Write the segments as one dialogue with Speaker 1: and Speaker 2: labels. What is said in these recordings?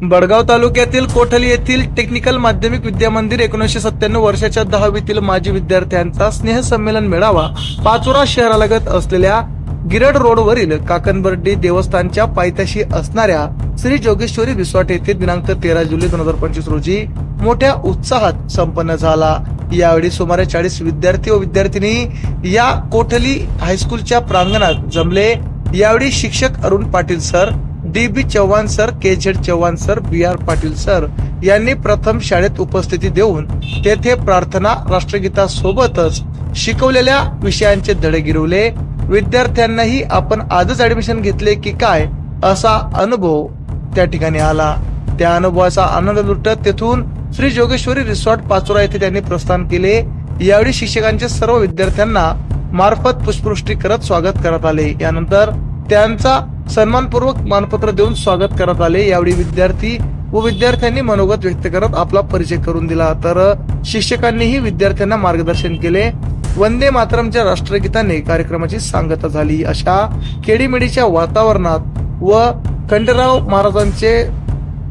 Speaker 1: बडगाव तालुक्यातील कोठली येथील टेक्निकल माध्यमिक विद्यामंदिर 1997 वर्षाच्या 10वीतील माजी विद्यार्थ्यांचा स्नेहसंमेलन मेळावा पाचोरा शहरालगत असलेल्या गिरड रोडवरील काकणबर्डी देवस्थानच्या पायथ्याशी असणाऱ्या श्री जोगेश्वरी रिसॉर्ट येथे दिनांक 13 जुलै 2025 रोजी मोठ्या उत्साहात संपन्न झाला। यावेळी सुमारे 40 विद्यार्थी व विद्यार्थिनी या कोठली हायस्कूलच्या प्रांगणात जमले। यावेळी शिक्षक Arun Patil sir, DB. Chavan sir, KZ. Chavan sir, BR. Patil sir यांनी प्रथम शाळेत उपस्थिती देऊन तेथे प्रार्थना, राष्ट्रगीतासोबतच शिकवलेल्या विषयांचे धडे गिरवले। विद्यार्थ्यांनाही आपण आजच ऍडमिशन घेतले की काय असा अनुभव त्या ठिकाणी आला। त्या अनुभवाचा आनंद लुटत तेथून श्री जोगेश्वरी रिसॉर्ट पाचोरा येथे त्यांनी प्रस्थान केले। यावेळी शिक्षकांचे सर्व विद्यार्थ्यांना मार्फत पुष्पवृष्टी करत स्वागत करण्यात आले। यानंतर त्यांचा सन्मानपूर्वक मानपत्र देऊन स्वागत करण्यात आले। यावेळी विद्यार्थी व विद्यार्थ्यांनी मनोगत व्यक्त करत आपला परिचय करून दिला, तर शिक्षकांनीही विद्यार्थ्यांना मार्गदर्शन केले। वंदे मातरमच्या राष्ट्रगीताने कार्यक्रमाची सांगता झाली। अशा खेडीमेडीच्या वातावरणात व खंडेराव महाराजांचे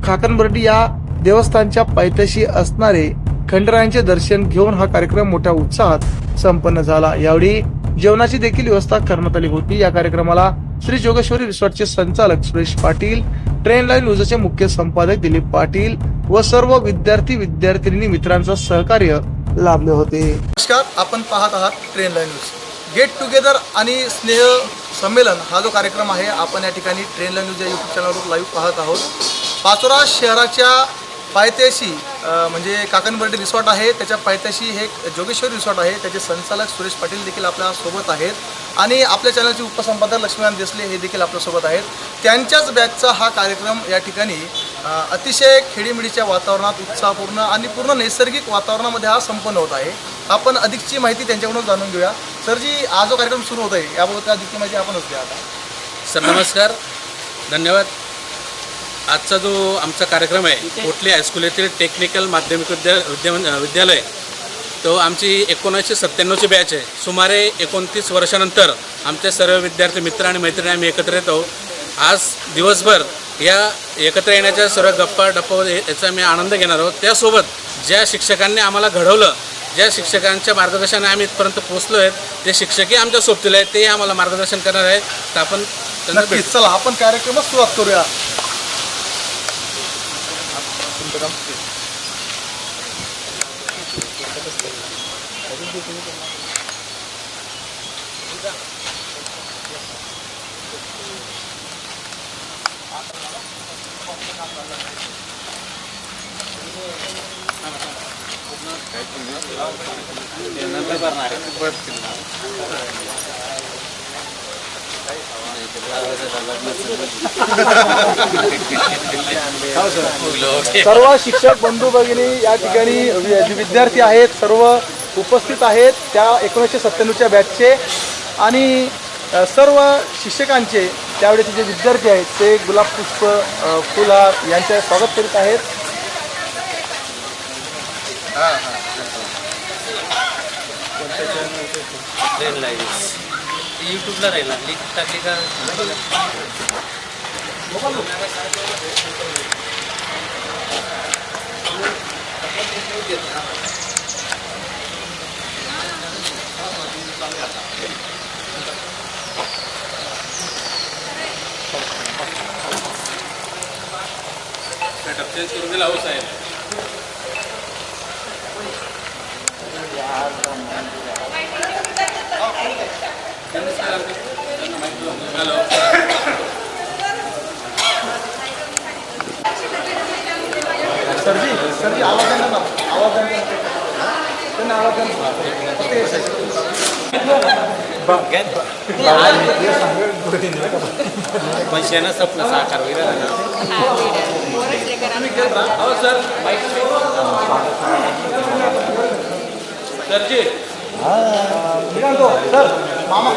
Speaker 1: काकणबर्डी या देवस्थानच्या पायथ्याशी असणारे खंडेरायांचे दर्शन घेऊन हा कार्यक्रम मोठ्या उत्साहात संपन्न झाला। यावेळी जेवणाची देखील व्यवस्था करण्यात आली होती। या कार्यक्रमाला श्री जोगेश्वरी रिसॉर्टचे संचालक सुरेश पाटील, ट्रेन लाईन न्यूजचे मुख्य संपादक दिलीप पाटील व सर्व विद्यार्थी विद्यार्थिनी मित्रांचा सहकार्य लाभले होते। नमस्कार, आपण पाहत आहात train line news. Get together आणि स्नेह संमेलन हा जो कार्यक्रम आहे आपण या ठिकाणी ट्रेन लाईन न्यूज या यूट्यूब चॅनलवर लाईव्ह पाहत आहोत। पाचोरा शहराच्या पायथ्याशी म्हणजे काकणबर्डी रिसॉर्ट आहे, त्याच्या पायथ्याशी हे जोगेश्वरी रिसॉर्ट आहे। त्याचे संचालक सुरेश पाटील देखील आपल्या सोबत आहेत आणि आपल्या चॅनलचे उपसंपादक लक्ष्मीकांत देसले हे देखील आपल्यासोबत आहेत। त्यांच्याच बॅचचा हा कार्यक्रम या ठिकाणी अतिशय खेडीमेडीच्या वातावरणात उत्साहपूर्ण आणि पूर्ण नैसर्गिक वातावरणामध्ये हा संपन्न होत आहे। आपण अधिकची माहिती त्यांच्याकडून जाणून घेऊया। सर जी, आज जो कार्यक्रम सुरू होत आहे याबाबत अधिकची माहिती आपणच द्या आता।
Speaker 2: सर नमस्कार, धन्यवाद। आजचा जो आमचा कार्यक्रम आहे कोठली हायस्कूल येथील टेक्निकल माध्यमिक विद्यालय तो आमची 1997ची बॅच आहे। सुमारे 29 वर्षानंतर आमचे सर्व विद्यार्थी मित्र आणि मैत्रिणी आम्ही एकत्र येतो। आज दिवसभर या एकत्र येण्याच्या सर्व गप्पा डप्पा याचा आम्ही आनंद घेणार आहोत। त्यासोबत ज्या शिक्षकांनी आम्हाला घडवलं, ज्या शिक्षकांच्या मार्गदर्शनाने आम्ही इथपर्यंत पोहोचलो आहेत, ते शिक्षकही आमच्या सोबतील आहेत, तेही आम्हाला मार्गदर्शन करणार आहेत। तर आपण
Speaker 1: नक्कीच चला आपण कार्यक्रमास सुरुवात करूया। सर्व शिक्षक बंधू भगिनी या ठिकाणी विद्यार्थी आहेत, सर्व उपस्थित आहेत त्या 1997च्या बॅचचे आणि सर्व शिक्षकांचे त्यावेळेचे जे विद्यार्थी आहेत ते गुलाब पुष्प फुलहार यांचे स्वागत करीत आहेत।
Speaker 2: यूट्यूबला राहिला लिंक टाकली का? चेंज करून दिला हो साहेब। हॅलो सर जी आवाज द्या ना, आवाज द्या ना, आवाज द्या। स्वप्न साकार होईल सर जी। सर मामा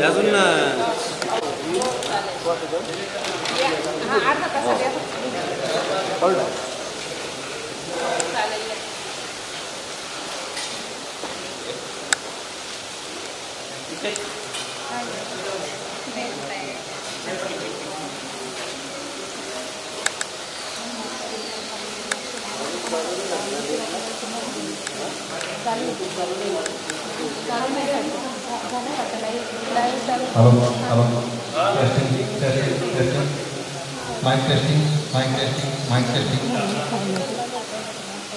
Speaker 3: अजून
Speaker 4: Halo, halo. Testing. Mic testing.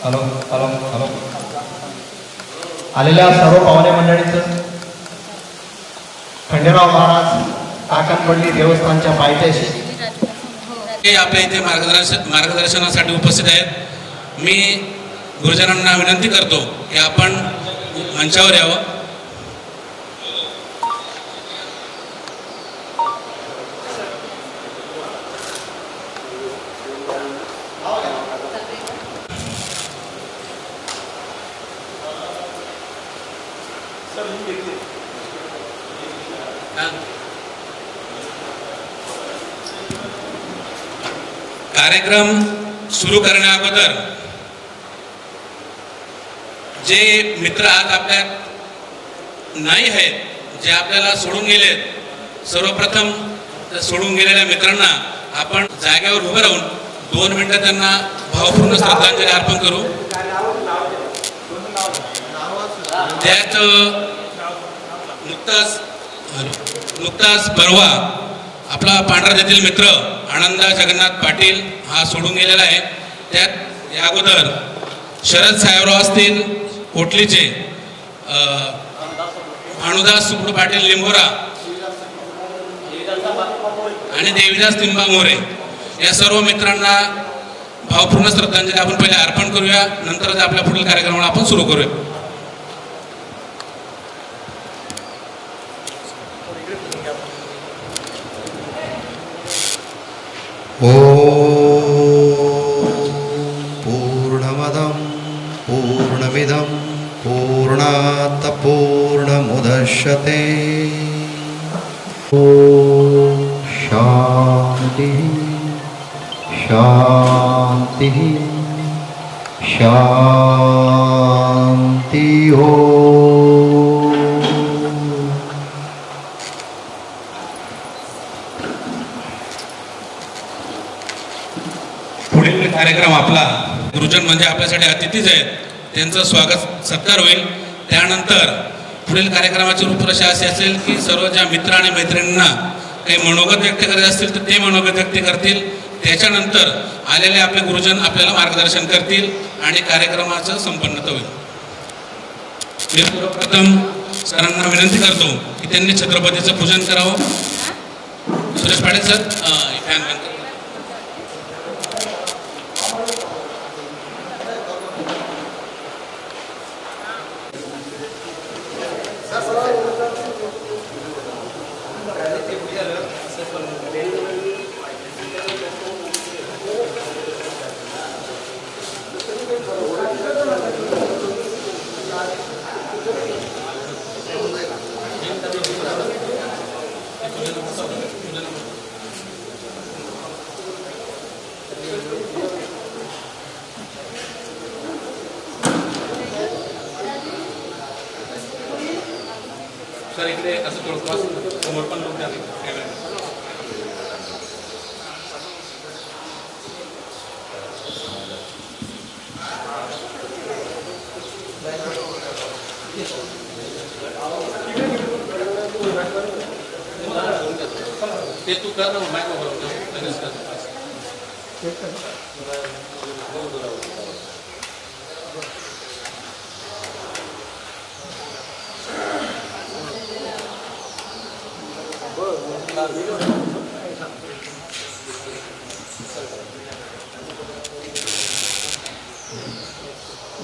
Speaker 4: Hello. आलेल्या सर्व पाहुणे मंडळींचं खंडेराव महाराज काकणपल्ली देवस्थानच्या पायथ्याशी
Speaker 2: हे आपल्या इथे मार्गदर्शनासाठी उपस्थित आहेत. मी गुरुजनांना विनंती करतो की आपण मंचावर यावं. कार्यक्रम सुरू करण्या अगोदर जे मित्र आज आपल्यात नाही आहेत, जे आपल्याला सोडून गेलेत, सर्वप्रथम सोडून गेलेल्या मित्रांना आपण जागेवर उभं राहून 2 मिनिटं त्यांना भावपूर्ण श्रद्धांजली अर्पण करू. त्यात नुकताच परवा आपला पांढरा येथील मित्र आनंद जगन्नाथ पाटील हा सोडून गेलेला आहे. त्यात या अगोदर शरद साहेबराव असतील कोटलीचे, भानुदास सुकडू पाटील लिंबोरा आणि देवीदास तिंबा मोरे या सर्व मित्रांना भावपूर्ण श्रद्धांजली आपण पहिले अर्पण करूया. नंतरच आपल्या पुढील कार्यक्रमाला आपण सुरू करूया.
Speaker 5: पूर्णमदं पूर्णमिदं पूर्णात् पूर्णमुदच्यते. शांति हो.
Speaker 2: पुढील कार्यक्रम आपला गुरुजन म्हणजे आपल्यासाठी अतिथीच आहेत, त्यांचं स्वागत सत्कार होईल. त्यानंतर पुढील कार्यक्रमाची रूपरेषा अशी असेल की सर्व ज्या मित्र आणि मैत्रिणींना काही मनोगत व्यक्त करायचे असतील तर ते मनोगत व्यक्त करतील. त्याच्यानंतर आलेले आपले गुरुजन आपल्याला मार्गदर्शन करतील आणि कार्यक्रमाचं संपन्नता होईल. मी सर्वप्रथम सरांना विनंती करतो की त्यांनी छत्रपतीचं पूजन करावं. सुरेश पाटील सर, फॅन बंद. सर इकडे असं थोडंफार समोर पण लोक द्या. ते तू कर ना माईक बरोबर.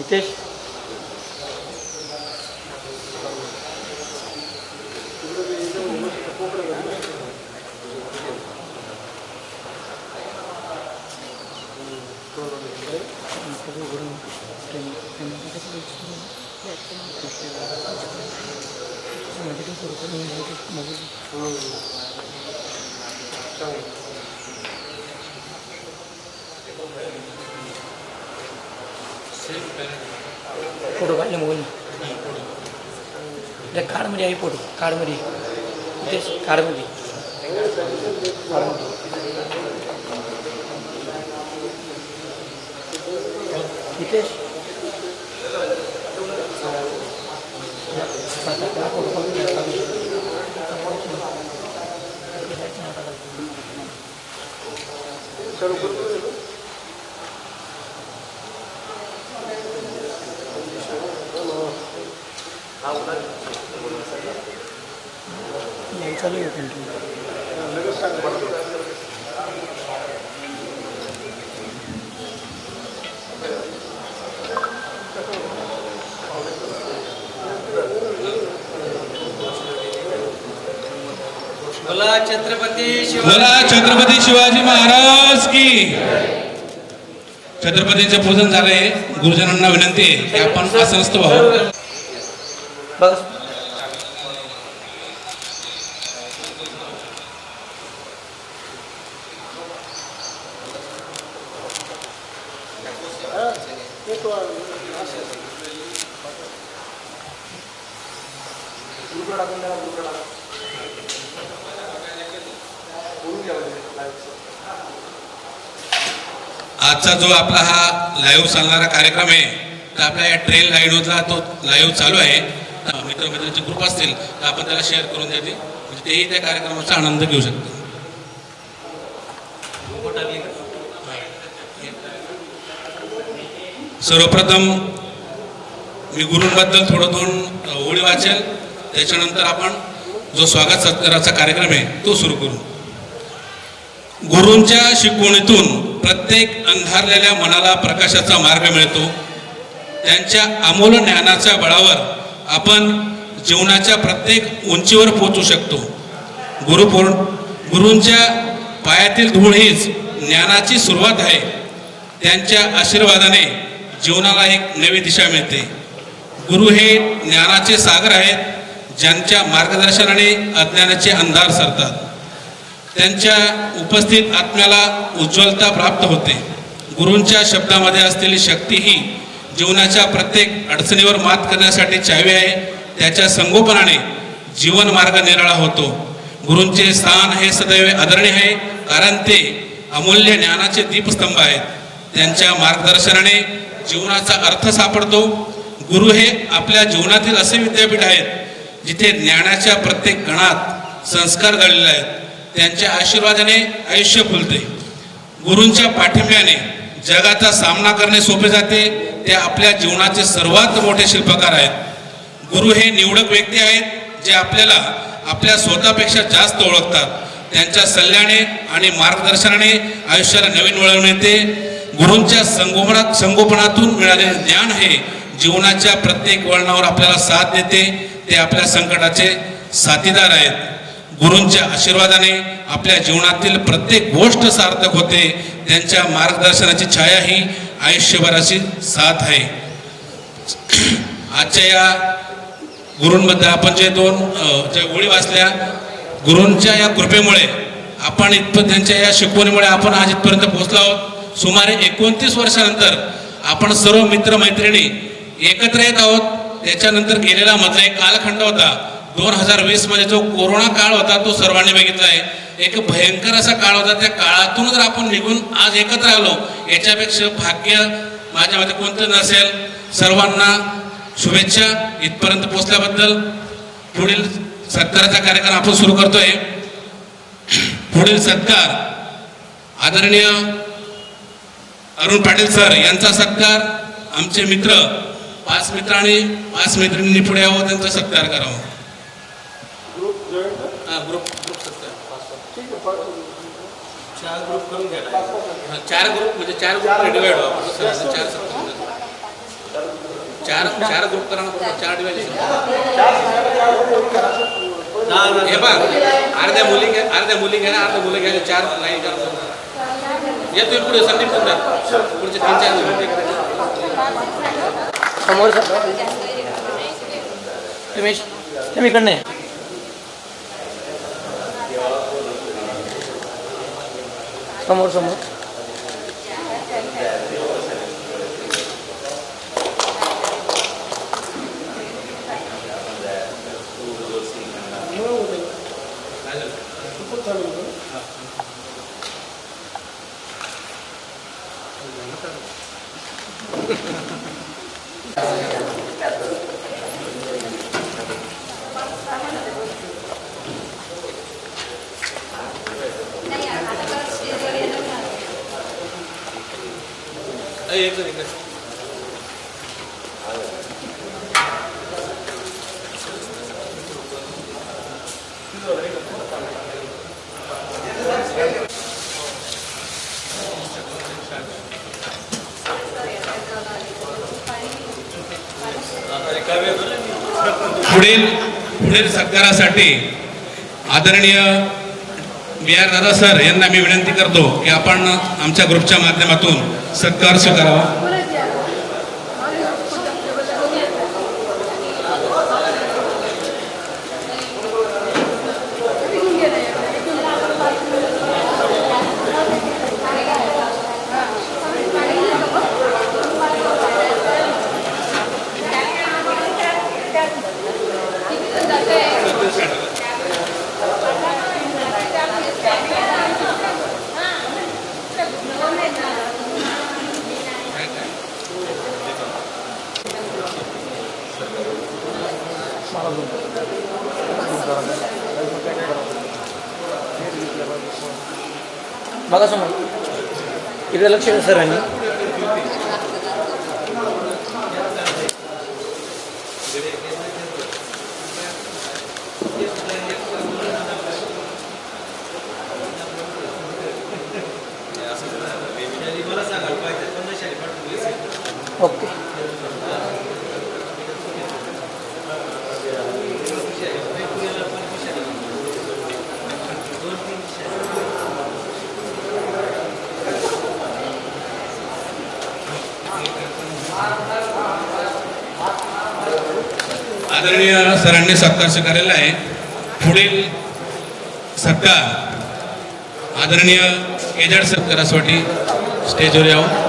Speaker 3: हितेश फोटो काढले मोबाईल कार्डमध्ये आहे फोटो कार्डमध्ये हितेश कार्डमध्ये हितेश चालू आहे कंटिन्यू
Speaker 6: बोला छत्रपती
Speaker 2: बोला छत्रपती शिवाजी महाराज की. छत्रपतींचे पूजन झालंय. गुरुजनांना विनंती आहे की आपण आसनस्थ व्हावं.
Speaker 3: बघ
Speaker 2: आजचा जो आपला हा लाईव्ह चालणारा कार्यक्रम आहे तर आपल्या या ट्रेन लाईव्हचा तो लाईव्ह चालू आहे. मित्रमित्रांचे ग्रुप असतील तर आपण त्याला शेअर करून द्यायचे म्हणजे तेही त्या कार्यक्रमाचा आनंद घेऊ शकतो. सर्वप्रथम मी गुरूंबद्दल थोडं दोन ओळी वाचेल. त्याच्यानंतर आपण जो स्वागत सत्काराचा कार्यक्रम आहे तो सुरू करू. गुरूंच्या शिकवणीतून प्रत्येक अंधारलेल्या मनाला प्रकाशाचा मार्ग मिळतो. त्यांच्या अमोल ज्ञानाच्या बळावर आपण जीवनाच्या प्रत्येक उंचीवर पोहोचू शकतो. गुरूंच्या पायातील धूळ हीच ज्ञानाची सुरुवात आहे. त्यांच्या आशीर्वादाने जीवनाला एक नवी दिशा मिळते. गुरु हे ज्ञानाचे सागर आहेत ज्यांच्या मार्गदर्शनाने अज्ञानाचे अंधार सरतात. त्यांच्या उपस्थित आत्म्याला उज्ज्वलता प्राप्त होते. गुरूंच्या शब्दामध्ये असलेली शक्ती ही जीवनाच्या प्रत्येक अडचणीवर मात करण्यासाठी चावी आहे. त्याच्या संगोपनाने जीवन मार्ग निराळा होतो. गुरूंचे स्थान हे सदैव आदरणीय आहे कारण ते अमूल्य ज्ञानाचे दीपस्तंभ आहेत. त्यांच्या मार्गदर्शनाने जीवनाचा अर्थ सापडतो. गुरु हे आपल्या जीवनातील असे विद्यापीठ आहेत जिथे ज्ञानाच्या प्रत्येक कणात संस्कार दडलेले आहेत. त्यांच्या आशीर्वादाने आयुष्य फुलते. गुरूंच्या पाठिंब्याने जगाचा सामना करणे सोपे जाते. ते आपल्या जीवनाचे सर्वात मोठे शिल्पकार आहेत. गुरु हे निवडक व्यक्ती आहेत जे आपल्याला आपल्या स्वतःपेक्षा जास्त ओळखतात. त्यांच्या सल्ल्याने आणि मार्गदर्शनाने आयुष्याला नवीन वळण मिळते. गुरूंच्या संगोपनातून मिळालेले ज्ञान हे जीवनाच्या प्रत्येक वळणावर आपल्याला साथ देते. ते आपल्या संकटाचे साथीदार आहेत. गुरूंच्या आशीर्वादाने आपल्या जीवनातील प्रत्येक गोष्ट सार्थक होते. त्यांच्या मार्गदर्शनाची छाया ही आयुष्यभराची साथ आहे. आजच्या या गुरूंबद्दल आपण जे ज्या ओळी वाचल्या, गुरूंच्या या कृपेमुळे आपण इथपर्यंत, त्यांच्या या शिकवणीमुळे आपण आज इथपर्यंत पोहोचलो आहोत. सुमारे 29 वर्षानंतर आपण सर्व मित्रमैत्रिणी एकत्र येत आहोत. त्याच्यानंतर गेलेला मधला एक कालखंड होता 2020 मध्ये जो कोरोना काळ होता तो सर्वांनी बघितला आहे. एक भयंकर असा काळ होता. त्या काळातून जर आपण निघून आज एकत्र आलो याच्यापेक्षा भाग्य माझ्यामध्ये कोणतं नसेल. सर्वांना शुभेच्छा इथपर्यंत पोहोचल्याबद्दल. पुढील सत्काराचा कार्यक्रम आपण सुरू करतोय. पुढील सत्कार आदरणीय अरुण पाटील सर यांचा सत्कार. आमचे मित्र 5 मित्र आणि 5 मैत्रिणींनी पुढे यावं, त्यांचा सत्कार करावा. ग्रुप सत्कार 4 ग्रुप करून घ्या. 4 ग्रुप म्हणजे 4 ग्रुप डिवाइड व्हावं. 4 सत्कार चार ग्रुप करा ना पूर्ण, 4 डिवायडेशन. हे बघ, अर्ध्या मुली घ्या, अर्ध्या मुलं घ्या, 4 लाईन करा. या तुम्ही पुढे संदीप तुमच्या पुढचे 3-4 मिनिटं.
Speaker 3: समोर रमेश तुम्ही इकडनं आहे. समोर
Speaker 2: एक जण इकडे.
Speaker 7: पुढील सत्कारासाठी आदरणीय BR दादा सर यांना मी विनंती करतो की आपण आमच्या ग्रुपच्या माध्यमातून सत्कार स्वीकारावा.
Speaker 3: बघा समोर इकडे लक्ष द्या सरांनी. ओके.
Speaker 7: आदरणीय सरांनी सत्कार स्वीकारलेला आहे. पुढील सत्कार आदरणीय केजड सत्कारासाठी स्टेजवर यावं.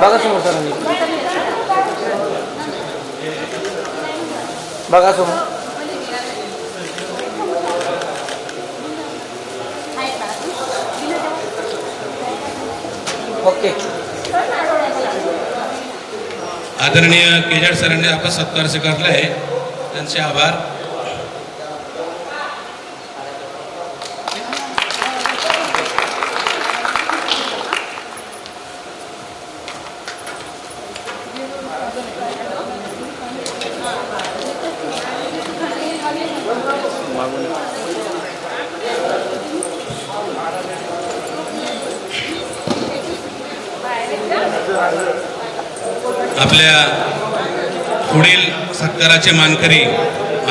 Speaker 3: बघा समोर सरांनी. बघा समोर. ओके.
Speaker 7: आदरणीय केजड सरांनी आपला सत्कार स्वीकारला आहे, त्यांचे आभार. आपल्या पुढील सत्काराचे मानकरी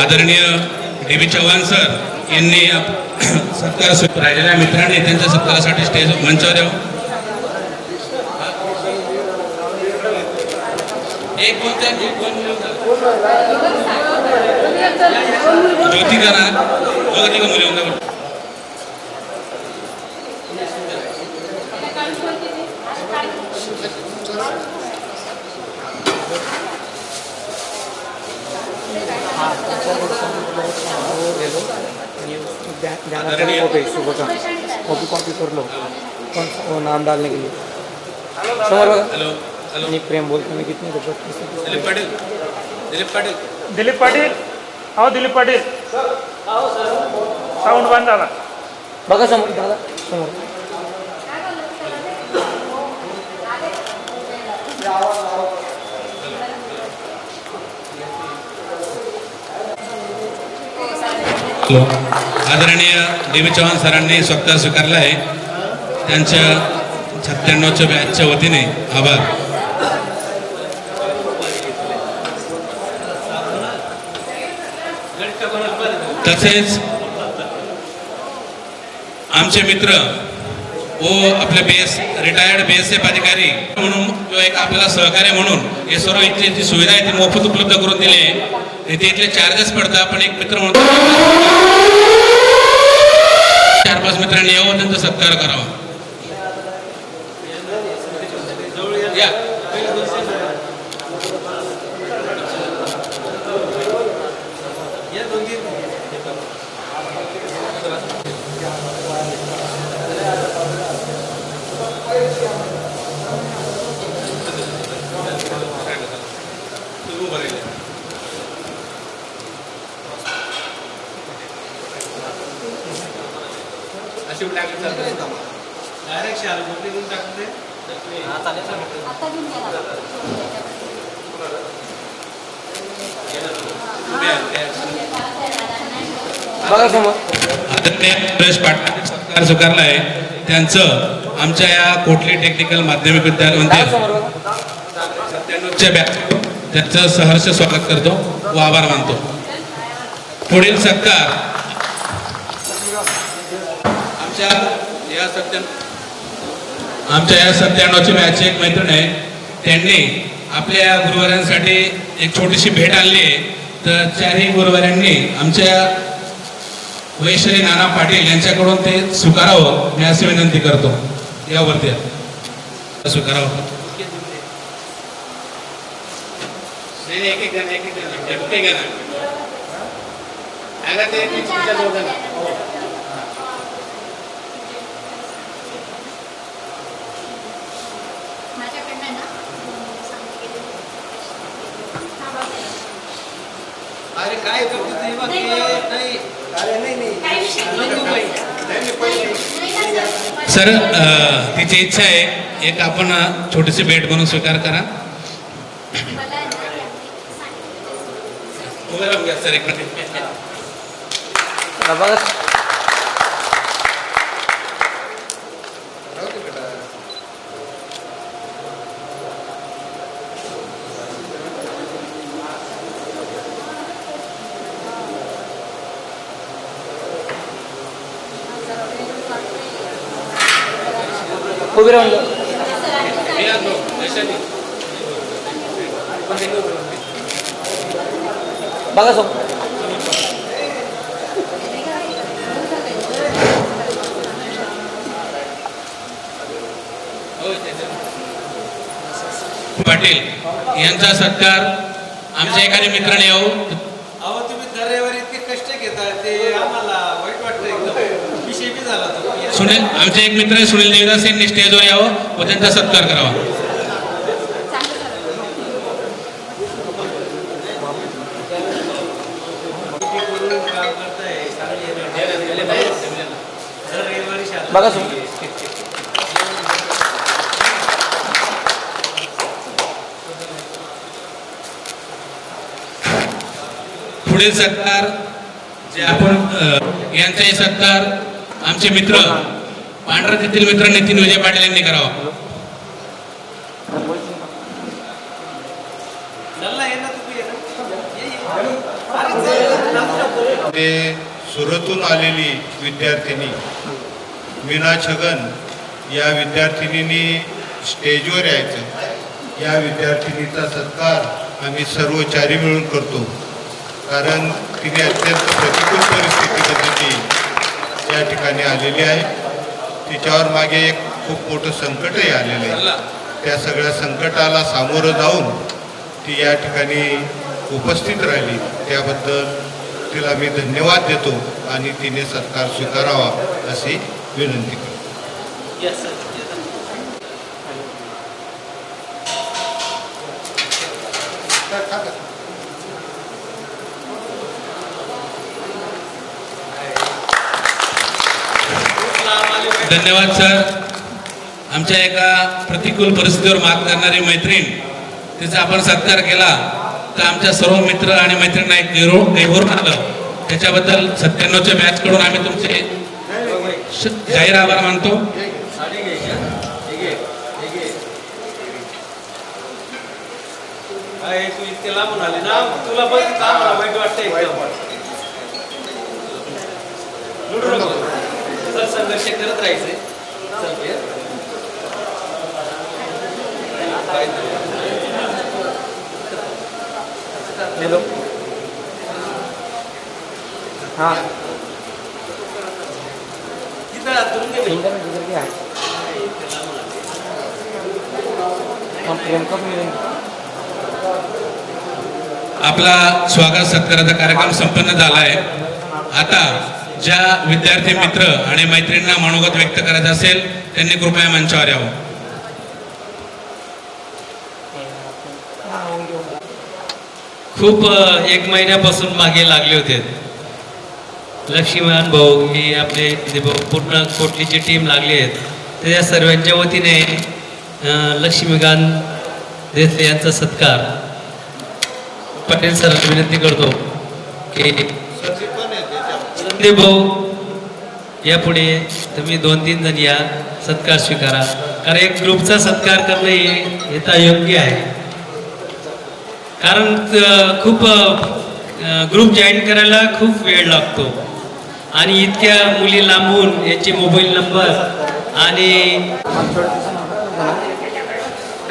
Speaker 7: आदरणीय DB चव्हाण सर यांनी सत्कार राहिलेल्या मित्रांनी त्यांच्या सत्कारासाठी स्टेज मंचावर यावं. ज्योती करा मुली होऊन
Speaker 3: कॉपी कर लो वो नाम डालने के लिए. समोर बघा.
Speaker 2: Hello hello.
Speaker 3: आणि प्रेम बोलतो मी किती
Speaker 2: दिलीप पाटील.
Speaker 8: दिलीप पाटील. हो दिलीप पाटील. साऊंड बंद झाला.
Speaker 3: बघा समोर दादा समोर.
Speaker 7: आदरणीय डी.बी. चव्हाण सरांनी सत्कार स्वीकारला आहे. त्यांच्या 96च्या बॅचच्या वतीने आभार. तसेच आमचे मित्र व आपले रिटायर्ड BSF अधिकारी म्हणून किंवा एक आपल्याला सहकार्य म्हणून हे सर्व इथली जी सुविधा आहे ती मोफत उपलब्ध करून दिली आहे. इथे इथले चार्जेस पडतात, पण एक मित्र म्हणून 4-5 मित्रांनी यावं, त्यांचा सत्कार करावा. या.
Speaker 6: डायरेक्ट शाल मोकळी करून टाकते.
Speaker 3: बघा समोर.
Speaker 7: आदरणीय सुरेश पाटलांनी सत्कार स्वीकारला आहे. त्यांचं आमच्या या कोठली टेक्निकल माध्यमिक विद्यालयामध्ये 97च्या बॅच त्यांचं सहर्ष स्वागत करतो व आभार मानतो. पुढील सत्कार आमच्या या 97ची बॅचची एक मैत्रीण आहे. त्यांनी आपल्या गुरुवारांसाठी एक छोटीशी भेट आणली आहे. तर चारही गुरुवारांनी आमच्या वैशाली नाना पाटील यांच्याकडून ते स्वीकारावं मी अशी विनंती करतो. यावरती स्वीकारावं.
Speaker 6: अरे काय करतो ते नाही.
Speaker 7: सर तिची इच्छा आहे एक आपण छोटीशी भेट म्हणून स्वीकार करा. सर एक मिनिट.
Speaker 3: बघा उभी राहून जा. बघा समोर.
Speaker 7: पाटील यांचा सत्कार आमच्या एखाद्या मित्राने यावं.
Speaker 6: अहो तुम्ही दरेवर इतके कष्ट घेता ते आम्हाला वाईट वाटतं. एकदम विषय बी झाला तो.
Speaker 7: सुनील आमचे एक मित्र आहे सुनील देवदास यांनी स्टेजवर यावं व त्यांचा सत्कार करावा.
Speaker 3: बघा समोर.
Speaker 7: पुढील सत्कार जे आपण यांचाही सत्कार आमचे मित्र पांढरा येथील मित्र नितीन विजय पाटील यांनी करावा.
Speaker 5: ते सुरतून आलेली विद्यार्थिनी मीना छगन या विद्यार्थिनींनी स्टेजवर यायचं. या विद्यार्थिनीचा सत्कार आम्ही सर्व चारी मिळून करतो, कारण तिने अत्यंत प्रतिकूल परिस्थितीमध्ये ती या ठिकाणी आलेली आहे. तिच्यावर मागे एक खूप मोठं संकटही आलेलं आहे. त्या सगळ्या संकटाला सामोरं जाऊन ती या ठिकाणी उपस्थित राहिली. त्याबद्दल तिला मी धन्यवाद देतो आणि तिने सत्कार स्वीकारावा अशी विनंती करतो.
Speaker 7: धन्यवाद सर. आमच्या एका प्रतिकूल परिस्थितीवर मात करणारी मैत्रीण तिचा आपण सत्कार केला तर आमच्या सर्व मित्र आणि मैत्रिणींना एक गैरवून आलं त्याच्याबद्दल 97च्या बॅचकडून आम्ही तुमचे जाहीर आभार मानतो.
Speaker 6: तू इतके लांबून आले ना, तुला बघ का मला वाईट वाटतंय एकदम. लुडू नको. चल संघर्ष करत राहायचंय. चल ये.
Speaker 3: हॅलो हां
Speaker 6: किती वेळात करून घे बाई.
Speaker 3: इधर क्या हम प्रेम कब मिलेंगे.
Speaker 7: आपला स्वागत सत्काराचा कार्यक्रम संपन्न झाला आहे. आता ज्या विद्यार्थी मित्र आणि मैत्रिणींना मनोगत व्यक्त करायचं असेल त्यांनी कृपया मंचावर यावं.
Speaker 9: खूप एक महिन्यापासून मागे लागले होते. लक्ष्मीमान भाऊ हे आपले पूर्ण कोटलीची टीम लागली आहेत. त्या सर्वांच्या वतीने लक्ष्मीकांत देसले यांचा सत्कार पटेल सरांना विनंती करतो की संदीप भाऊ यापुढे तुम्ही 2-3 जण या, सत्कार स्वीकारा. कारण एक ग्रुपचा सत्कार करणं हे येता योग्य आहे. कारण खूप ग्रुप जॉईन करायला खूप वेळ लागतो आणि इतक्या मुली लांबून यांचे मोबाईल नंबर आणि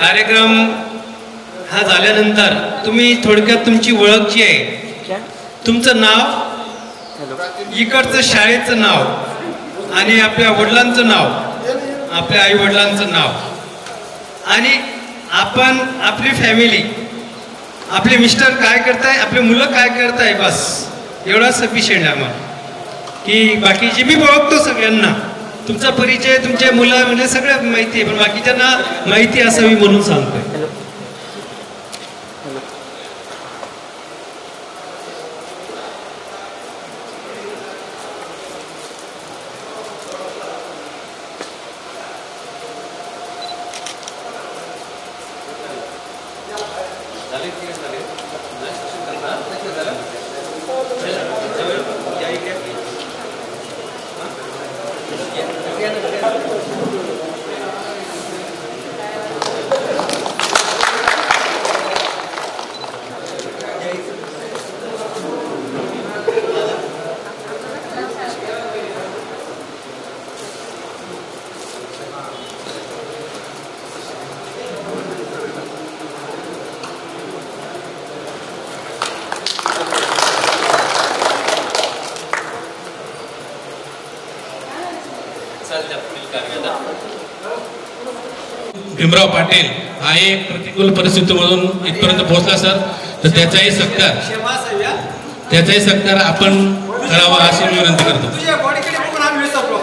Speaker 9: कार्यक्रम हा झाल्यानंतर तुम्ही थोडक्यात तुमची ओळख जी आहे, तुमचं नाव, इकडचं शाळेचं नाव आणि आपल्या वडिलांचं नाव, आपल्या आई वडिलांचं नाव आणि आपण आपली फॅमिली, आपले मिस्टर काय करताय, आपले मुलं काय करताय, बस एवढा सफिशियंट आहे आम्हाला. की बाकीचे मी ओळखतो सगळ्यांना, तुमचा परिचय, तुमच्या मुलं म्हणजे सगळं माहिती आहे, पण बाकीच्यांना माहिती असावी म्हणून सांगतोय.
Speaker 7: भीमराव पाटील हा एक प्रतिकूल परिस्थितीमधून इथपर्यंत पोहोचला सर, तर त्याचाही सत्कार आपण करावा अशी मी विनंती करतो.
Speaker 6: तुझ्या बॉडीकडे बघून आम्ही विसरलो.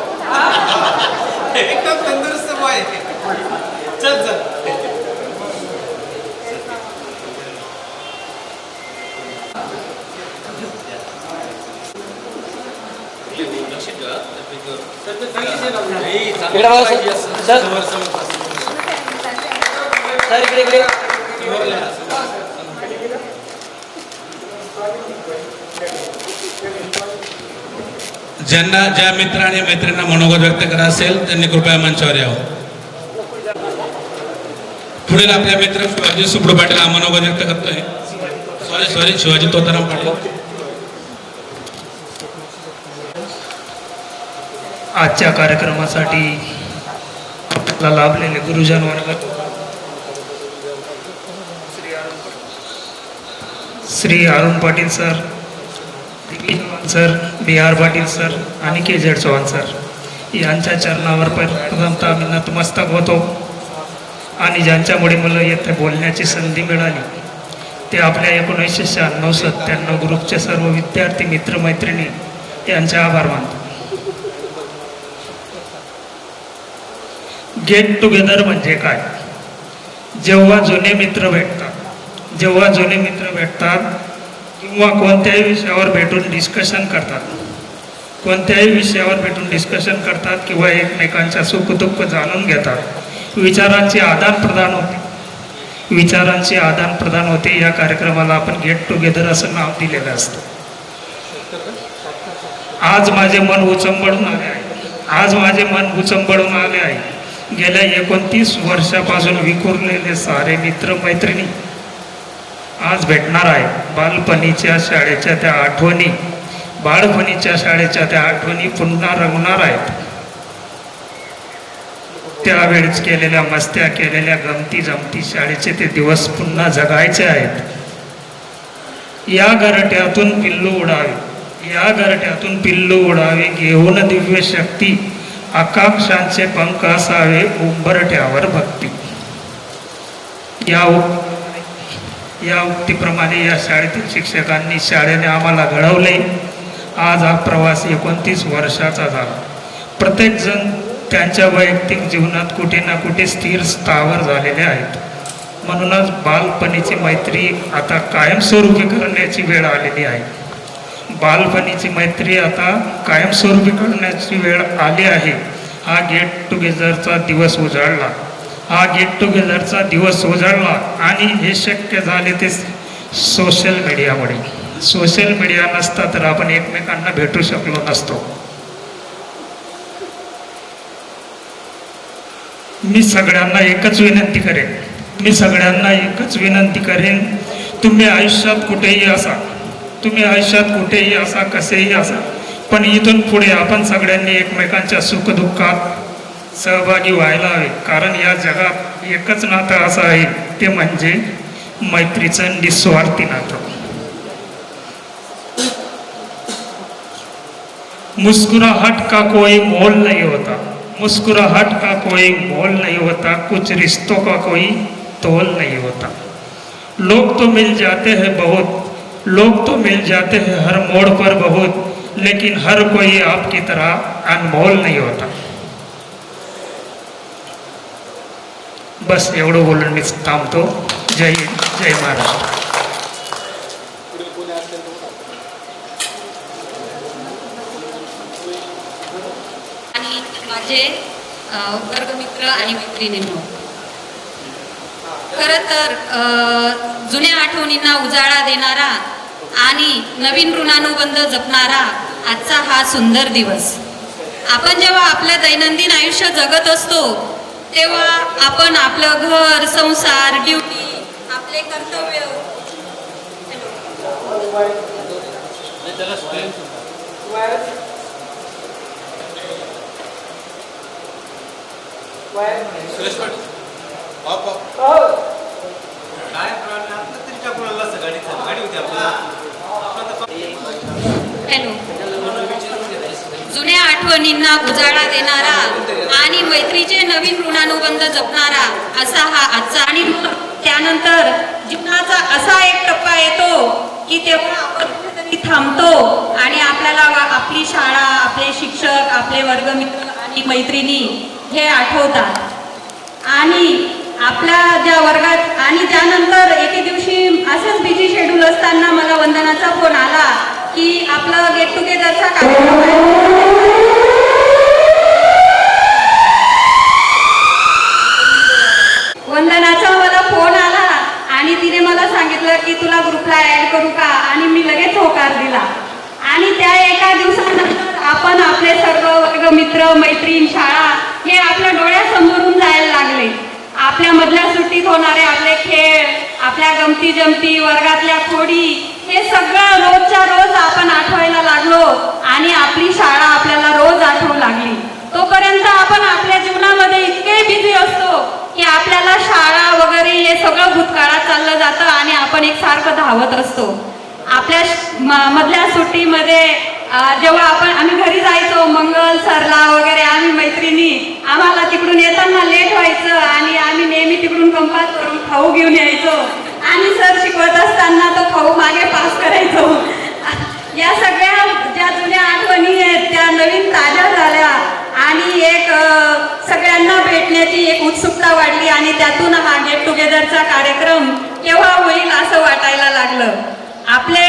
Speaker 6: एकदम तंदुरुस्त बॉय. चल चल.
Speaker 3: इकडे बघा सर. सर इकडे इकडे.
Speaker 7: ज्यांना ज्या मित्र आणि मैत्रिणींना मनोगत व्यक्त करायचं असेल त्यांनी कृपया मंचावर यावं. पुढील आपल्या मित्र शिवाजी सुब्रू पाटील हा मनोगत व्यक्त करतोय. सॉरी शिवाजी तोताराम पाटील.
Speaker 8: आजच्या कार्यक्रमासाठी आपल्याला लाभलेले गुरुजन वर्ग, Shri Arun Patil sir, sir BR Patil sir आणि KZ चव्हाण सर यांच्या चरणावर प्रथमतः मी नतमस्तक होतो. आणि ज्यांच्यामुळे मला येथे बोलण्याची संधी मिळाली ते आपल्या 1996-97 ग्रुपचे सर्व विद्यार्थी मित्रमैत्रिणी यांचे आभार मानतो. गेट टुगेदर म्हणजे काय? जेव्हा जुने मित्र भेटतात किंवा कोणत्याही विषयावर भेटून डिस्कशन करतात किंवा एकमेकांच्या सुखदुःख जाणून घेतात, विचारांचे आदान प्रदान होते. या कार्यक्रमाला आपण गेट टुगेदर असं नाव दिलेलं असतं. आज माझे मन उचंबळून आले आहे. आज माझे मन उचंबळून आले आहे. गेल्या 29 वर्षापासून विखुरलेले सारे मित्र मैत्रिणी आज भेटणार आहे. बालपणीच्या शाळेच्या त्या आठवणी, बाळपणीच्या शाळेच्या त्या आठवणी पुन्हा रंगणार आहेत. त्यावेळेस केलेल्या मस्त्या, केलेल्या गमती जमती, शाळेचे ते दिवस पुन्हा जगायचे आहेत. या घरट्यातून पिल्लू उडावे, या घरट्यातून पिल्लू उडावे, घेऊन दिव्य शक्ती, आकांक्षांचे पंख असावे, उंबरठ्यावर भक्ती. या उक्तीप्रमाणे या शाळेतील शिक्षकांनी, शाळेने आम्हाला घडवले. आज हा प्रवास 29 वर्षाचा झाला. प्रत्येकजण त्यांच्या वैयक्तिक जीवनात कुठे ना कुठे स्थिर स्थावर झालेले आहेत. म्हणूनच बालपणीची मैत्री आता कायमस्वरूपी करण्याची वेळ आलेली आहे. बालपणीची मैत्री आता कायमस्वरूपी करण्याची वेळ आली आहे. हा गेट टुगेदरचा दिवस उजाडला, हा गेट टुगेदरचा दिवस उजाडला आणि हे शक्य झाले ते सोशल मीडियामुळे. सोशल मीडिया नसता तर आपण एकमेकांना भेटू शकलो नसतो. मी सगळ्यांना एकच विनंती करेन, तुम्ही आयुष्यात कुठेही असा, कसेही असा, पण इथून पुढे आपण सगळ्यांनी एकमेकांच्या सुखदुःखात सहभागी व्हायला हवे. कारण या जगात एकच नातं असं आहे, ते म्हणजे मैत्रीचं निस्वार्थी नातं. मुस्कुराहट का कोई मोल नहीं होता, मुस्कुराहट का कोई मोल नहीं होता, कुछ रिश्तों का कोई तोल नहीं होता. लोग तो मिल जाते हैं बहुत, लोग तो मिल जाते हैं हर मोड़ पर बहुत, लेकिन हर कोई आपकी तरह अनमोल नहीं होता. बस एवढं बोलून मी थांबतो. जय हिंद, जय महाराष्ट्र.
Speaker 10: आणि माझे वर्गमित्र आणि मैत्रिणींनो, खरं तर जुन्या आठवणींना उजाळा देणारा आणि नवीन ऋणानुबंध जपणारा आजचा हा सुंदर दिवस. आपण जेव्हा आपलं दैनंदिन आयुष्य जगत असतो तेव्हा आपण आपलं घर, संसार, ड्युटी, आपले कर्तव्य, जुन्या आठवणींना उजाळा देणारा आणि मैत्रीचे नवीन ऋणानुबंध जपणारा असा हा आजचा. आणि त्यानंतर जीवनाचा असा एक टप्पा येतो की तेव्हा आपण कुठेतरी थांबतो आणि आपल्याला आपली शाळा, आपले शिक्षक, आपले वर्गमित्र आणि मैत्रिणी हे आठवतात. आणि आपल्या ज्या वर्गात, आणि त्यानंतर एके दिवशी असंच बिझी शेड्यूल असताना मला वंदनाचा फोन आला की आपलं गेट टुगेदरचा कार्यक्रम आहे. वंदनाचा मला फोन आला आणि तिने मला सांगितलं की तुला ग्रुपला ऍड करू का, आणि मी लगेच होकार दिला. आणि त्या एका दिवसानंतर आपण आपले सर्व वर्ग मित्र, मैत्रीण, शाळा हे आपल्या डोळ्यासमोरून जायला लागले. आपल्या मधल्या सुट्टीत होणारे आपले खेळ, आपल्या गमती जमती, वर्गातल्या खोडी, हे सगळं रोजच्या रोज आपण आठवायला लागलो आणि आपली शाळा आपल्याला रोज आठवू लागली. तोपर्यंत आपण आपल्या जीवनामध्ये इतके बिझी असतो की आपल्याला शाळा वगैरे हे सगळं भूतकाळात चाललं जातं आणि आपण एकसारखं धावत असतो. आपल्या मधल्या सुट्टीमध्ये जेव्हा आम्ही घरी जायचो, मंगल सरला वगैरे, आम्ही मैत्रिणी, आम्हाला तिकडून येताना लेट व्हायचं आणि आम्ही नेहमी तिकडून कंपास करून खाऊ घेऊन यायचो आणि सर शिकवत असताना तो खाऊ मागे पास करायचो. या सगळ्या ज्या जुन्या आठवणी आहेत त्या नवीन ताज्या झाल्या आणि एक सगळ्यांना भेटण्याची एक उत्सुकता वाढली आणि त्यातून हा गेट टुगेदरचा कार्यक्रम केव्हा होईल असं वाटायला लागलं. आपले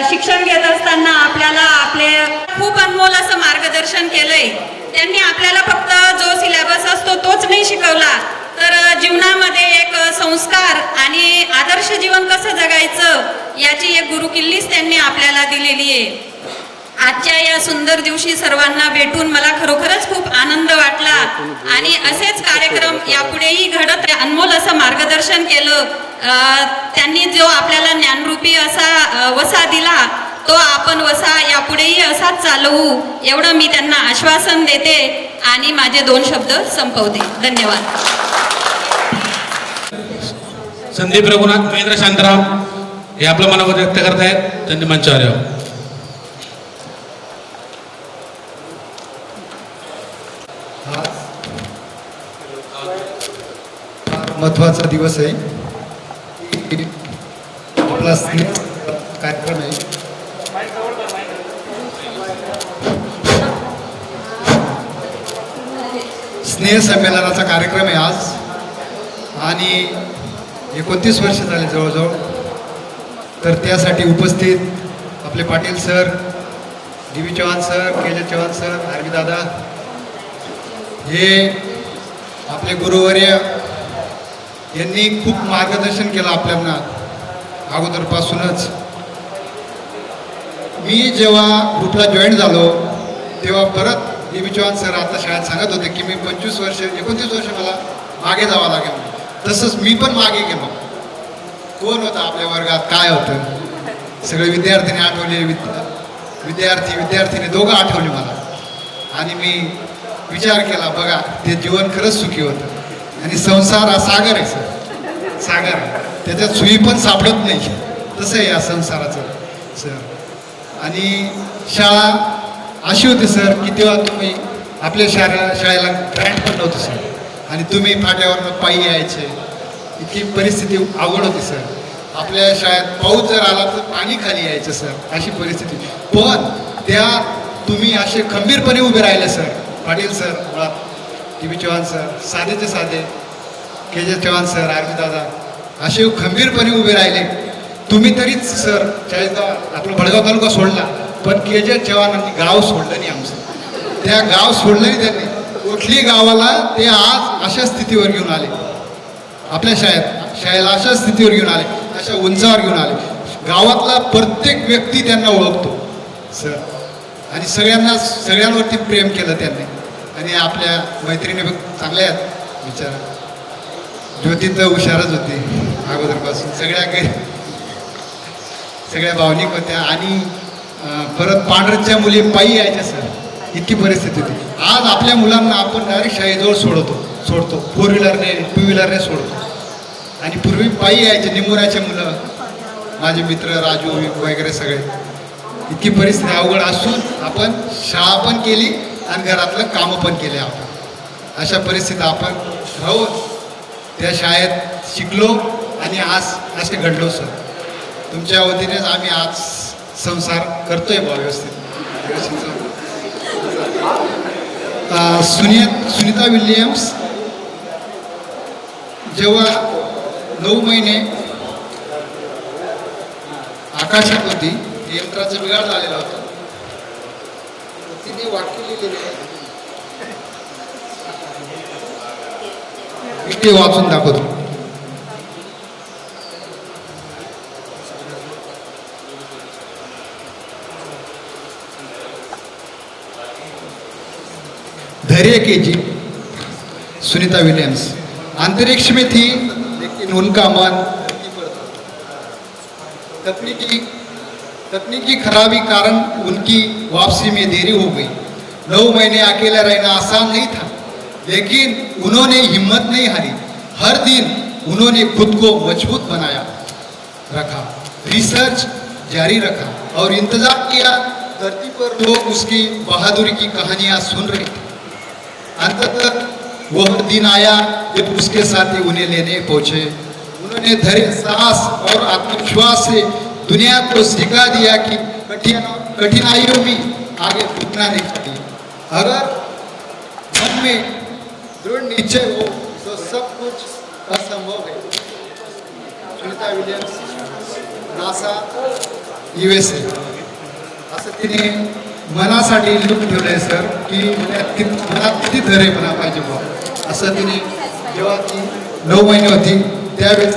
Speaker 10: शिक्षण घेत असताना आपल्याला आपले खूप अनमोल असं मार्गदर्शन केलंय. त्यांनी आपल्याला फक्त जो सिलेबस असतो तोच नाही शिकवला, तर जीवनामध्ये एक संस्कार आणि आदर्श जीवन कसं जगायचं याची एक गुरुकिल्लीच त्यांनी आपल्याला दिलेली आहे. आजच्या या सुंदर दिवशी सर्वांना भेटून मला खरोखरच खूप आनंद वाटला आणि असेच कार्यक्रम यापुढेही घडत अनमोल असं मार्गदर्शन केलं. त्यांनी जो आपल्याला ज्ञानरूपी असा वसा दिला तो आपण वसा यापुढेही असाच चालवू एवढं मी त्यांना आश्वासन देते आणि माझे 2 शब्द संपवते. धन्यवाद.
Speaker 7: संदीप रघुनाथ महेंद्र शांतराम हे आपलं मनावर व्यक्त करत आहेत. त्यांनी मंचावर यावं.
Speaker 4: महत्त्वाचा दिवस आहे. आपला कार्यक्रम आहे. स्नेह संमेलनाचा कार्यक्रम आहे आज आणि 29 वर्ष झाले जवळजवळ. तर त्यासाठी उपस्थित आपले Patil sir, DB. Chavan sir, KJ. Chavan sir, RB दादा, हे आपले गुरुवर्य यांनी खूप मार्गदर्शन केलं आपल्याला अगोदरपासूनच. मी जेव्हा ग्रुपला जॉईन झालो तेव्हा परत डी.बी. चव्हाण सर आता शाळेत सांगत होते की मी 29 वर्ष मला मागे जावं लागेल. तसंच मी पण मागे गेलो. कोण होतं आपल्या वर्गात, काय होतं, सगळे विद्यार्थ्यांनी आठवले. विद्यार्थिनी दोघं आठवले मला. आणि मी विचार केला, बघा ते जीवन खरंच सुखी होतं. आणि संसार हा सागर आहे सर, सागर आहे. त्याच्यात सुई पण सापडत नाही. तसं आहे या संसाराचं सर. आणि शाळा अशी होती सर की तेव्हा तुम्ही आपल्या शाळेला ग्रँड पण नव्हतं सर. आणि तुम्ही फाट्यावरनं पायी यायचे. इतकी परिस्थिती अवघड होती सर. आपल्या शाळेत पाऊस जर आला तर पाणी खाली यायचं सर, अशी परिस्थिती. पण त्या तुम्ही असे खंबीरपणे उभे राहिले सर. पाटील सर, मुळात डी.बी. चव्हाण सर, साधेचे साधे, के.जे. चव्हाण सर, आरबी दादा, असे खंबीरपणे उभे राहिले. तुम्ही तरीच सर चाळीसगाव आपला भडगाव तालुका सोडला, पण के.जे. चव्हाणांनी गाव सोडलं नाही आमचं. त्या गाव सोडलं नाही त्यांनी. कुठली गावाला ते आज अशा स्थितीवर घेऊन आले. आपल्या शाळेला अशा स्थितीवर घेऊन आले, अशा उंचावर घेऊन आले. गावातला प्रत्येक व्यक्ती त्यांना ओळखतो सर. आणि सगळ्यांवरती प्रेम केलं त्यांनी. आणि आपल्या मैत्रिणी चांगल्या आहेत विचार. ज्योती तर हुशारच होती अगोदरपासून. सगळ्या भावनिक होत्या. आणि परत पांढरच्या मुली पायी यायच्या सर, इतकी परिस्थिती होती. आज आपल्या मुलांना आपण डायरेक्ट शाळेजवळ सोडतो 4 व्हीलरने 2 व्हीलरने सोडतो. आणि पूर्वी पायी यायचे निमुराचे मुलं, माझे मित्र राजू वगैरे सगळे. इतकी परिस्थिती अवघड असून आपण शाळा पण केली आणि घरातलं कामं पण केले आपण. अशा परिस्थितीत आपण राहून त्या शाळेत शिकलो आणि आज असे घडलो सर. तुमच्या वतीनेच आम्ही आज संसार करतोय बा व्यवस्थित. सुनीता विल्यम्स जेव्हा 9 महिने आकाशात होती, यंत्राचं बिघाड झालेला होता. तिने वाक्य लिहिलेले मी ते वाचून दाखवतो. धैर्य कीजिए सुनीता विलियम्स. अंतरिक्ष में थी लेकिन उनका मन तकनीकी खराबी कारण उनकी वापसी में देरी हो गई. 9 महीने अकेला रहना आसान नहीं था, लेकिन उन्होंने हिम्मत नहीं हारी. हर दिन उन्होंने खुद को मजबूत बनाया रखा, रिसर्च जारी रखा और इंतजार किया. धरती पर लोग उसकी बहादुरी की कहानियां सुन रहे थे. अंततः वह दिन आया जब उसके साथी उन्हें लेने पहुंचे. उन्होंने धैर्य, साहस और आत्मविश्वास से दुनिया को सिखा दिया कि कठिनाइयों में आगे झुकना नहीं चाहिए. अगर मन में दृढ़ निश्चय हो तो सब कुछ असंभव है. Sunita Williams, NASA, USA. असं तिने मनासाठी लिहून ठेवलंय सर की मनात किती धैर्यपणा पाहिजे बा. असं तिने जेव्हा ती 9 महिने होती त्यावेळेस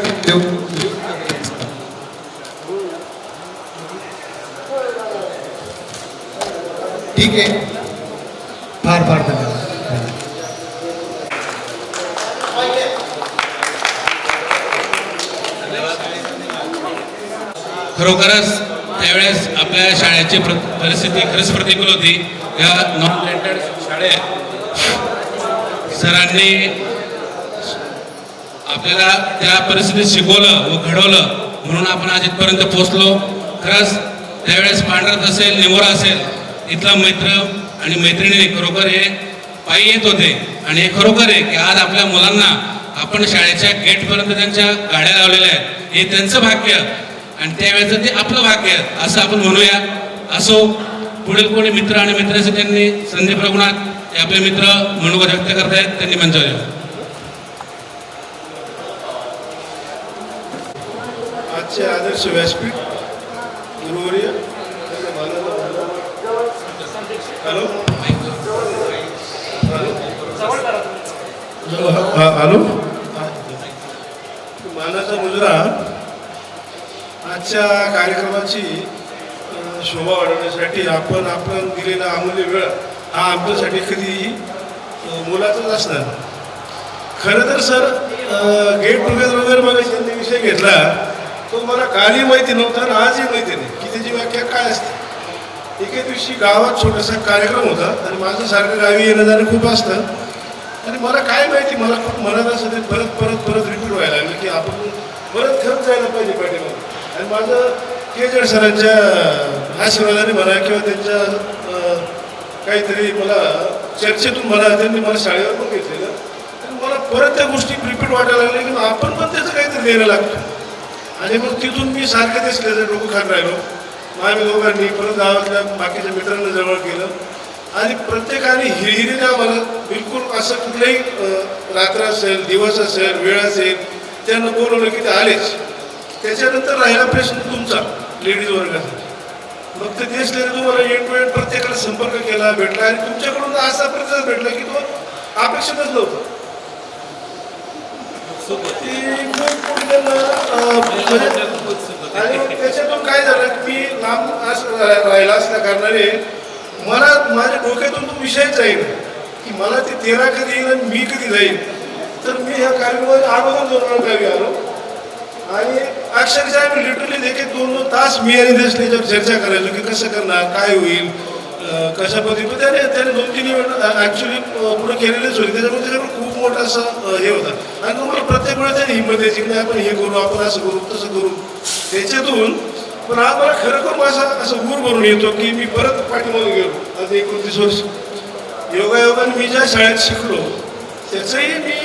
Speaker 7: खरोखरच त्यावेळेस आपल्या शाळेची परिस्थिती खरंच प्रतिकूल होती. या नॉन रेंटेड शाळेत सरांनी आपल्याला त्या परिस्थितीत शिकवलं व घडवलं म्हणून आपण आज इथपर्यंत पोहोचलो. खरंच त्यावेळेस पांढरत असेल, निवोरा असेल, इथला मित्र आणि मैत्रिणी खरोखर हे पायी येत होते. आणि हे खरोखर आहे की आज आपल्या मुलांना आपण शाळेच्या गेटपर्यंत त्यांच्या गाड्या लावलेल्या आहेत. हे त्यांचं भाग्य आणि त्यावेळेचं ते आपलं भाग्य असं आपण म्हणूया. असो, पुढील कोणी मित्र आणि मित्राचे त्यांनी संदीप रघुनाथ हे आपले मित्र मनोगत व्यक्त करतायत, त्यांनी मंचावर यावं.
Speaker 5: आजचे आदर्श व्यासपीठ गुरुवर्य हॅलो हॅलो मानाचा मुजरा आजच्या कार्यक्रमाची शोभा वाढवण्यासाठी आपण दिलेला अमूल्य वेळ हा आमच्यासाठी कधी मोलाचाच असणार. खरं तर सर गेट टुगेदर वगैरे मला त्यांनी विषय घेतला तो मला कालही माहिती नव्हता आणि आजही माहिती नाही की त्याची व्याख्या काय असते. एके दिवशी गावात छोटासा कार्यक्रम होता आणि माझं सारखं गावी येणं जाणं खूप असतं आणि मला काय माहिती, मला खूप मनात असं ते परत रिपीट व्हायला लागलं की आपण परत खरंच जायला पाहिजे पाठीमागे. आणि माझं केजड सरांच्या आशीर्वादाने म्हणा किंवा त्यांच्या काहीतरी मला चर्चेतून म्हणा त्यांनी मला शाळेवर पण घेतलेलं आणि मला परत त्या गोष्टी रिपीट वाटायला लागल्या की आपण पण त्याचं काहीतरी द्यायला लागतो. आणि मग तिथून मी सारखं दिसल्याचं डोकं खात राहिलो. आम्ही दोघांनी परत गावातल्या बाकीच्या मित्रांना जवळ केलं आणि प्रत्येकाने हिरिरीने आम्हाला बिलकुल असं कुठलाही रात्र असेल, दिवस असेल, वेळ असेल त्यांना बोलवलं की ते आलेच. त्याच्यानंतर राहिला प्रश्न तुमचा लेडीज वर्गाचा. मग ते दिसल्याने तुम्हाला एंड टू एंड प्रत्येकाला संपर्क केला, भेटला आणि तुमच्याकडून असा प्रतिसाद भेटला की तो अपेक्षितच नव्हता. आणि त्याच्यातून काय झालं की मी लांब राहिला असल्या कारणाने मला माझ्या डोक्यातून तो विषयच जाईल की मला ते 13 कधी येईल आणि मी कधी जाईल. तर मी ह्या कार्यक्रमात अगोदर 2 गावी आलो आणि अक्षरशः आम्ही लिटरली देखील 2 तास मी आणि देशनेच्यावर चर्चा करायचो की कसं करणार, काय होईल, कशा पद्धतीने. त्याने 2-3 इव्हेंट ॲक्च्युली पुढे केलेलेच होते. त्याच्यामुळे त्याच्याकडे खूप मोठं असं हे होतं आणि तुम्हाला प्रत्येक वेळेस त्याने हिंमत द्यायची की आपण हे करू, आपण असं करू, तसं करू. त्याच्यातून पण आज मला खरोखर माझा असं ऊर भरून येतो की मी परत पाठीमागे गेलो. आज 29 वर्ष योगायोगाने मी ज्या शाळेत शिकलो त्याचंही मी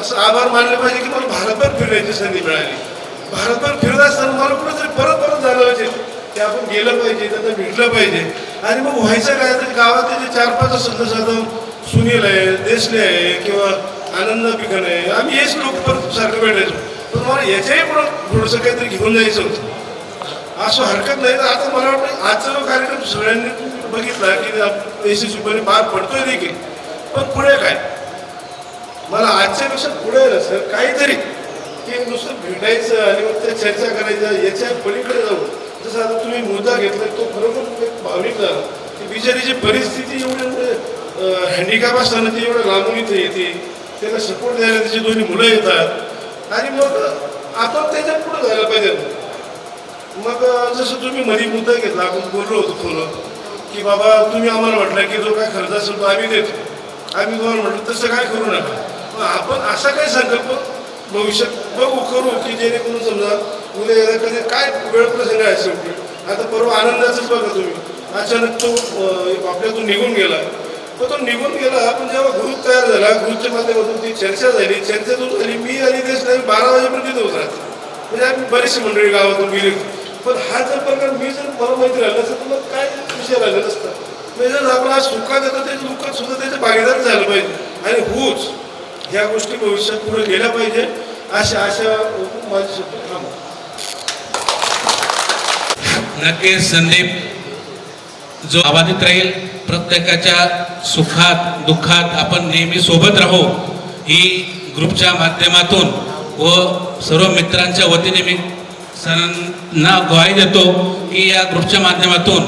Speaker 5: असं आभार मानले पाहिजे की मला भारतभर फिरण्याची संधी मिळाली. भारतभर फिरत असताना मला कुठंतरी परत जाणवायचे की आपण गेलं पाहिजे, त्यांना भेटलं पाहिजे. आणि मग व्हायचं काय तर गावात जे 4-5 सदस्य आता सुनील आहे, देशले आहे किंवा आनंद पिकन आहे, आम्ही हेच लोक परत सारखं भेटायचो. पण मला याच्याही पुढं थोडंसं काहीतरी घेऊन जायचं होतं. असं हरकत नाही. तर आता मला वाटतं आजचा जो कार्यक्रम सगळ्यांनी बघितला की यशस्वीपणे पार पडतोय देखील. पण पुढे काय मला आजच्यापेक्षा पुढे ना सर काहीतरी की नुसतं भेटायचं आणि मग त्या चर्चा करायच्या याच्या पलीकडे जाऊ. जसं आता तुम्ही मुद्दा घेतला तो खरोखर एक भावनिक झाला की बिचारीची परिस्थिती एवढी हँडिकॅप असताना ती एवढं लांबून इथे येते, त्याला सपोर्ट द्यायला त्याची 2 मुलं येतात आणि मग आपण त्याच्यात पुढं जायला पाहिजे. मग जसं तुम्ही मध्ये मुद्दा घेतला, आपण बोललो होतो थोडं की बाबा तुम्ही आम्हाला म्हटलं की जो काय खर्च असेल तो आम्ही देतो. आम्ही तुम्हाला म्हटलं तसं काय करू नका. मग आपण असा काही संकल्प भविष्यात करू की जेणेकरून समजा उद्या कधी काय वेळ प्रसंग आहे शेवटी. आता परवा आनंदाचंच बघा तुम्ही, अचानक तो आपल्यातून निघून गेला. पण तो निघून गेला पण जेव्हा ग्रुप तयार झाला, ग्रुपच्या माध्यमातून ती चर्चा झाली. मी आणि देश 12 वाजेपर्यंत तिथे होत राहतो. म्हणजे आम्ही बरीचशी मंडळी गावातून गेली. पण हा जर प्रकार मी जर मला माहिती राहिलं असं तर मग काय विषय राहिला नसता. म्हणजे जर आपण आज सुखात येतो त्याच्या दुःखात सुद्धा त्याचे भागीदार झालं पाहिजे आणि होच ह्या गोष्टी भविष्यात पुढे गेल्या पाहिजे अशा माझी शब्द थांबा.
Speaker 7: नक्कीच संदीप जो आबाधित राहील, प्रत्येकाच्या सुखात दुःखात आपण नेहमी सोबत राहू ही ग्रुपच्या माध्यमातून व सर्व मित्रांच्या वतीने मी सरांना ग्वाही देतो की या ग्रुपच्या माध्यमातून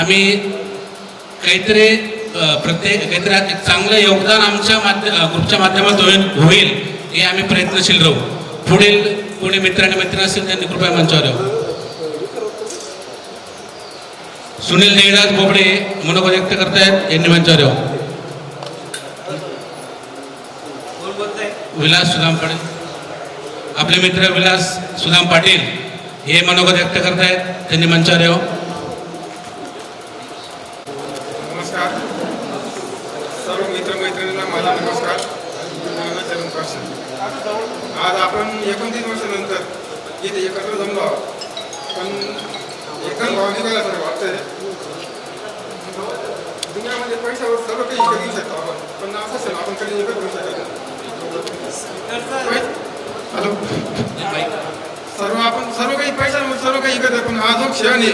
Speaker 7: आम्ही काहीतरी एक चांगलं योगदान आमच्या ग्रुपच्या माध्यमातून होईल हे आम्ही प्रयत्नशील राहू. पुढील कोणी मित्र असतील त्यांनी कृपया मंचावर यावं. सुनील जयराज बोबडे मनोगत व्यक्त करतायत, यांनी मंचावर यावं.
Speaker 6: कोण बोलताय?
Speaker 7: विलास सुदाम पाटील, आपले मित्र विलास सुदाम पाटील हे मनोगत व्यक्त करतायत, त्यांनी मंचावर यावं.
Speaker 11: नमस्कार सर्व मित्रमैत्रिणींना माझा नमस्कार. आज आपण 29 वर्षानंतर इथे एकत्र जमलो आहोत, पण एकदम भावनिकाला सर वाटतंय. दुनियामध्ये पैशावर सर्व काही विकत घेऊ शकतो आपण, पण असं सण आपण कधी विकत घेऊ शकत नाही. हॅलो, सर्व काही पैशावर सर्व काही विकत आहे, पण हा जो क्षण आहे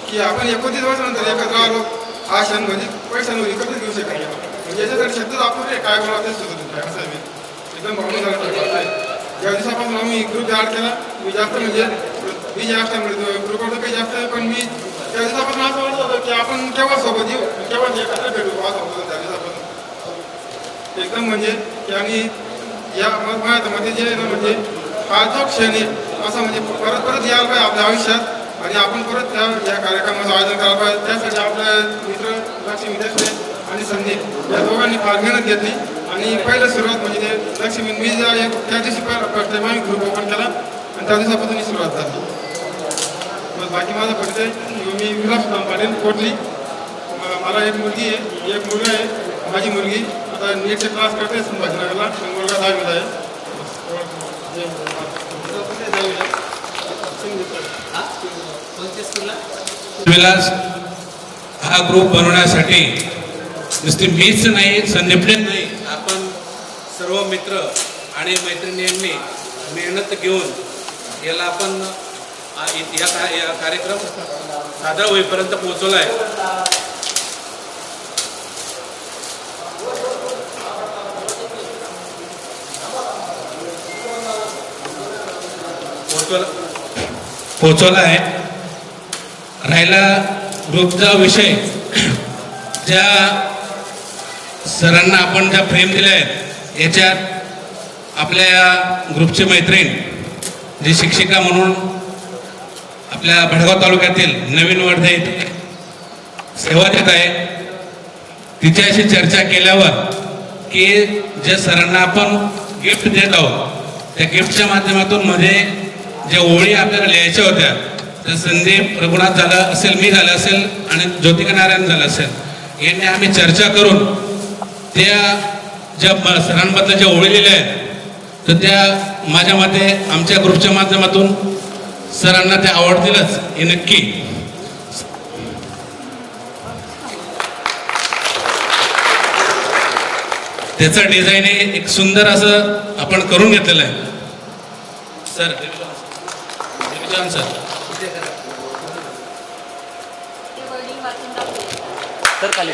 Speaker 11: की आपण 29 वर्षानंतर एकत्र आलो, हा क्षण म्हणजे पैशांवर विकतच घेऊ शकत नाही. म्हणजे याच्यासाठी शब्दच आपण काय बोला तेच सुचत नाही. असं आहे मी एकदम भावनिक आहे. ज्या दिवसापासून आम्ही ग्रुप ॲड केला, मी जास्त म्हणजे मी जास्त ग्रुपवर काही जास्त आहे, पण मी त्या दिवसापासून असं वाटत होतं की आपण केव्हा सोबत येऊ, केव्हा एकत्र भेटू, असं होतं त्या दिवसापासून. एकदम म्हणजे की आणि या मध्ये जे म्हणजे हा जो क्षण आहे असं म्हणजे परत परत यायला पाहिजे आपल्या आयुष्यात, आणि आपण परत या कार्यक्रमाचं आयोजन करायला पाहिजे. त्यासाठी आपल्या मित्र लक्ष्मी देशले आणि संदीप या दोघांनी फार मेहनत घेतली, आणि पहिलं सुरुवात म्हणजे ते लक्ष्मी मी त्या दिवशी फर्स्ट टाइम आम्ही ग्रुप ओपन केला, आणि त्या दिवसापासून ही सुरुवात झाली. मग बाकी माझा परिचय मी विलास सुदाम पाटील कोटली. मला एक मुलगी आहे, एक मुलगा आहे. माझी मुलगी आता नीटचे क्लास करते संभाजीनगरला, मुलगा 10वीला आहे.
Speaker 7: विलास हा ग्रुप बनवण्यासाठी नुसती मीच नाही, संदीपने नाही,
Speaker 2: आपण सर्व मित्र आणि मैत्रिणींनी मेहनत घेऊन याला आपण या कार्यक्रम सादर होईपर्यंत पोहोचवला आहे.
Speaker 7: पोहोचवला आहे. राहिला ग्रुपचा विषय, ज्या सरांना आपण ज्या फ्रेम दिल्या आहेत याच्यात आपल्या ग्रुपची मैत्रीण जी शिक्षिका म्हणून आपल्या भडगाव तालुक्यातील नवीन वर्धे येथे सेवा देत आहे, तिच्याशी चर्चा केल्यावर की ज्या सरांना आपण गिफ्ट देत आहोत त्या गिफ्टच्या माध्यमातून मध्ये ज्या ओळी आपल्याला लिहायच्या होत्या, तर संदीप रघुनाथ झाला असेल, मी झालं असेल आणि ज्योतिका नारायण झालं असेल, यांनी आम्ही चर्चा करून त्या ज्या सरांबद्दल ज्या ओळी लिहिल्या आहेत तर त्या माझ्या मते आमच्या ग्रुपच्या माध्यमातून सरांना त्या आवडतीलच हे नक्की. त्याचं डिझाईन हे एक सुंदर असं आपण करून घेतलेलं आहे. सर सर
Speaker 3: तर खाली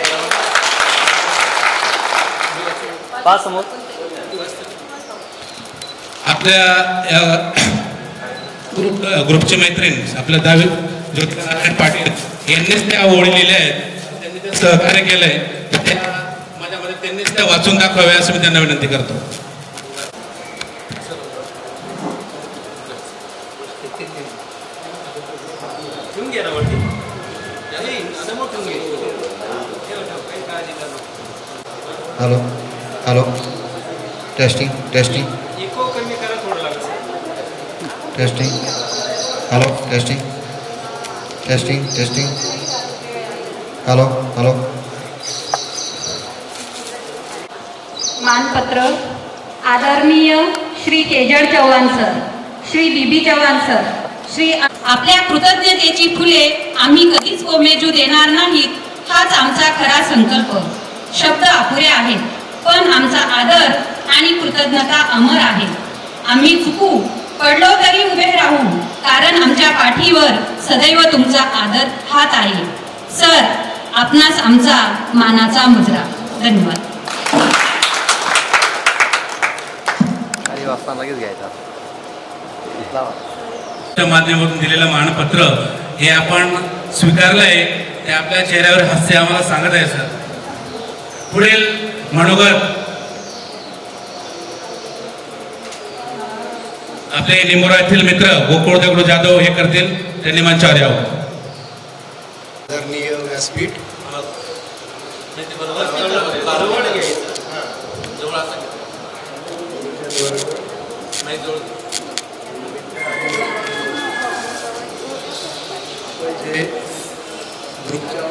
Speaker 3: पाच समोर
Speaker 7: आपल्या ग्रुपची मैत्रीण आपल्या दहावी ज्योतिका नारायण पाटील यांनीच त्या ओळी लिहिल्या आहेत, त्यांनी ते सहकार्य केलंय. माझ्यामध्ये त्यांनीच त्या वाचून दाखवाव्या असं मी त्यांना विनंती करतो.
Speaker 4: Hello hello, testing testing
Speaker 6: echo कमी करा थोडं लागतं.
Speaker 4: Testing, hello testing testing testing, hello hello.
Speaker 10: मानपत्र आदरणीय श्री केजळ Chavan sir, Shri B B Chavan sir, Shri
Speaker 12: आपल्या कृतज्ञतेची फुले आम्ही कधीच कोमेजू देणार नाहीत, हाच आमचा खरा संकल्प. शब्द अपुरे आहेत, पण आमचा आदर आणि कृतज्ञता अमर आहे. आम्ही चुकू, पडलो तरी उभे राहू, कारण आमच्या पाठीवर सदैव तुमचा आदर हात आहे. सर, आपणास आमचा मानाचा मुजरा. धन्यवाद.
Speaker 7: माध्यमातून दिलेलं मानपत्र हे आपण स्वीकारलंय, ते आपल्या चेहऱ्यावर हास्य आम्हाला सांगत आहे. सर, पुढील मनोगत आपले निमोरा येथील मित्र गोकुळ दगडू जाधव हे करतील, त्यांनी मंचावर यावं.
Speaker 5: आदरणीय व्यासपीठ. ग्रुपच्या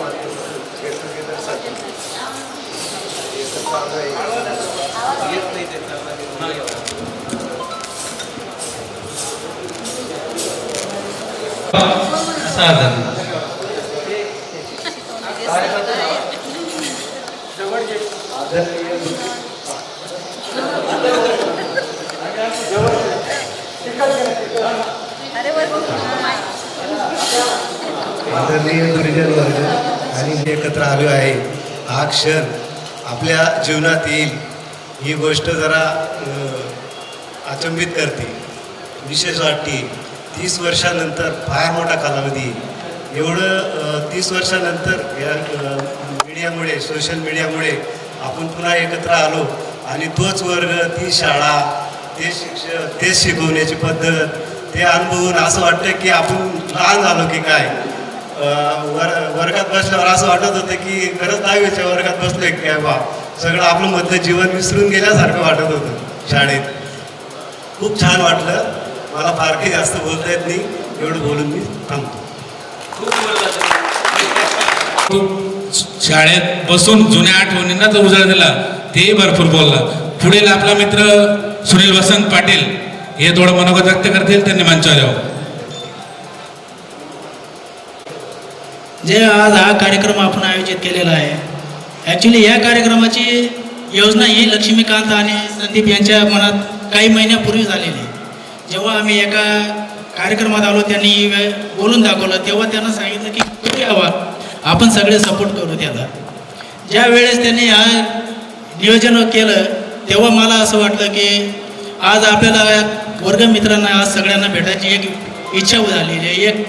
Speaker 5: आदरणीय गुरुजन वर्ग आणि मी एकत्र आलो आहे. हा क्षण आपल्या जीवनात येईल ही गोष्ट जरा अचंबित करते, विशेष वाटते. 30 वर्षानंतर फार मोठा कालावधी, एवढं 30 वर्षानंतर या मीडियामुळे, सोशल मीडियामुळे आपण पुन्हा एकत्र आलो आणि तोच वर्ग, ती शाळा, ते शिक्षक, तेच शिकवण्याची पद्धत, ते अनुभवून असं वाटतं की आपण लहान झालो की काय. वर्गात बसल्यावर असं वाटत होतं की खरंच 10वीच्या वर्गात बसलोय की काय बा. सगळं आपलं मधलं जीवन विसरून गेल्यासारखं वाटत होतं शाळेत. खूप छान वाटलं. मला फार काही जास्त बोलता येत नाही, एवढं बोलून मी थांबतो.
Speaker 7: खूप शाळेत बसून जुन्या आठवणींना जो उजाळा दिला ते भरपूर बोलला. पुढील आपला मित्र सुनील वसंत पाटील हे थोडं मनोगत व्यक्त करतील, त्यांनी मंचावर यावं.
Speaker 13: जे आज हा कार्यक्रम आपण आयोजित केलेला आहे, ॲक्च्युली या कार्यक्रमाची योजना ही लक्ष्मीकांत आणि संदीप यांच्या मनात काही महिन्यापूर्वी झालेली. जेव्हा आम्ही एका कार्यक्रमात आलो, त्यांनी बोलून दाखवलं, तेव्हा त्यांना सांगितलं की करूया बा, आपण सगळे सपोर्ट करू त्याला. ज्या वेळेस त्यांनी हा नियोजन केलं तेव्हा मला असं वाटलं की आज आपल्याला वर्गमित्रांना, आज सगळ्यांना भेटायची एक इच्छा झालेली आहे, एक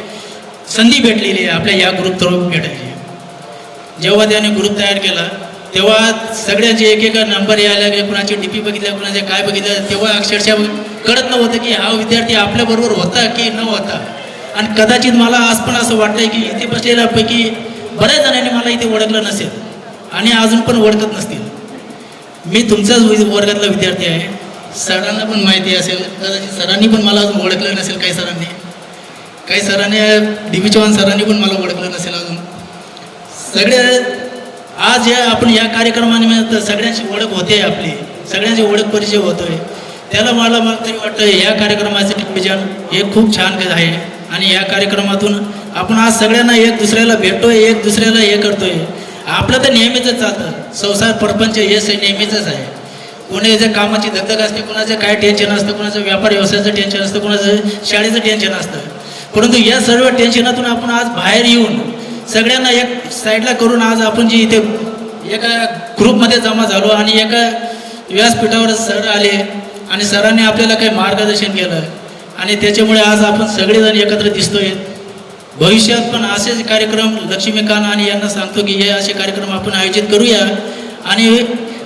Speaker 13: संधी भेटलेली आहे आपल्या या ग्रुप थ्रू भेटायची. जेव्हा त्याने ग्रुप तयार केला तेव्हा सगळ्यांचे एक एक नंबर यायला लागले, कुणाचे DP बघितल्या, कुणाचे काय बघितलं, तेव्हा अक्षरशः कळत नव्हतं की हा विद्यार्थी आपल्याबरोबर होता की न होता. आणि कदाचित मला आज पण असं वाटतंय की इथे बसलेल्यापैकी बऱ्याच जणांनी मला इथे ओळखलं नसेल आणि अजून पण ओळखत नसतील. मी तुमचाच वर्गातला विद्यार्थी आहे. सरांना पण माहिती असेल, कदाचित सरांनी पण मला अजून ओळखलं नसेल, काही सरांनी DP चव्हाण सरांनी पण मला ओळखलं नसेल अजून. सगळे आज आपण या कार्यक्रमानिमित्त सगळ्यांची ओळख होते, आपली सगळ्यांची ओळख परिचय होतोय. त्याला मला तरी वाटतं या कार्यक्रमाचं नियोजन हे खूप छान आहे. आणि या कार्यक्रमातून आपण आज सगळ्यांना एक दुसऱ्याला भेटतोय, एक दुसऱ्याला हे करतोय. आपलं तर नेहमीच चालतं, संसार प्रपंच हे नेहमीच आहे. कोणाच्या कामाची धगधग असते, कोणाचं काय टेन्शन असतं, कोणाचं व्यापार व्यवसायाचं टेन्शन असतं, कोणाचं शाळेचं टेन्शन असतं. परंतु या सर्व टेन्शनातून आपण आज बाहेर येऊन सगळ्यांना एक साईडला करून आज आपण जी इथे एका ग्रुपमध्ये जमा झालो आणि एका व्यासपीठावर सर आले आणि सरांनी आपल्याला काही मार्गदर्शन केलं आणि त्याच्यामुळे आज आपण सगळेजण एकत्र दिसतोय. भविष्यात पण असेच कार्यक्रम लक्ष्मीकांत आणि यांना सांगतो की हे असे कार्यक्रम आपण आयोजित करूया आणि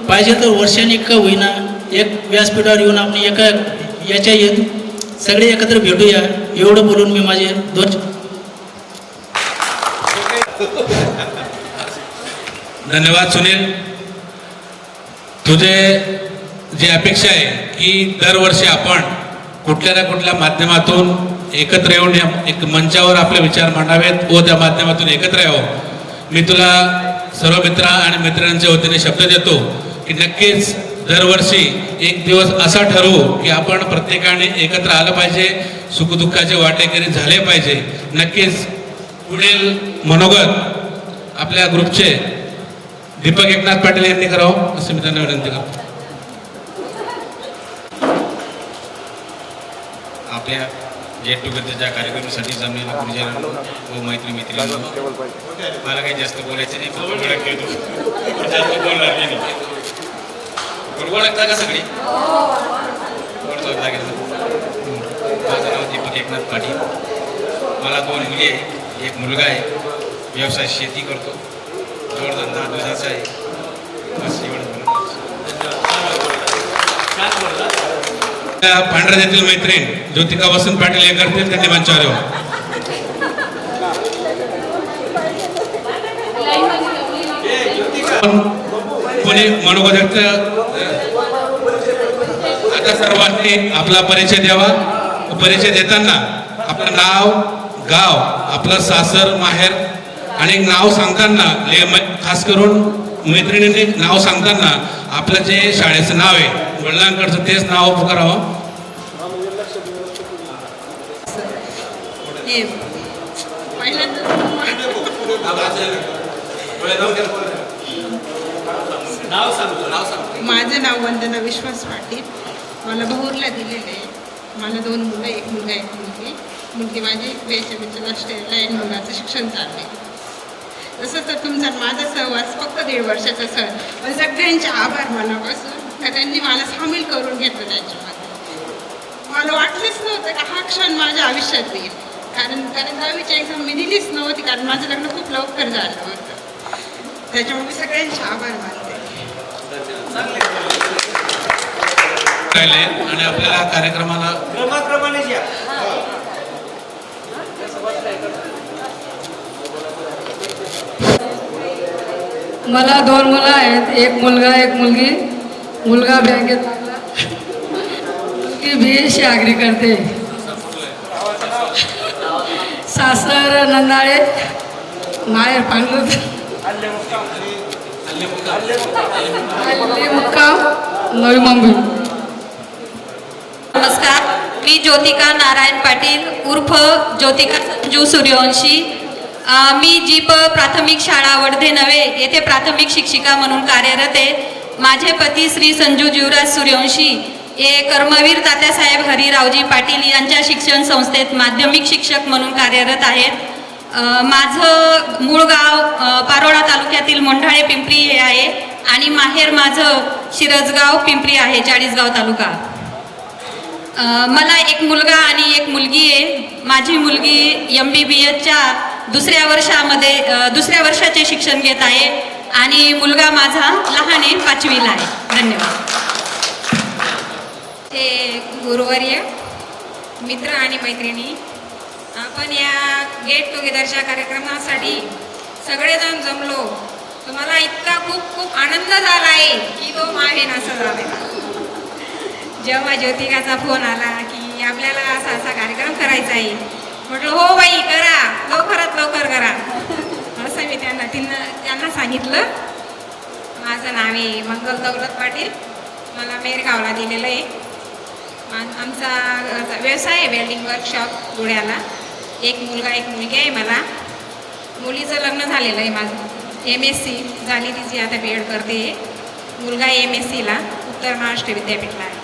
Speaker 13: पाहिजे तर वर्षांनी का होईना एक व्यासपीठावर येऊन आपण एका याच्या सगळे एकत्र भेटूया. एवढं बोलून मी माझे 2
Speaker 7: धन्यवाद. सुनील, तुझे जी अपेक्षा आहे की दरवर्षी आपण कुठल्या ना कुठल्या माध्यमातून एकत्र येऊन एक मंचावर आपले विचार मांडावेत व त्या माध्यमातून एकत्र यावं. मी तुला सर्व मित्र आणि मित्रांच्या वतीने शब्द देतो की नक्कीच दरवर्षी एक दिवस असा ठरवू की आपण प्रत्येकाने एकत्र आलं पाहिजे, सुखदुःखाचे वाटेकरी झाले पाहिजे. नक्कीच पुढील मनोगत आपल्या ग्रुपचे दीपक एकनाथ पाटील यांनी करावं असं मी त्यांना विनंती करतो.
Speaker 14: आपल्या गेट टुगेदरच्या कार्यक्रमासाठी जमलेल्या गुरुजनांनो व मैत्रिणींनो, मला काही जास्त बोलायचं नाही, जास्त बोलणार नाही. ओळखता का सगळी? ओळखता लागेल. माझं नाव दीपक एकनाथ पाटील. मला 2 मुली आहे, एक मुलगा आहे. व्यवसाय शेती करतो, जोडधंदा दुधाचा आहे. बस एवढं.
Speaker 7: पांढरा येथील मैत्रीण ज्योतिका वसंत पाटील हे करतील, त्यांनी मंचावर यावं. पण कोणी मनोगत आता सर्वांनी आपला परिचय द्यावा. परिचय देताना आपलं नाव, गाव, आपलं सासर, माहेर आणि नाव सांगताना खास करून मैत्रिणींनी नाव सांगताना आपलं जे शाळेचं नाव आहे वडिलांकडचं तेच नाव पुकारावं.
Speaker 15: माझं नाव वंदना विश्वास पाटील. मला बहुरला दिलेलं आहे. मला 2 मुलं, 1 मुलगा 1 मुलगी. मुलगी माझी बेचाळीसच्या लास्टला आहे. मुलाचं शिक्षण चालू आहे. तसं तर तुमचा माझा सहवास फक्त 1.5 वर्षाचा सण, पण सगळ्यांचे आभार मनापासून सगळ्यांनी मला सामील करून घेतलं त्याच्यामध्ये. मला वाटलंच नव्हतं की हा क्षण माझ्या आयुष्यात येईल. कारण 10वीची एक्झाम मी दिलीच नव्हती, कारण माझं लग्न खूप लवकर झालं होतं. त्याच्यामुळे मी सगळ्यांचे आभार मानते.
Speaker 7: आणि आपल्याला कार्यक्रमाला
Speaker 6: क्रमाक्रमाने या.
Speaker 16: मला 2 मुलं आहेत. 1 मुलगा 1 मुलगी. मुलगा बँकेत लागला, मुलगी BSc ॲग्री करते. सासर नंदाळे, माहेर पांढरत, हल्ली मुक्काम नवी मुंबई.
Speaker 12: नमस्कार, मी ज्योतिका नारायण पाटील उर्फ ज्योतिका संजू सूर्यवंशी. मी जीप प्राथमिक शाळा वडधे नवे येथे प्राथमिक शिक्षिका म्हणून कार्यरत आहे. माझे पती श्री संजू जीवराज सूर्यवंशी हे कर्मवीर तात्यासाहेब हरिरावजी पाटील यांच्या शिक्षण संस्थेत माध्यमिक शिक्षक म्हणून कार्यरत आहेत. माझं मूळ गाव पारोळा तालुक्यातील मोंढाळे पिंपरी हे आहे आणि माहेर माझं शिरजगाव पिंपरी आहे, चाळीसगाव तालुका. मला 1 मुलगा आणि 1 मुलगी आहे. माझी मुलगी MBBSच्या 2ऱ्या वर्षाचे शिक्षण घेत आहे आणि मुलगा माझा लहान आहे, 5वीला आहे. धन्यवाद.
Speaker 17: हे गुरुवर्य, मित्र आणि मैत्रिणी, आपण या गेट टुगेदरच्या कार्यक्रमासाठी सगळेजण जमलो. तुम्हाला इतका खूप आनंद झाला आहे की तो मावेन असं झाला. जेव्हा ज्योतिकाचा फोन आला की आपल्याला असा कार्यक्रम करायचा आहे, म्हटलं हो बाई करा, लवकरात लवकर करा असं मी त्यांना सांगितलं. माझं नाव आहे मंगल दौलत पाटील. मला मेरगावला दिलेलं आहे. आमचा व्यवसाय आहे वेल्डिंग वर्कशॉप गुड्याला. 1 मुलगा 1 मुलगी आहे मला. मुलीचं लग्न झालेलं आहे माझं. MSc झाली तिची, आता BEd करते. मुलगा MScला उत्तर महाराष्ट्र विद्यापीठला आहे.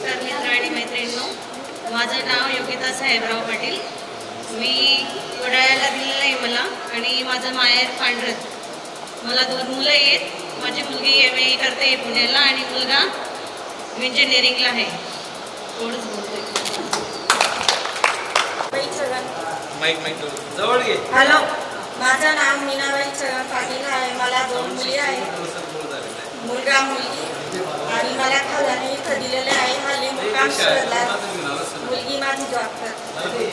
Speaker 18: तर मित्र आणि मैत्रिणींनो, माझं नाव योगिता साहेबराव पाटील. मी वडाळ्याला दिलेलं आहे मला आणि माझं माहेर पांढरत. मला 2 मुलं आहेत. माझी मुलगी MA करते पुण्याला आणि मुलगा इंजिनिअरिंगला आहे. एवढंच बोलतोय.
Speaker 6: जवळ घे.
Speaker 19: हॅलो, माझं नाव मीनाबाई चरण पाटील आहे. मला 2 मुली आहेत, मुलगा मुलगी, आणि मला खाल्याने इथं दिलेले आहे. हल्ली मुक्काम शहरला. मुलगी माझी जॉब करते.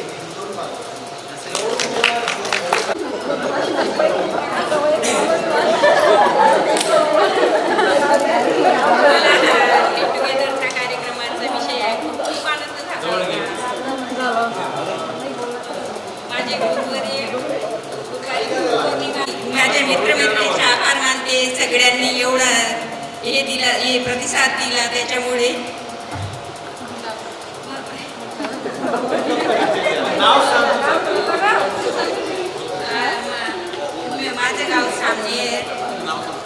Speaker 17: कार्यक्रमाचा विषय आहे. खूप आनंद झाला. माझे
Speaker 19: माझ्या मित्रमैत्रिणींचे आभार मानते. सगळ्यांनी एवढा हे प्रतिसाद दिला त्याच्यामुळे. माझं गाव सामनेर.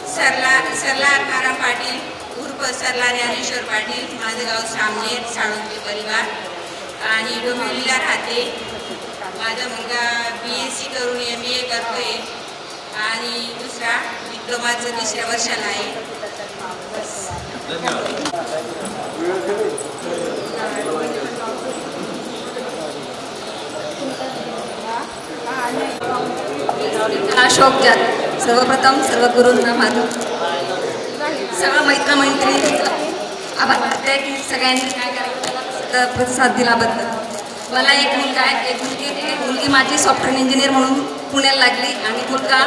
Speaker 19: सरला कारा पाटील उर्फ सरला ज्ञानेश्वर पाटील. माझं गाव सामनेर, साळुंके परिवार, आणि डोंबिवलीला राहते. माझा मुलगा BSc करून MA करतोय आणि दुसरा डिप्लोमाचं 3ऱ्या वर्षाला आहे.
Speaker 10: अशोक जात. सर्वप्रथम सर्व गुरूंना माझं सगळं मैत्रिणी आभार मानते की सगळ्यांनी प्रतिसाद दिल्याबद्दल. मला 1 मुलगा आहे, 1 मुलगी. मुलगी माझी सॉफ्टवेअर इंजिनियर म्हणून
Speaker 20: पुण्याला लागली आणि मुलगा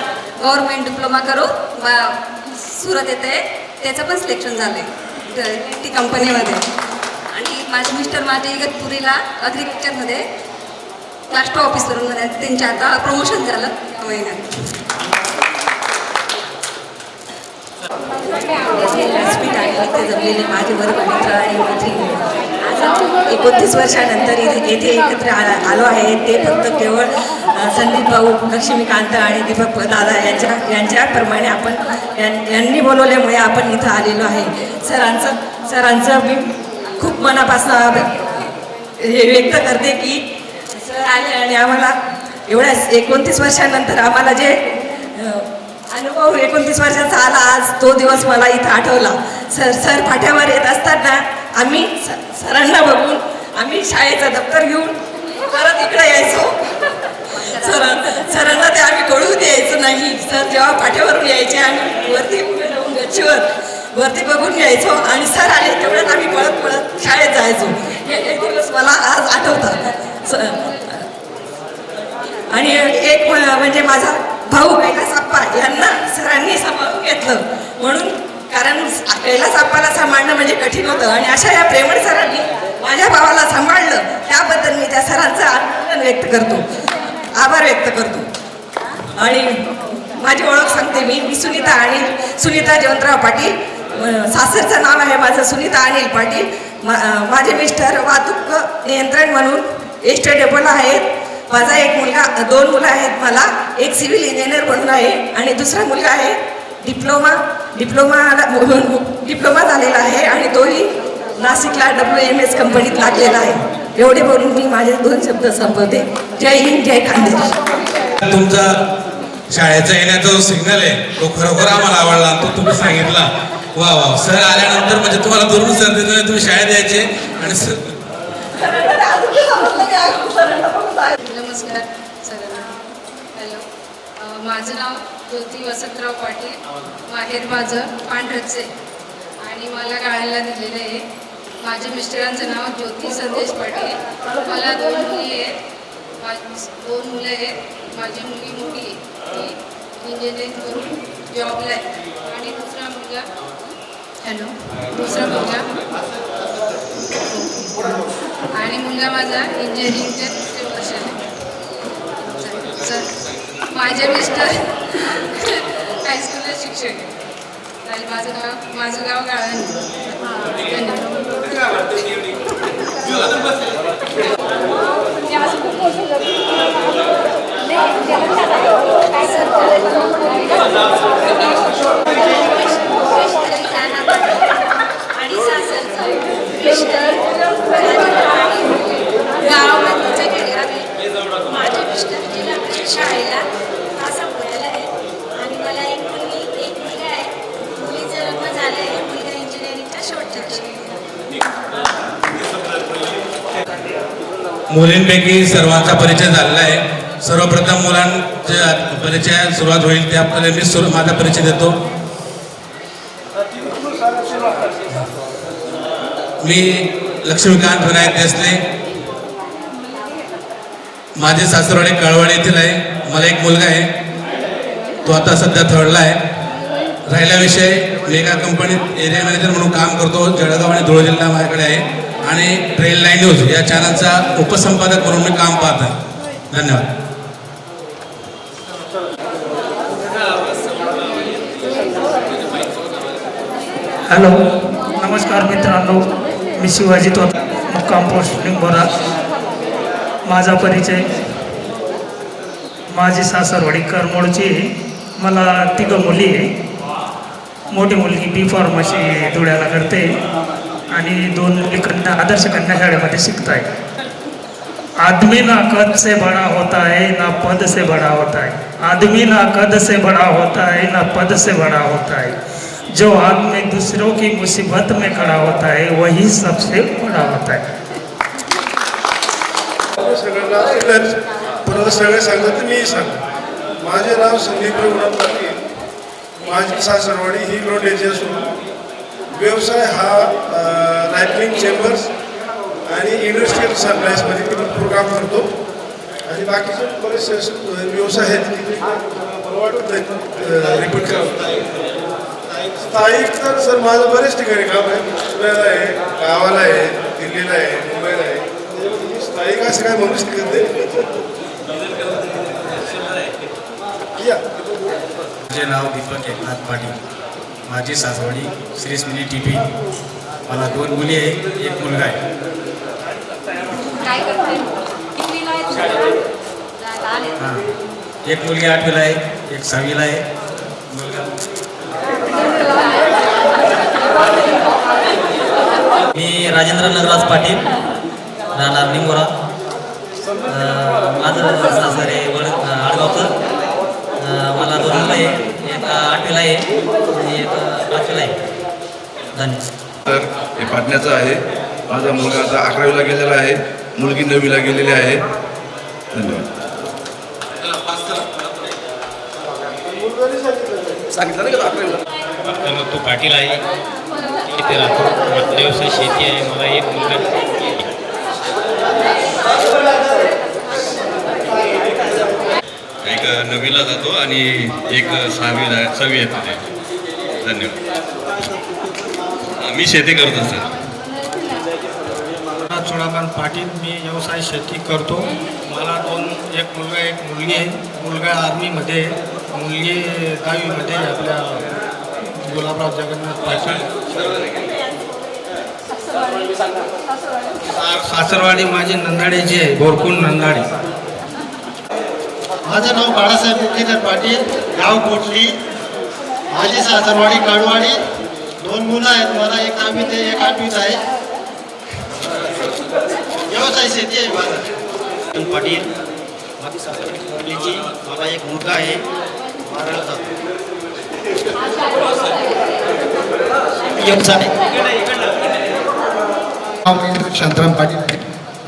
Speaker 20: गव्हर्नमेंट डिप्लोमा करून सुरत येते, त्याचं पण सिलेक्शन झालं टी कंपनीमध्ये. आणि माझे मिस्टर माझे इगतपुरीला ॲग्रिकल्चरमध्ये क्लास 2 ऑफिसर म्हणून त्यांच्या आता प्रमोशन झालं या महिन्यात.
Speaker 21: व्यासपीठ आणि इथे जमलेले माझे वर्ग मित्र आणि मैत्रिणी, आज 29 वर्षानंतर येथे एकत्र आलो आहे. ते फक्त केवळ संदीप भाऊ, लक्ष्मीकांत आणि दीपक दादा यांच्याप्रमाणे आपण यांनी बोलवल्यामुळे आपण इथं आलेलो आहे. सरांचं मी खूप मनापासून हे व्यक्त करते की सर आले आणि आम्हाला एवढ्या 29 वर्षानंतर आम्हाला जे अनुभव 29 वर्षाचा आला, आज तो दिवस मला इथं आठवला. सर फाट्यावर येत असताना आम्ही सरांना बघून आम्ही शाळेचं दप्तर घेऊन परत इकडे यायचो. सरांना ते आम्ही कळू द्यायचो नाही. सर जेव्हा फाट्यावरून यायचे आम्ही वरती उभे राहून गच्चीवर वरती बघून यायचो आणि सर आले तेवढ्यात आम्ही पळत शाळेत जायचो. हे दिवस मला आज आठवतात. आणि एक म्हणजे माझा भाऊ कैलास आप्पा यांना सरांनी सांभाळून घेतलं, म्हणून कारण कैलास आप्पाला सांभाळणं म्हणजे कठीण होतं आणि अशा या प्रेमळ सरांनी माझ्या भावाला सांभाळलं, त्याबद्दल मी त्या सरांचं अभिनंदन व्यक्त करतो, आभार व्यक्त करतो. आणि माझी ओळख सांगते, मी सुनीता जयवंतराव पाटील, सासरचं नाव आहे माझं सुनीता अनिल पाटील. माझे मिस्टर वाहतूक नियंत्रण म्हणून एसटी डेपोला आहेत. माझा एक मुलगा, 2 मुलं आहेत मला, एक सिव्हिल इंजिनियर म्हणून आहे आणि दुसरा मुलगा आहे डिप्लोमा झालेला आहे आणि तोही नाशिकला WMS कंपनीत लागलेला आहे. एवढे बोलून मी माझे 2 शब्द संपवते. जय हिंद, जय खानदेश.
Speaker 7: तुमचा शाळेचा येण्याचा जो सिग्नल आहे तो खरोखर आम्हाला आवडला, तो तुम्ही सांगितला. वा वा, सर आल्यानंतर म्हणजे तुम्हाला दुरून सर देतो, तुम्ही शाळेत यायचे आणि
Speaker 16: नमस्कार सगळ्यांना. हॅलो, माझं नाव ज्योती वसंतराव पाटील, माहेर माझं पांढरचे आणि मला गाळायला दिलेलं आहे. माझ्या मिस्टरांचं नाव ज्योती संदेश पाटील. मला 2 मुली आहेत, 2 मुलं आहेत. माझी मुलगी मोठी आहे, ती इंजिनिअरिंग करून जॉबला आहे आणि दुसरा मुलगा आणि मुलगा माझा इंजिनिअरिंगच्या 3ऱ्या वर्षाला. माझे मिस्टर हायस्कूलला शिक्षक आहे आणि माझं गाव गाळण.
Speaker 20: आणि सासरचं मिस्टर गाव माझे मिस्टर जिल्हा परिषद शाळेला असा पुण्याला आहे आणि मला एक मुलगी, एक मुलगा आहे. मुलीचं लग्न झालं आहे, मुलगा इंजिनिअरिंगच्या शेवटच्या वर्षी.
Speaker 7: मुलींपैकी सर्वांचा परिचय झालेला आहे. सर्वप्रथम मुलांच्या परिचय सुरुवात होईल, त्या आपल्याला मी माझा परिचय देतो. मी लक्ष्मीकांत विनायक देसले, माझे सासरवाडी कळवड येथील आहे. मला एक मुलगा आहे, तो आता सध्या 3rdला आहे. राहिला विषय, मी एका कंपनीत एरिया मॅनेजर म्हणून काम करतो. जळगाव आणि धुळे जिल्हा माझ्याकडे आहे आणि ट्रेल लाईन न्यूज या चॅनलचा उपसंपादक म्हणून मी काम पाहत आहे. धन्यवाद.
Speaker 8: हॅलो, नमस्कार मित्रांनो, मी शिवाजी तोता, मुक्काम पोस्ट निंबोरा. माझा परिचय, माझी सासरवाडी करमोडची. मला 3 मुली आहे. मोठी मुलगी B.Pharmacy धुळ्याला करते आणि 2 मुली आदर्श कन्या शाळेमध्ये शिकत आहे. आदमी ना कद से बड़ा होता है ना पद से बड़ा होता है. आदमी ना कद से बड़ा होता है ना पद से बड़ा होता है. जो आदमी दूसरों की मुसीबत में खड़ा होता है वही सबसे बड़ा होता है.
Speaker 11: परत सगळे सांगत मी सांग. माझे नाव संदीप रघुनाथ पाटील. माझी सासरवाडी ही लोंढेची असून व्यवसाय हा लायटनिंग चेंबर्स आणि इंडस्ट्रियल सप्लायजमध्ये मी भरपूर काम करतो आणि बाकीचे बरेचसे असे व्यवसाय आहेत की ते मला वाटत नाही रिपीट करावं. स्थायिक तर सर माझं बरेच ठिकाणी काम आहे. पुण्याला आहे, गावाला आहे, दिल्लीला आहे, मुंबईला आहे. त्याच्यामध्ये स्थायिक असं काय म्हणूच शकत नाही.
Speaker 1: माझे नाव दीपक एकनाथ पाटील, माझी सासवडी श्री स्मिनी टीपी. मला 2 मुली आहे, 1 मुलगा आहे. हां, 1 मुलगी 8वीला आहे, 1 6वीला आहे. मी राजेंद्र नगराज पाटील, राहणार निमोरा. माझं सासर आहे आडगावचं. मला 2 मुलं आहे, 1 8वीला आहे आणि 1 5वीला आहे. धन्यवाद.
Speaker 22: तर हे पाटण्याचं आहे. माझा मुलगा आता 11वीला गेलेला आहे, मुलगी 9वीला गेलेली आहे. धन्यवाद.
Speaker 14: तू पाटील आहे, इथे राहतो. माझा व्यवसाय शेती आहे. मला 1 मुलगा, एक 9वीला जातो आणि 1 6वी येतो ते. धन्यवाद. मी शेती करतो सर.
Speaker 8: चोडाबान पाटील, मी व्यवसाय शेती करतो. मला 1 मुलगा 1 मुलगी आहे. मुलगा आर्मीमध्ये, मुलगी 10वीमध्ये आपल्या गुलाबराव जगन्नाथ पाटील. सासरवाडी माझे नंदाडेचे आहे, बोरकुंड नंदाडे.
Speaker 4: माझं नाव बाळासाहेब मुखेकर पाटील, गाव कोटली. माझी सासरवाडी काळवाडी. 2 मुलं आहेत मला, 1 9वीत आहे, 1 8वीत आहे. व्यवसाय शेती आहे माझा.
Speaker 1: पाटील, माझी सासरवाडीची. मला 1 मुलगा आहे, 12वीला जातो.
Speaker 4: शांताराम पाटील आहे.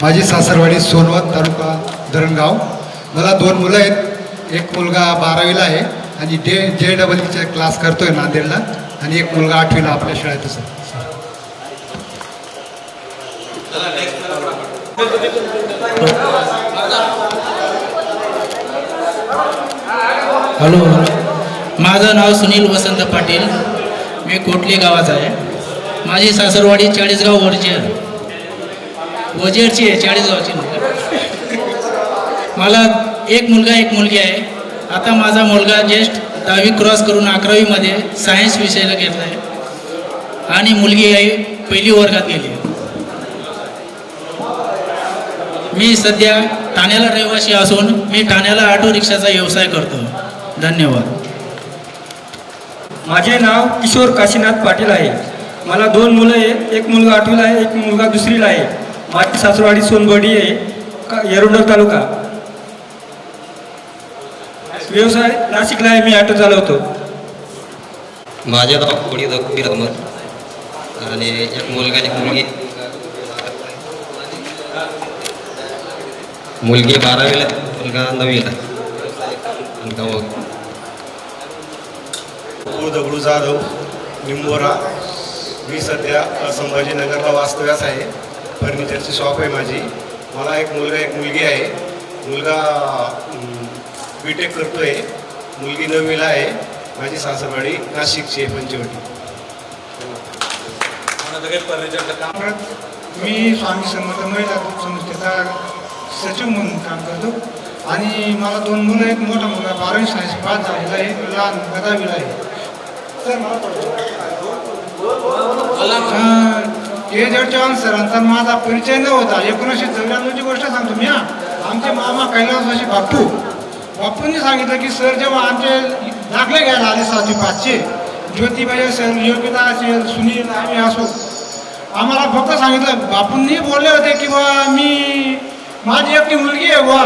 Speaker 4: माझी सासरवाडी सोनवत, तालुका धरणगाव. मला 2 मुलं आहेत. 1 मुलगा 12वीला आहे आणि JEEचा क्लास करतोय नांदेडला आणि 1 मुलगा 8वीला आपल्या शाळेत. सर
Speaker 13: हॅलो, माझं नाव सुनील वसंत पाटील, मी कोटली गावाचा आहे. माझी सासरवाडी 40गाव वजेरची आहे, 40गावची. मला 1 मुलगा 1 मुलगी आहे. आता माझा मुलगा जस्ट 10वी क्रॉस करून 11वीमध्ये सायन्स विषयाला घेतला आहे आणि मुलगी आहे 1ली वर्गात गेली. मी सध्या ठाण्याला रहिवासी असून मी ठाण्याला ऑटो रिक्षाचा व्यवसाय करतो. धन्यवाद.
Speaker 8: माझे नाव किशोर काशीनाथ पाटील आहे. मला 2 मुलं आहेत. 1 मुलगा 8वीला आहे, 1 मुलगा 2रीला आहे. माझी सासरवाडी सोनबर्डी आहे, येरुंडल तालुका. व्यवसाय नाशिकला आहे, मी ऑटो चालवतो.
Speaker 23: माझे नाव कोणी दखीर अहमद आणि 1 मुलगा 1 मुलगी. मुलगी 12वीला, मुलगा 9वीला.
Speaker 24: दगडू जाधव, निंबोरा. मी सध्या संभाजीनगरला वास्तव्यास आहे. फर्निचरची शॉप आहे माझी. मला 1 मुलगा 1 मुलगी आहे. मुलगा BTech करतोय, मुलगी 9वीला आहे. माझी सासरवाडी नाशिकची आहे, पंचवटी.
Speaker 11: मी स्वामी समर्थ महिला संस्थेचा सचिव म्हणून काम करतो आणि मला 2 मुलं आहेत. मोठा मुलगा 12वी सायन्स पास झालेला आहे, लहान 10वीला आहे. सर JEET चव्हाण सरांचा माझा परिचय नव्हता. 1994ची गोष्ट सांगतो मी. आमचे मामा कैलासवासी बापूंनी सांगितलं की सर जेव्हा आमचे दाखले घ्यायला आले 6वी 5चे, ज्योतिबाई असेल, योगिता असेल, सुनील, आम्ही असो, आम्हाला फक्त सांगितलं, बापूंनी बोलले होते की बा माझी एकटी मुलगी आहे बुवा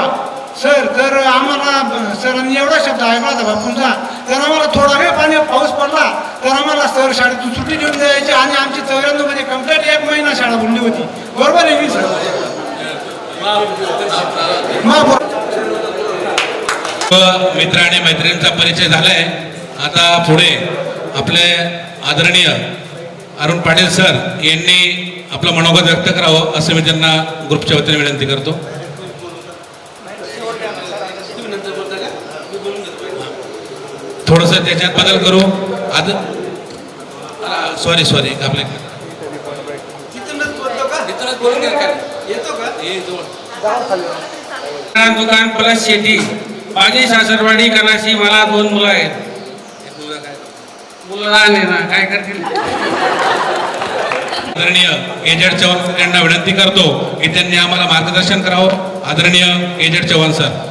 Speaker 11: सर. तर आम्हाला सरांनी एवढा शब्द ऐकला होता बापूंचा. तर आम्हाला थोडा वेळ पाऊस पडला तर आम्हाला सर शाळेतून सुट्टी देऊन द्यायची आणि आमची 94मध्ये कंप्लीट 1 महिना शाळा बुडली होती. बरोबर आहे मी सर?
Speaker 7: मित्र आणि मैत्रिणींचा परिचय झालाय. आता पुढे आपले आदरणीय अरुण पाटील सर यांनी आपलं मनोगत व्यक्त करावं असं मी त्यांना ग्रुपच्या वतीने विनंती करतो. थोडंसं त्याच्यात बदल करू. सॉरी आपले
Speaker 6: तिथूनच बोलतो का? तिथूनच बोलून येतो का?
Speaker 2: दुकान प्लस शेती. माझी सासरवाडी कनाशी. मला 2 मुलं आहेत. मुलं लहान आहे ना, काय करतील.
Speaker 7: आदरणीय एजेड चव्हाण यांना विनंती करतो की त्यांनी आम्हाला मार्गदर्शन करावं. आदरणीय एजेड चव्हाण सर.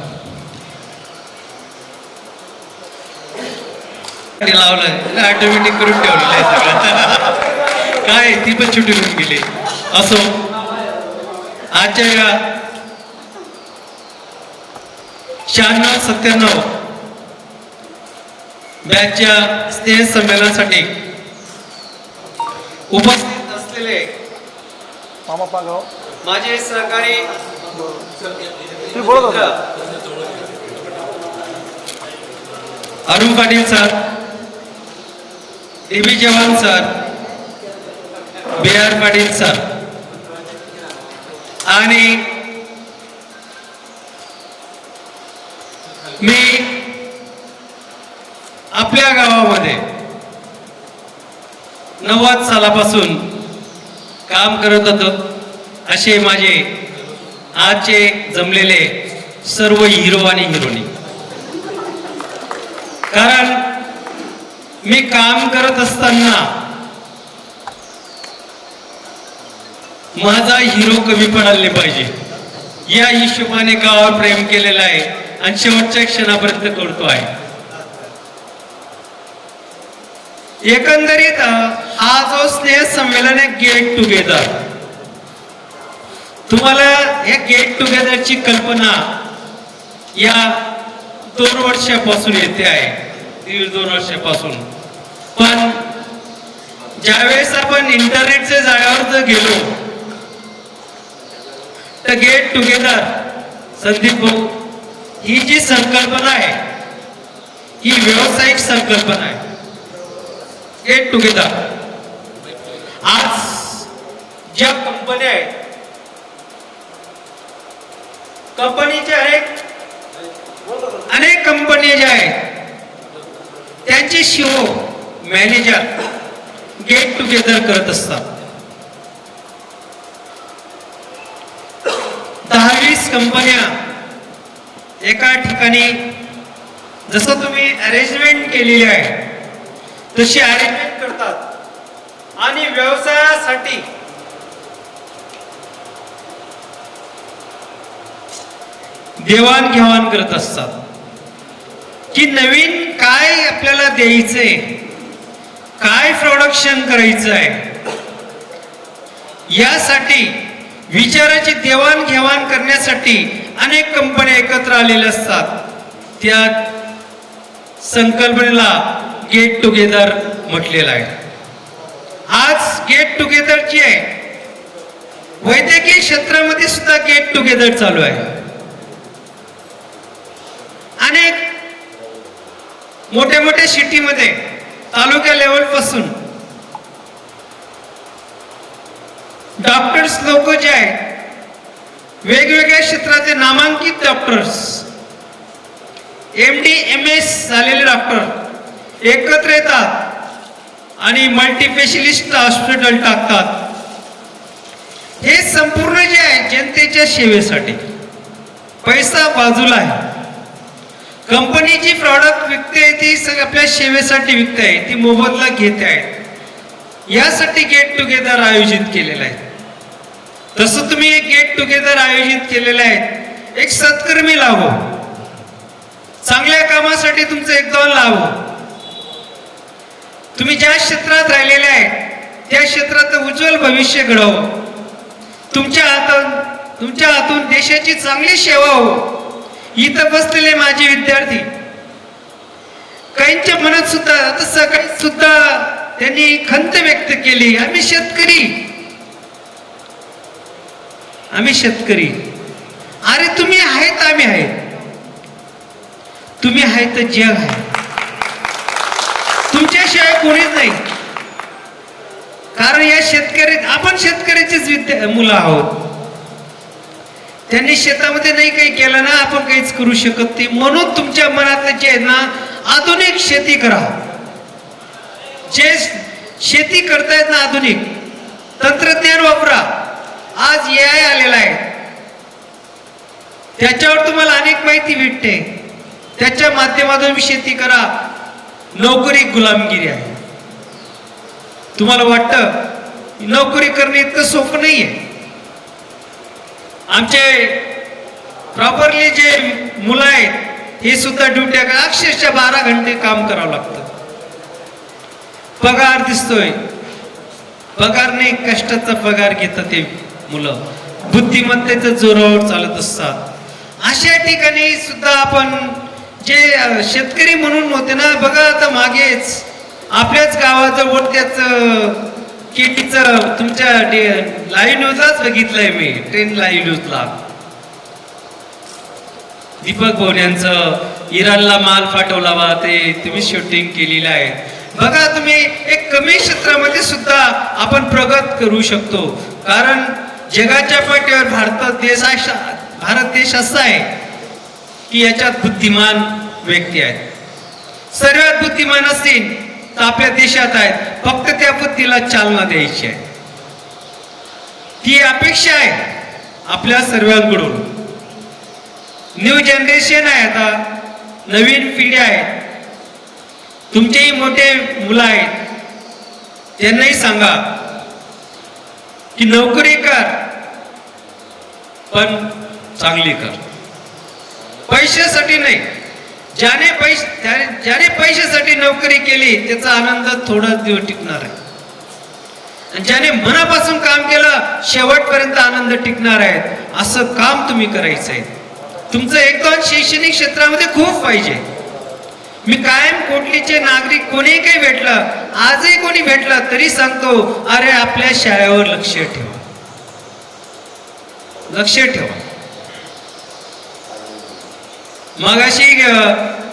Speaker 3: लावलं ऑटोमॅटिक करून ठेवलेलं आहे सगळं. काय ती पण छुटी होऊन गेली. असो, आजच्या या 96-97 बॅचच्या स्नेह संमेलनासाठी उपस्थित असलेले माझे सहकारी अरुण पाटील सर, DB जवान सर, BR पाटील सर आणि मी आपल्या गावामध्ये 90 सालापासून काम करत होतो. असे माझे आजचे जमलेले सर्व हिरो आणि हिरोनी. कारण मी काम करत असताना माझा हिरो कमी पडायला नाही पाहिजे या हिशोबाने गावावर प्रेम केलेलं आहे आणि शेवटच्या क्षणापर्यंत करतो आहे. एकंदरीत हा जो स्नेह संमेलन आहे, गेट टुगेदर, तुम्हाला या गेट टुगेदरची कल्पना या 2 वर्षापासून येते आहे, 1.5-2 वर्षापासून. पण ज्यावेळेस आपण इंटरनेटच्या जाळ्यावर जर गेलो तर गेट टुगेदर, संदीप भाऊ, ही जी संकल्पना आहे ही व्यावसायिक संकल्पना आहे. गेट टुगेदर आज ज्या कंपन्या आहेत, कंपनीचे अनेक कंपनी ज्या आहेत त्यांचे CEO, मॅनेजर गेट टुगेदर करत असतात. 10-20 कंपन्या एका ठिकाणी जसं तुम्ही अरेंजमेंट केलेली आहे तशी अरेंजमेंट करतात आणि व्यवसायासाठी देवाणघेवाण करत असतात की नवीन काय आपल्याला द्यायचंय, काय प्रोडक्शन करायचं आहे, यासाठी विचाराची देवाणघेवाण करण्यासाठी अनेक कंपन्या एकत्र आलेल्या असतात. त्या संकल्पनेला गेट टुगेदर म्हटलेलं आहे. आज गेट टुगेदर जी आहे, वैद्यकीय क्षेत्रामध्ये सुद्धा गेट टुगेदर चालू आहे. अनेक मोठ्या मोठ्या सिटीमध्ये तालुक्या लेवल पासून डॉक्टर्स लोक जे आहेत, वेगवेगळ्या क्षेत्राचे नामांकित डॉक्टर्स, MD MS झालेले डॉक्टर एकत्र येतात आणि मल्टीस्पेशलिस्ट हॉस्पिटल टाकतात. हे संपूर्ण जे आहे जनतेच्या सेवेसाठी. पैसा बाजूला आहे, कंपनीची प्रॉडक्ट विकते ती आपल्या सेवेसाठी विकते आहे, ती मोबदला घेते आहे. यासाठी गेट टुगेदर आयोजित केलेलं आहे. तसं तुम्ही एक गेट टुगेदर आयोजित केलेलं आहे, एक सत्कर्मी लाभो, चांगल्या कामासाठी तुमचं एकदम लाभो. तुम्ही ज्या क्षेत्रात राहिलेले आहे त्या क्षेत्रात उज्ज्वल भविष्य घडवो. तुमच्या हातून देशाची चांगली सेवा हो. इथं बसलेले माझे विद्यार्थी, काहींच्या मनात सुद्धा आता सकाळी सुद्धा त्यांनी खंत व्यक्त केली, आम्ही शेतकरी. अरे तुम्ही आहेत, आम्ही आहेत. तुम्ही आहेत तर जग आहे. तुमच्याशिवाय कोणीच नाही. कारण या आपण शेतकऱ्याचीच मुलं आहोत. त्यांनी शेतामध्ये नाही काही केलं ना, आपण काहीच करू शकत नाही. म्हणून तुमच्या मनातलं जे आहे ना, आधुनिक शेती करा. जे शेती करतायत ना आधुनिक तंत्रज्ञान वापरा. आज AI आलेला आहे, त्याच्यावर तुम्हाला अनेक माहिती भेटते. त्याच्या माध्यमातून शेती करा. नोकरी गुलामगिरी आहे. तुम्हाला वाटतं नोकरी करणे इतकं सोपं नाहीये. आमचे प्रॉपरली जे मुलं आहेत हे सुद्धा ड्युट्या अक्षरशः 12 घंटे काम करावं लागतं. पगार दिसतोय, पगार नाही, कष्टाचा पगार घेतात ते मुलं. बुद्धिमत्तेच्या जोरावर चालत असतात. अशा ठिकाणी सुद्धा आपण जे शेतकरी म्हणून होते ना, बघा आता मागेच आपल्याच गावाजवळ त्याच केटीचं तुमच्या लाईव्ह न्यूजलाच बघितलंय मी, ट्रेन लाईव्ह न्यूजला. दीपक भाऊ यांचं इराणला माल पाठवला बा, ते तुम्ही शूटिंग केलेलं आहे. बघा तुम्ही एक कमी क्षेत्रामध्ये सुद्धा आपण प्रगत करू शकतो. कारण जगाच्या पाठीवर भारत देश असा आहे की याच्यात बुद्धिमान व्यक्ती आहेत. सर्वात बुद्धिमान असतील तर आपल्या देशात आहेत. फक्त त्या बुद्धीला चालना द्यायची आहे. ती अपेक्षा आहे आपल्या सर्वांकडून. न्यू जनरेशन आहे, आता नवीन पिढी आहे. तुमचेही मोठे मुलं आहेत, त्यांनाही सांगा की नोकरी कर पण चांगली कर. पैशासाठी नाही. ज्याने पैशासाठी नोकरी केली त्याचा आनंद थोडाच दिवस टिकणार आहे. आणि ज्याने मनापासून काम केलं शेवटपर्यंत आनंद टिकणार आहे. असं काम तुम्ही करायचं आहे. तुमचं एकदम शैक्षणिक क्षेत्रामध्ये खूप पाहिजे. मी कायम कोटलीचे नागरिक कोणी काही भेटलं, आजही कोणी भेटलं तरी सांगतो, अरे आपल्या शाळेवर लक्ष ठेवा, लक्ष ठेवा. मग अशी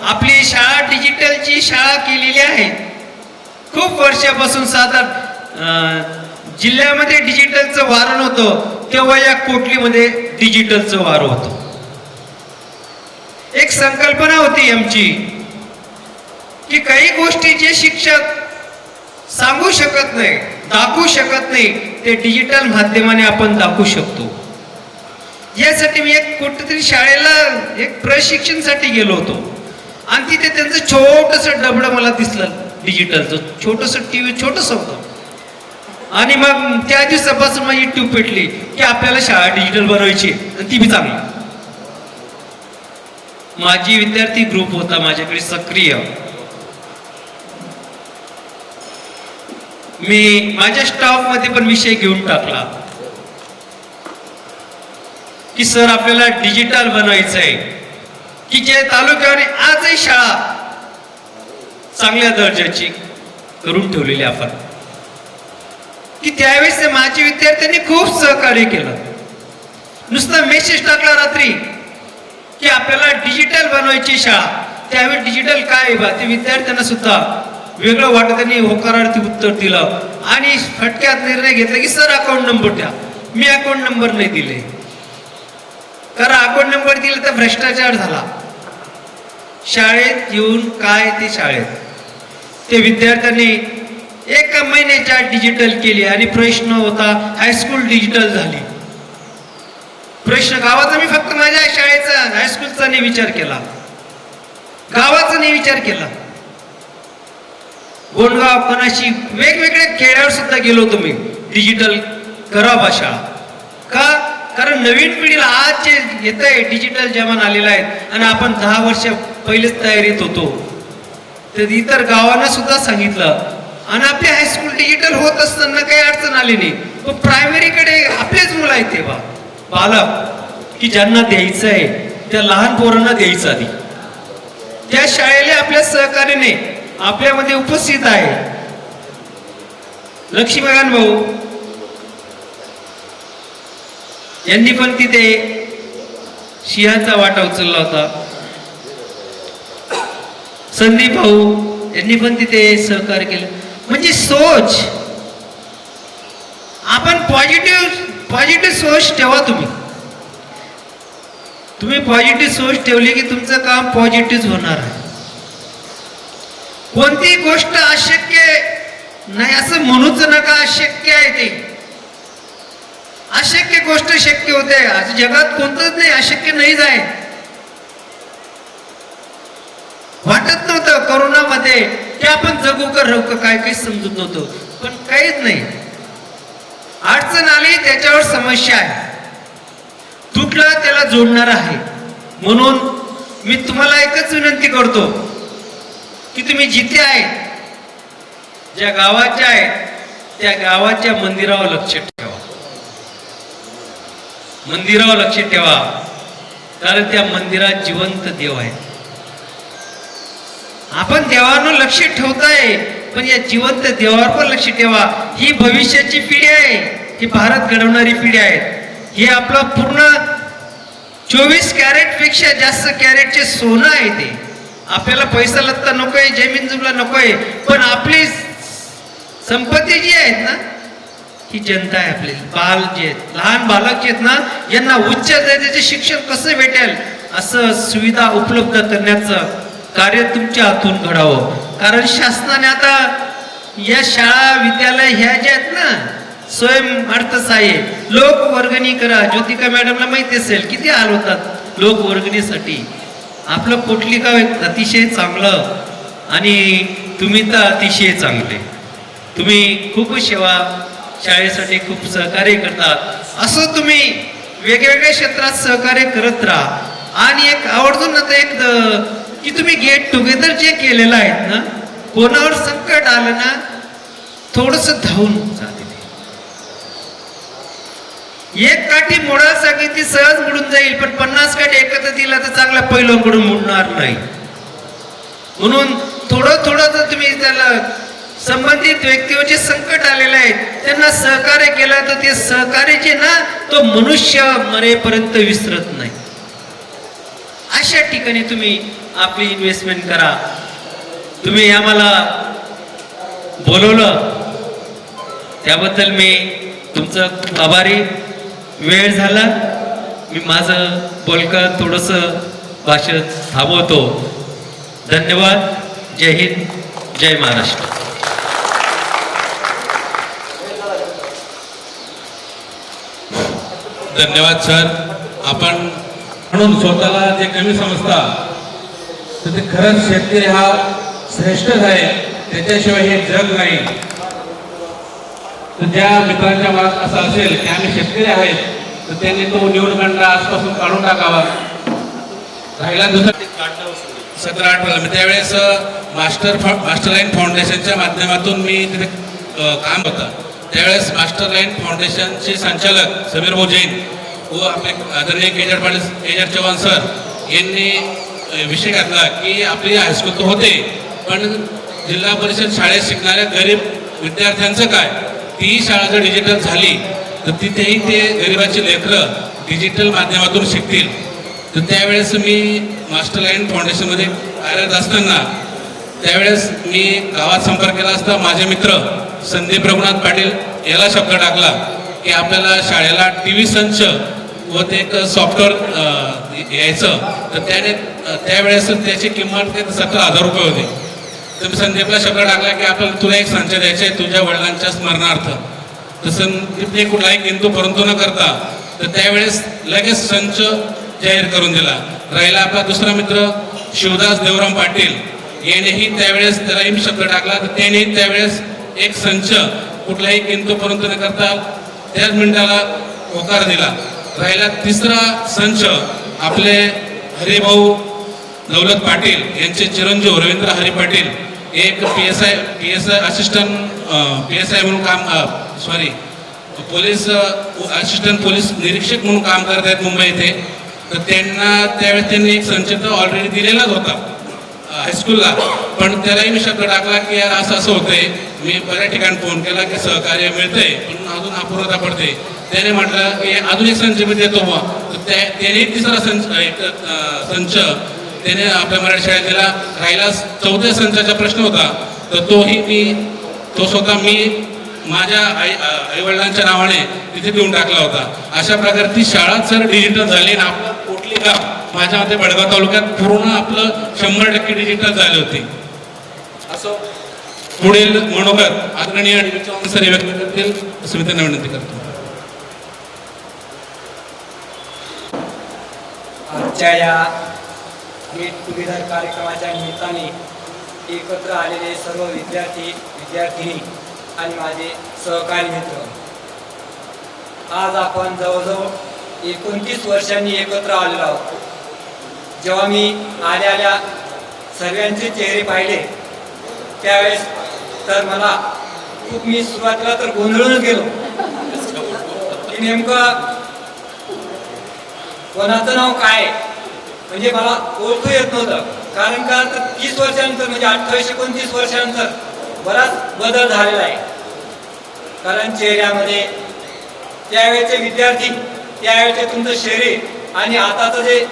Speaker 3: आपली शाळा डिजिटलची शाळा केलेली आहे. खूप वर्षापासून जिल्ह्यामध्ये डिजिटलचं वारण होतं, तेव्हा या कोटलीमध्ये डिजिटलचं वार होतं. एक संकल्पना होती आमची की काही गोष्टी जे शिक्षक सांगू शकत नाही, दाखवू शकत नाही, ते डिजिटल माध्यमाने आपण दाखवू शकतो. यासाठी मी एक कुठेतरी शाळेला एक प्रशिक्षणासाठी गेलो होतो आणि तिथे त्यांचं छोटंसं डबडं मला दिसलं डिजिटलचं. छोटंसं टीव्ही छोटंसं होतं. आणि मग त्या दिवसापासून माझी ट्यूब पेटली की आपल्याला शाळा डिजिटल बनवायची आणि ती बी चांगली. माझी विद्यार्थी ग्रुप होता माझ्याकडे सक्रिय. मी माझ्या स्टाफ मध्ये पण विषय घेऊन टाकला की सर आपल्याला डिजिटल बनवायचं आहे. की जे तालुक्यावर आजही शाळा चांगल्या दर्जाची करून ठेवलेली आपण. की त्यावेळेस माझ्या विद्यार्थ्यांनी खूप सहकार्य केलं. नुसता मेसेज टाकला रात्री की आपल्याला डिजिटल बनवायची शाळा. त्यावेळी डिजिटल काय आहे बा ते विद्यार्थ्यांना सुद्धा वेगळं वाटत. त्यांनी होकारार्थी उत्तर दिलं आणि फटक्यात निर्णय घेतला की सर अकाउंट नंबर द्या. मी अकाउंट नंबर नाही दिले, कारण अकाउंट नंबर दिला तर भ्रष्टाचार झाला. शाळेत येऊन काय ते शाळेत ते विद्यार्थ्यांनी 1 महिन्याच्या डिजिटल केली. आणि प्रश्न होता हायस्कूल डिजिटल झाली. प्रश्न गावाचा मी फक्त माझ्या शाळेचा हायस्कूलचा नाही विचार केला, गावाचा नाही विचार केला. गोंडगाव पणाशी वेगवेगळ्या खेड्यावर सुद्धा गेलो तुम्ही डिजिटल करा भाषा. का? कारण नवीन पिढीला आज जे येत आहे डिजिटल जमाना आलेला आहे आणि आपण 10 वर्ष पहिलेच तयारीत होतो. तर इतर गावांना सुद्धा सांगितलं. आणि आपले हायस्कूल डिजिटल होत असताना काही अडचण आली नाही. पण प्रायमरीकडे आपलेच मुलं आहेत तेव्हा बालक की ज्यांना द्यायचं आहे त्या लहान पोरांना द्यायचं आधी. त्या शाळेला आपल्या सहकार्याने आपल्यामध्ये उपस्थित आहे लक्ष्मीकांत भाऊ. यांनी पण तिथे सिंहाचा वाटा उचलला होता. संदीप भाऊ यांनी पण तिथे सहकार्य केलं. म्हणजे सोच आपण पॉझिटिव्ह सोच ठेवा. तुम्ही पॉझिटिव्ह सोच ठेवली की तुमचं काम पॉझिटिव्ह होणार आहे. कोणती गोष्ट अशक्य नाही असं म्हणूच नका, अशक्य आहे ते. अशक्य गोष्ट शक्य होते. आज जगात कोणतंच नाही अशक्य नाही जाय. वाटत नव्हतं कोरोनामध्ये की आपण जगू का राहू का, काय काही समजत नव्हतं, पण काहीच नाही. अडचण आली त्याच्यावर समस्या आहे, तुटलं त्याला जोडणार आहे. म्हणून मी तुम्हाला एकच विनंती करतो की तुम्ही जिथे आहे, ज्या गावाच्या आहे त्या गावाच्या मंदिरावर लक्ष ठेवा. मंदिरावर लक्ष ठेवा, कारण त्या मंदिरात जिवंत देव आहे. आपण देवावर लक्ष ठेवताय, पण या जिवंत देवावर पण लक्ष ठेवा. ही भविष्याची पिढी आहे, ही भारत घडवणारी पिढी आहे. हे आपलं पूर्ण 24 कॅरेट पेक्षा जास्त कॅरेटचे सोनं आहे. ते आपल्याला पैसा लत्ता नकोय, जमीन जुमला नकोय, पण आपली संपत्ती जी आहेत ना, ही जनता आहे. आपले बाल जे आहेत, लहान बालक जे आहेत ना, यांना उच्च दर्जाचे शिक्षण कसं भेटेल असं सुविधा उपलब्ध करण्याचं कार्य तुमच्या हातून घडावं. कारण शासनाने आता या शाळा विद्यालय ह्या ज्या आहेत ना, स्वयं अर्थसहाय्य लोकवर्गणी करा. ज्योतिका मॅडमला माहिती असेल किती हाल होतात लोकवर्गणीसाठी. आपलं पोटली गाव एक अतिशय चांगलं, आणि तुम्ही तर अतिशय चांगले. तुम्ही खूप सेवा शाळेसाठी खूप सहकार्य करतात. असं तुम्ही वेगवेगळ्या क्षेत्रात सहकार्य करत राहा. आणि एक आवर्जून आता एक की तुम्ही गेट टुगेदर जे केलेलं आहेत ना, कोणावर संकट आलं ना थोडस धावून जाते. एक काठी मोडायला सांगितली सहज मोडून जाईल, पण 50 काठी एकत्र दिला तर चांगला पहिल्याकडून मोडणार नाही. म्हणून थोडं थोडं जर तुम्ही त्याला संबंधित व्यक्तीवर जे संकट आलेले आहे त्यांना सहकार्य केलं तर ते सहकार्य जे ना, तो मनुष्य मरेपर्यंत विसरत नाही. अशा ठिकाणी तुम्ही आपली इन्व्हेस्टमेंट करा. तुम्ही आम्हाला बोलवलं त्याबद्दल मी तुमचं खूप आभारी. वेळ झाला, मी माझं बोलकं थोडंसं भाषण थांबवतो. धन्यवाद. जय हिंद, जय महाराष्ट्र.
Speaker 7: धन्यवाद सर. आपण म्हणून स्वतःला जे कमी समजता, तर ते खरंच शेतकरी हा श्रेष्ठच आहे, त्याच्याशिवाय हे जग नाही. तर ज्या मित्रांच्या मनात असं असेल की आम्ही शेतकरी आहेत, तर त्यांनी तो निवडखंड आजपासून काढून टाकावा. राहिला दुसरा 17-18 त्यावेळेस मास्टरलाईन फाउंडेशनच्या माध्यमातून मी तिथे काम होतं. त्यावेळेस मास्टरलाईन फाउंडेशनचे संचालक समीर भाऊ जैन व आपले आदरणीय केजर चव्हाण सर यांनी विषय घातला की आपली हायस्कूल तर होते, पण जिल्हा परिषद शाळेत शिकणाऱ्या गरीब विद्यार्थ्यांचं काय. ती शाळा जर डिजिटल झाली तर तिथेही ते गरिबाची लेकरं डिजिटल माध्यमातून शिकतील. तर त्यावेळेस मी मास्टरलाईन फाउंडेशनमध्ये कार्यरत असताना त्यावेळेस मी गावात संपर्क केला असता माझे मित्र संदीप रघुनाथ पाटील याला शब्द टाकला की आपल्याला शाळेला TV संच व ते एक सॉफ्टवेअर यायचं. तर त्याने त्यावेळेस त्याची किंमत 17,000 रुपये होती. तर मी संदीपला शब्द टाकला की आपल्याला तुला एक संच द्यायचा आहे तुझ्या वडिलांच्या स्मरणार्थ. तर संदीपने कुठलाही किंतु परंतु न करता तर त्यावेळेस लगेच संच जाहीर करून दिला. राहिला आपला दुसरा मित्र शिवदास देवराम पाटील यानेही त्यावेळेस त्यालाही मी शब्द टाकला, तर त्यानेही त्यावेळेस एक संच कुठलाही किंतु परंतु न करता त्याच मिनिटाला होकार दिला. राहिला तिसरा संच आपले हरिभाऊ दौलत पाटील यांचे चिरंजीव रवींद्र हरी पाटील, एक PSI असिस्टंट PSI म्हणून काम पोलीस असिस्टंट पोलीस निरीक्षक म्हणून काम करत आहेत मुंबई येथे. तर त्यांना त्यावेळेस त्यांनी एक संच तर ऑलरेडी दिलेलाच होता हायस्कूलला, पण त्यालाही मी शब्द टाकला की यार असं असं होतंय. मी बऱ्याच ठिकाणी फोन केला की सहकार्य मिळतंय पण अजून अपूर्णता पडते. त्याने म्हटलं की अजून एक संच मी देतो मग. तर त्याने तिसरा संच त्याने आपल्या मराठी शाळेत दिला. राहिला चौथ्या संचाचा प्रश्न होता, तर तो स्वतः मी माझ्या आईवडिलांच्या नावाने तिथे देऊन टाकला होता. अशा प्रकारे ती शाळा जर डिजिटल झाली ना, आपलं पोटली गाव माझ्या मते बडगाव तालुक्यात पूर्ण आपलं 100% डिजिटल झाले होते. असो पुढील मनोगत आदरणीय डी चव्हाण सर व्यक्त करतील असं मी त्यांना विनंती करतो.
Speaker 5: आजच्या या गेट टुगेदर कार्यक्रमाच्या निमित्ताने एकत्र आलेले सर्व विद्यार्थी विद्यार्थिनी आणि माझे सहकारी मित्र, आज आपण जवळजवळ 29 वर्षांनी एकत्र आलेलो आहोत. जेव्हा मी आल्या सर्वांचे चेहरे पाहिले त्यावेळेस तर मला खूप, मी सुरुवातीला तर गोंधळूनच गेलो की नेमकं कोणाचं नाव काय, म्हणजे मला ओळखू येत नव्हतं. कारण का तर 30 वर्षानंतर म्हणजे 28-29 वर्षानंतर बराच बदल झालेला आहे. कारण चेहऱ्यामध्ये त्यावेळेचे विद्यार्थी, त्यावेळेचे तुमचं शरीर आणि आताचं जे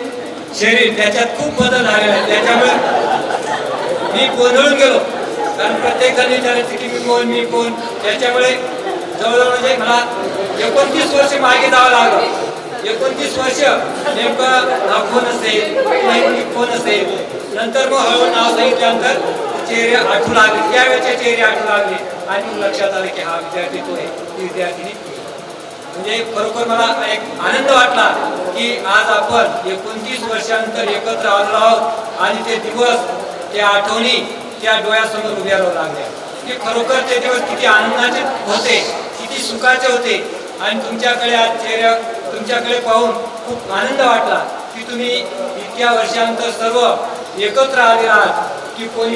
Speaker 5: शरीर त्याच्यात खूप बदल झालेला आहे. त्याच्यामुळे मी गोंधळून गेलो. कारण प्रत्येक जण विचारायचे की मी कोण त्याच्यामुळे जवळजवळ म्हणजे मला 29 वर्ष मागे जावं लागलं. 29 वर्ष नेमकं हा कोण असेल कोण असेल. नंतर मग हळूहळू नाव सांगितल्यानंतर चेहरे आठवू लागले, त्यावेळेचे चेहरे आठवू लागले आणि मग लक्षात आले की हा विद्यार्थी तो आहे, ती विद्यार्थिनी. म्हणजे खरोखर मला एक आनंद वाटला की आज आपण 29 वर्षानंतर एकत्र आलो आहोत आणि ते दिवस, त्या आठवणी त्या डोळ्यासमोर उभ्या राहू लागल्या की खरोखर ते दिवस किती आनंदाचे होते, किती सुखाचे होते. आणि तुमच्याकडे आज चेहऱ्या, तुमच्याकडे पाहून खूप आनंद वाटला की तुम्ही इतक्या वर्षानंतर सर्व एकत्र आले आहात की कोणी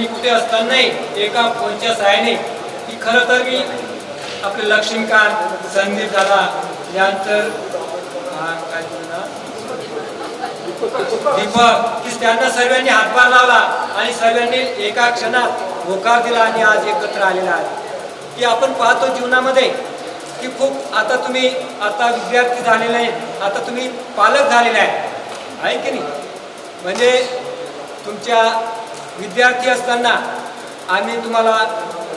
Speaker 5: कुठे असतानाही एका फोनच्या सहाय्याने. की खरं तर मी आपले लक्ष्मीकांत, संदीप दादा यानंतर काय दीपक, की त्यांना सर्वांनी हातभार लावला आणि सर्वांनी एका क्षणात होकार दिला आणि आज एकत्र आलेला आहे. की आपण पाहतो जीवनामध्ये की खूप, आता तुम्ही आता विद्यार्थी झालेले आहेत, आता तुम्ही पालक झालेले आहे की नाही. म्हणजे तुमच्या विद्यार्थी असताना आम्ही तुम्हाला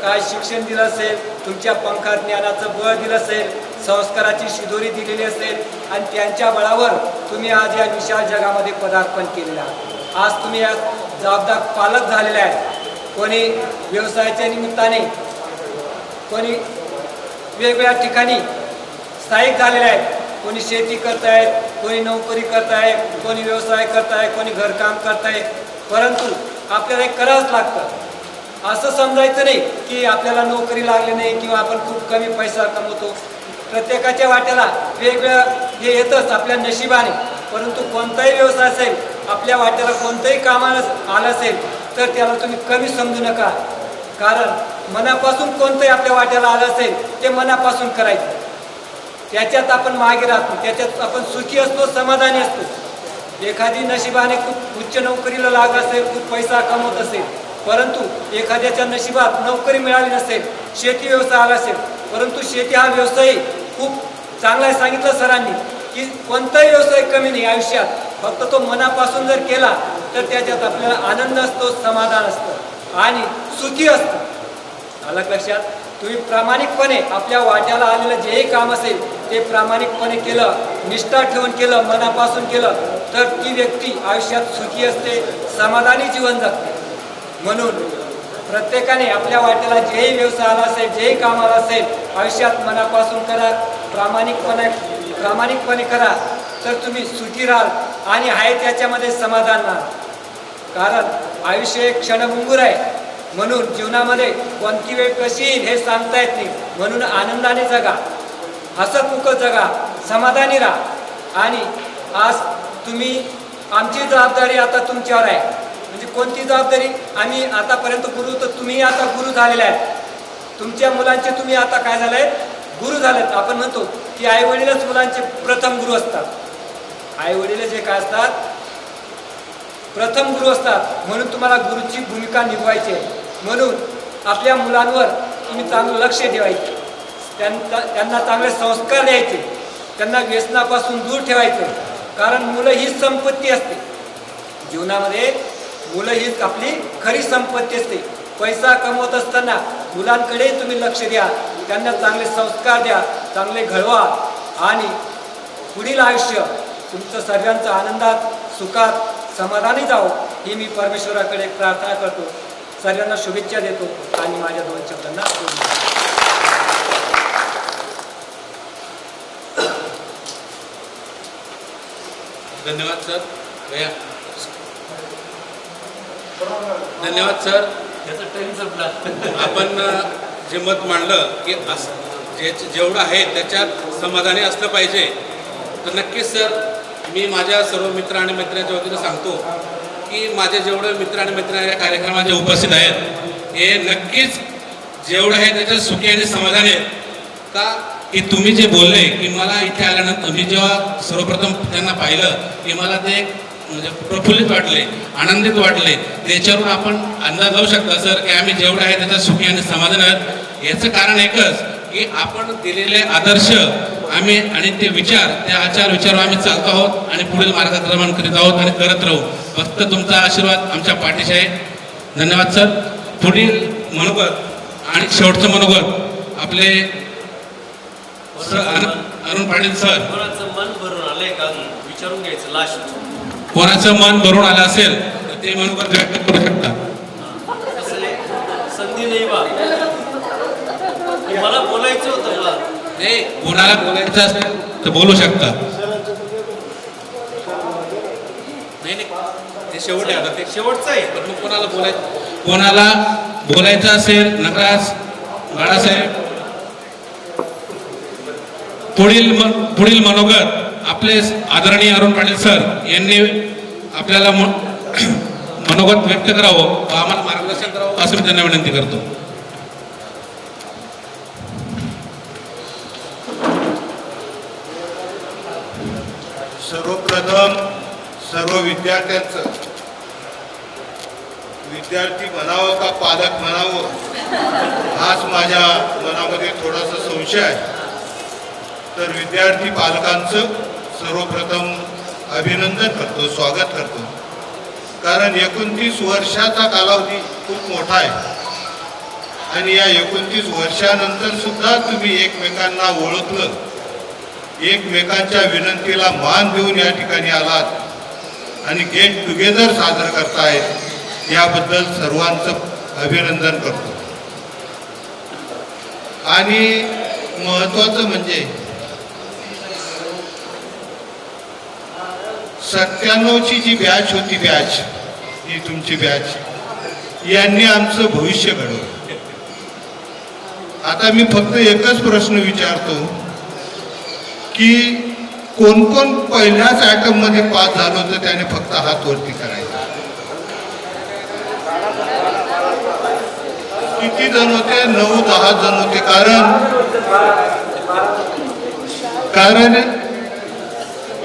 Speaker 5: काय शिक्षण दिलं असेल, तुमच्या पंखात ज्ञानाचं बळ दिलं असेल, संस्काराची शिदोरी दिलेली असेल आणि त्यांच्या बळावर तुम्ही आज या विशाल जगामध्ये पदार्पण केलेलं आहे. आज तुम्ही या जबाबदार पालक झालेले आहेत. कोणी व्यवसायाच्या निमित्ताने, कोणी वेगवेगळ्या ठिकाणी स्थायिक झालेले आहेत, कोणी शेती करतायत, कोणी नोकरी करतायत, कोणी व्यवसाय करताय, कोणी घरकाम करताय. परंतु आपल्याला हे करावंच लागतं. असं समजायचं नाही की आपल्याला नोकरी लागली नाही किंवा आपण खूप कमी पैसा कमवतो. प्रत्येकाच्या वाट्याला वेगवेगळं हे येतंच आपल्या नशिबाने. परंतु कोणताही व्यवसाय असेल, आपल्या वाट्याला कोणतंही कामाला आलं असेल तर त्याला तुम्ही कमी समजू नका. कारण मनापासून कोणतंही आपल्या वाट्याला आलं असेल ते मनापासून करायचं. त्याच्यात आपण मागे राहतो, त्याच्यात आपण सुखी असतो, समाधानी असतो. एखादी नशिबाने खूप उच्च नोकरीला लागत असेल, खूप पैसा कमवत असेल, परंतु एखाद्याच्या नशिबात नोकरी मिळाली नसेल, शेती व्यवसाय आला असेल, परंतु शेती हा व्यवसाय खूप चांगला आहे. सांगितलं सरांनी की कोणताही व्यवसाय कमी नाही आयुष्यात, फक्त तो मनापासून जर केला तर त्याच्यात आपल्याला आनंद असतो, समाधान असतं आणि सुखी असतं. आलं लक्षात. तुम्ही प्रामाणिकपणे आपल्या वाट्याला आलेलं जेही काम असेल ते प्रामाणिकपणे केलं, निष्ठा ठेवून केलं, मनापासून केलं तर ती व्यक्ती आयुष्यात सुखी असते, समाधानी जीवन जगते. म्हणून प्रत्येकाने आपल्या वाट्याला जेही व्यवसाय आला असेल, जेही काम आलं असेल, आयुष्यात मनापासून करा, प्रामाणिकपणे करा तर तुम्ही सुखी राहाल आणि आहे त्याच्यामध्ये समाधान राहाल. कारण आयुष्य एक क्षणभंगूर आहे. म्हणून जीवनामध्ये कोणती वेळ कशी येईल हे सांगता येत नाही. म्हणून आनंदाने जगा, हसतमुख जगा, समाधानी राहा. आणि आज तुम्ही, आमची जबाबदारी आता तुमच्यावर आहे. म्हणजे कोणती जबाबदारी, आम्ही आतापर्यंत गुरु, तर तुम्ही आता गुरु झालेले आहेत. तुमच्या मुलांचे तुम्ही आता काय झाले, गुरु झालेत. आपण म्हणतो की आईवडीलच मुलांचे प्रथम गुरु असतात. आईवडील जे काय असतात प्रथम गुरु असतात. म्हणून तुम्हाला गुरुची भूमिका निभवायची आहे. म्हणून आपल्या मुलांवर तुम्ही चांगलं लक्ष ठेवायचे, त्यांना चांगले संस्कार द्यायचे, त्यांना व्यसनापासून दूर ठेवायचं. कारण मुलं हीच संपत्ती असते जीवनामध्ये. मुलं हीच आपली खरी संपत्ती असते. पैसा कमवत असताना मुलांकडे तुम्ही लक्ष द्या, त्यांना चांगले संस्कार द्या, चांगले घडवा आणि पुढील आयुष्य तुमचं सर्वांचं आनंदात, सुखात, समाधानी जावो ही मी परमेश्वराकडे प्रार्थना करतो. सर्वांना शुभेच्छा देतो आणि माझ्या 2 शब्दांना
Speaker 7: धन्यवाद सर. भैया धन्यवाद सर. याचा टाइम संपला. आपण जे मत मांडलं की जेवढं आहे त्याच्यात समाधानी असलं पाहिजे, तर नक्कीच सर मी माझ्या सर्व मित्र आणि मैत्रिणींच्या वतीनं सांगतो की माझे जेवढे मित्र आणि मैत्रिणी या कार्यक्रमात जे उपस्थित आहेत हे नक्कीच जेवढं आहे त्याच्यात सुखी आणि समाधानी आहेत. का की तुम्ही जे बोलले की मला इथे आल्यानंतर मी जेव्हा सर्वप्रथम त्यांना पाहिलं की मला ते म्हणजे प्रफुल्लित वाटले, आनंदित वाटले, त्याच्यावरून आपण अंदाज लावू शकता सर की आम्ही जेवढं आहे त्याच्यात सुखी आणि समाधान आहेत. याचं कारण एकच की आपण दिलेले आदर्श आम्ही आणि ते विचार, ते आचार विचारावर आम्ही चालतो आहोत आणि पुढील मार्गक्रमण करीत आहोत आणि करत राहू. फक्त तुमचा आशीर्वाद आमच्या पाठीशी आहे. धन्यवाद सर. पुढील मनोगत आणि शेवटचं मनोगत आपले अरुण पाटील सर.
Speaker 6: कोणाचं मन भरून आलंय का विचारून घ्यायचं लास्ट.
Speaker 7: कोणाचं मन भरून आलं असेल तर ते मनोगत व्यक्त करू शकता.
Speaker 6: संधी नाही बा, मला बोलायचं होतं. मला
Speaker 7: नाही, कोणाला बोलायचं असेल तर बोलू शकता. नाही नाही, ते शेवट आहे. आता ते शेवटचं आहे. पण मग कोणाला बोलायचं असेल नटराज बाळासाहेब. पुढील मनोगत आपले आदरणीय अरुण पाटील सर यांनी आपल्याला मनोगत व्यक्त करावं, आम्हाला मार्गदर्शन करावं असं मी त्यांना विनंती करतो.
Speaker 24: सर्वप्रथम सर्व विद्यार्थ्यांचं, विद्यार्थी म्हणावं का पालक म्हणावं हाच माझ्या मनामध्ये थोडासा संशय आहे. तर विद्यार्थी पालकांचं सर्वप्रथम अभिनंदन करतो, स्वागत करतो. कारण 29 वर्षाचा कालावधी खूप मोठा आहे आणि या 29 वर्षानंतर सुद्धा तुम्ही एकमेकांना ओळखलं, एकमेकांच्या विनंतीला मान देऊन या ठिकाणी आलात आणि गेट टुगेदर साजरं करतायत, याबद्दल सर्वांचं अभिनंदन करतो. आणि महत्त्वाचं म्हणजे 97ची जी बॅच होती, बॅच ही तुमची बॅच, यांनी आमचं भविष्य घडवलं. आता मी फक्त एकच प्रश्न विचारतो की कोण कोण पहिल्याच आयटम मध्ये पास झालं होतं त्याने फक्त हात वरती करायचा. किती जण होते? 9-10 जण होते. कारण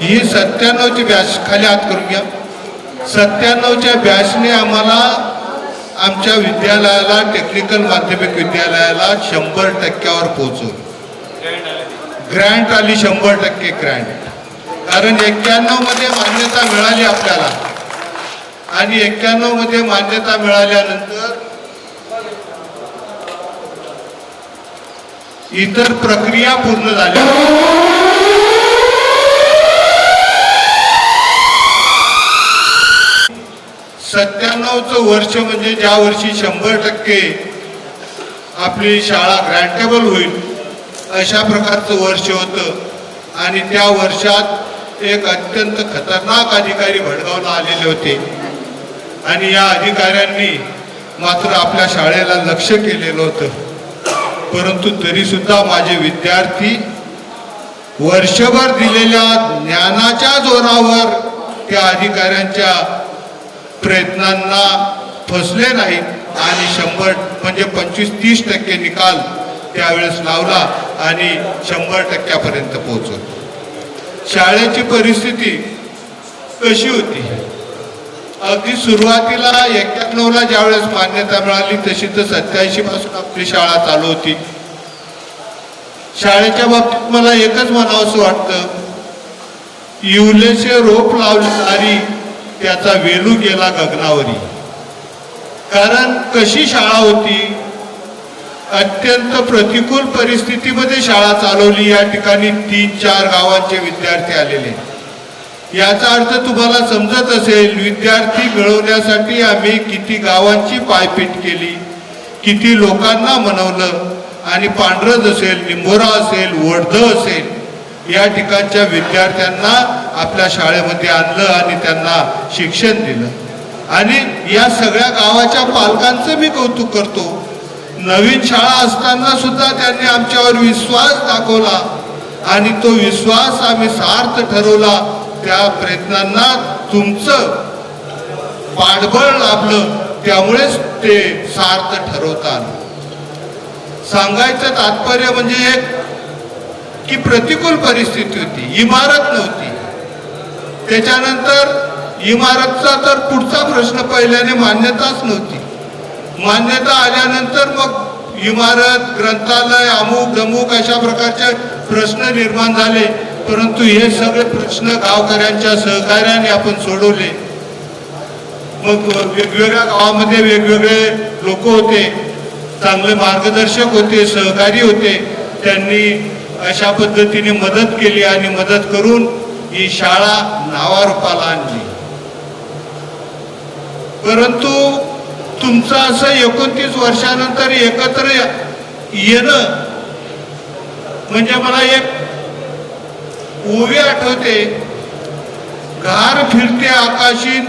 Speaker 24: ही 97ची बॅच, खाली हात करून घ्या. 97च्या बॅचने आम्हाला आमच्या विद्यालयाला, टेक्निकल माध्यमिक विद्यालयाला 100% पोहोचवलं. ग्रँट आली 100% ग्रँट. कारण 91 मध्ये मान्यता मिळाली आपल्याला आणि 91 मध्ये मान्यता मिळाल्यानंतर इतर प्रक्रिया पूर्ण झाल्या. 97चं वर्ष म्हणजे ज्या वर्षी 100% आपली शाळा ग्रँटेबल होईल अशा प्रकारचं वर्ष होतं आणि त्या वर्षात एक अत्यंत खतरनाक अधिकारी भडगावला आलेले होते आणि या अधिकाऱ्यांनी मात्र आपल्या शाळेला लक्ष केलेलं होतं. परंतु तरी सुद्धा माझे विद्यार्थी वर्षभर दिलेल्या ज्ञानाच्या जोरावर त्या अधिकाऱ्यांच्या प्रयत्नांना फसले नाहीत आणि 100 म्हणजे 25-30% निकाल त्यावेळेस लावला आणि 100% पोहोचलो. शाळेची परिस्थिती कशी होती? अगदी सुरुवातीला 91ला ज्यावेळेस मान्यता मिळाली तशी तर 87 पासून आपली शाळा चालू होती. शाळेच्या बाबतीत मला एकच म्हणावंसं वाटतं, इवलेचे रोप लावणारी त्याचा वेलू गेला गगनावरी. कारण कशी शाळा होती, अत्यंत प्रतिकूल परिस्थितीमध्ये शाळा चालवली. या ठिकाणी 3-4 गावांचे विद्यार्थी आलेले.
Speaker 9: याचा अर्थ तुम्हाला समजत असेल, विद्यार्थी मिळवण्यासाठी आम्ही किती गावांची पायपीट केली, किती लोकांना मनवलं आणि पांढरज असेल, निंबोरा असेल, वडद असेल, या ठिकाणच्या विद्यार्थ्यांना आपल्या शाळेमध्ये आणलं आणि त्यांना शिक्षण दिलं. आणि या सगळ्या गावाच्या पालकांचं मी कौतुक करतो. नवीन शाळा असताना सुद्धा त्यांनी आमच्यावर विश्वास दाखवला आणि तो विश्वास आम्ही सार्थ ठरवला. त्या प्रयत्नांना तुमचं पाठबळ लाभलं, त्यामुळेच ते सार्थ ठरवता आलं. सांगायचं तात्पर्य म्हणजे एक की प्रतिकूल परिस्थिती होती, इमारत नव्हती. त्याच्यानंतर इमारतचा तर पुढचा प्रश्न पहिल्याने मान्यताच नव्हती. मान्यता आल्यानंतर मग इमारत, ग्रंथालय, अमुक दमुक अशा प्रकारचे प्रश्न निर्माण झाले. परंतु हे सगळे प्रश्न गावकऱ्यांच्या सहकार्याने आपण सोडवले. मग वेगवेगळ्या गावामध्ये वेगवेगळे लोक होते, चांगले मार्गदर्शक होते, सहकारी होते. त्यांनी अशा पद्धतीने मदत केली आणि मदत करून ही शाळा नावारूपाला आणली. परंतु तुमचं असं 29 वर्षानंतर एकत्र येणं म्हणजे मला एक ओवी आठवते, घार फिरते आकाशी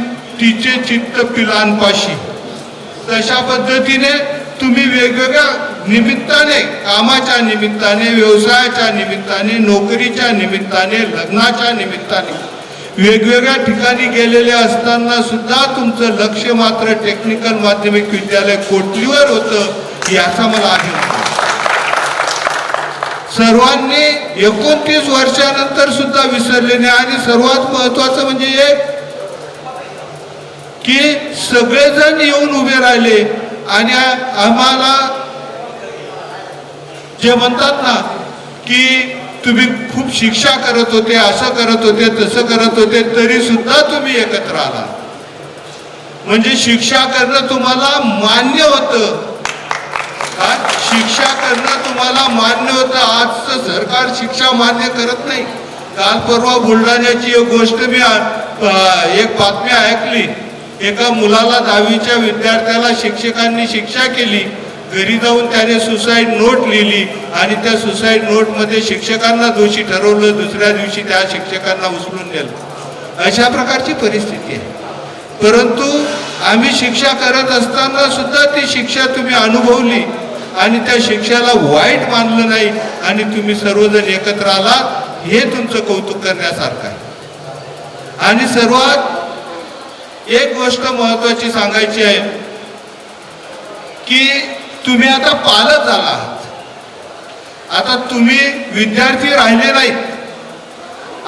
Speaker 9: तिचे चित्त पिलांपाशी. तशा पद्धतीने तुम्ही वेगवेगळ्या निमित्ताने, कामाच्या निमित्ताने, व्यवसायाच्या निमित्ताने, नोकरीच्या निमित्ताने, लग्नाच्या निमित्ताने वेगवेगळ्या ठिकाणी गेलेले असताना सुद्धा तुमचं लक्ष मात्र टेक्निकल माध्यमिक विद्यालय कोटलीवर होतं, याचा मला अभिमान. सर्वांनी 29 वर्षानंतर सुद्धा विसरले नाही. आणि सर्वात महत्वाचं म्हणजे हे की सगळेजण येऊन उभे राहिले आणि आम्हाला जे म्हणतात ना की तुम्ही खूप शिक्षा करत होते, असं करत होते, तसं करत होते, तरी सुद्धा तुम्ही एकत्र आला. म्हणजे शिक्षा करणं तुम्हाला मान्य होतं. शिक्षा करणं तुम्हाला मान्य होतं. आजचं सरकार शिक्षा मान्य करत नाही. काल परवा बुलढाण्याची एक गोष्ट मी एक बातमी ऐकली. एका मुलाला 10वीच्या विद्यार्थ्याला शिक्षकांनी शिक्षा केली. घरी जाऊन त्याने सुसाईड नोट लिहिली आणि त्या सुसाईड नोटमध्ये शिक्षकांना दोषी ठरवलं. दुसऱ्या दिवशी त्या शिक्षकांना उचलून नेलं. अशा प्रकारची परिस्थिती आहे. परंतु आम्ही शिक्षा करत असताना सुद्धा ती शिक्षा तुम्ही अनुभवली आणि त्या शिक्षाला वाईट मानलं नाही आणि तुम्ही सर्वजण एकत्र आलात, हे तुमचं कौतुक करण्यासारखं आहे. आणि सर्वात एक गोष्ट महत्वाची सांगायची आहे की तुम्ही आता पालक झाला आहात. आता तुम्ही विद्यार्थी राहिले नाहीत.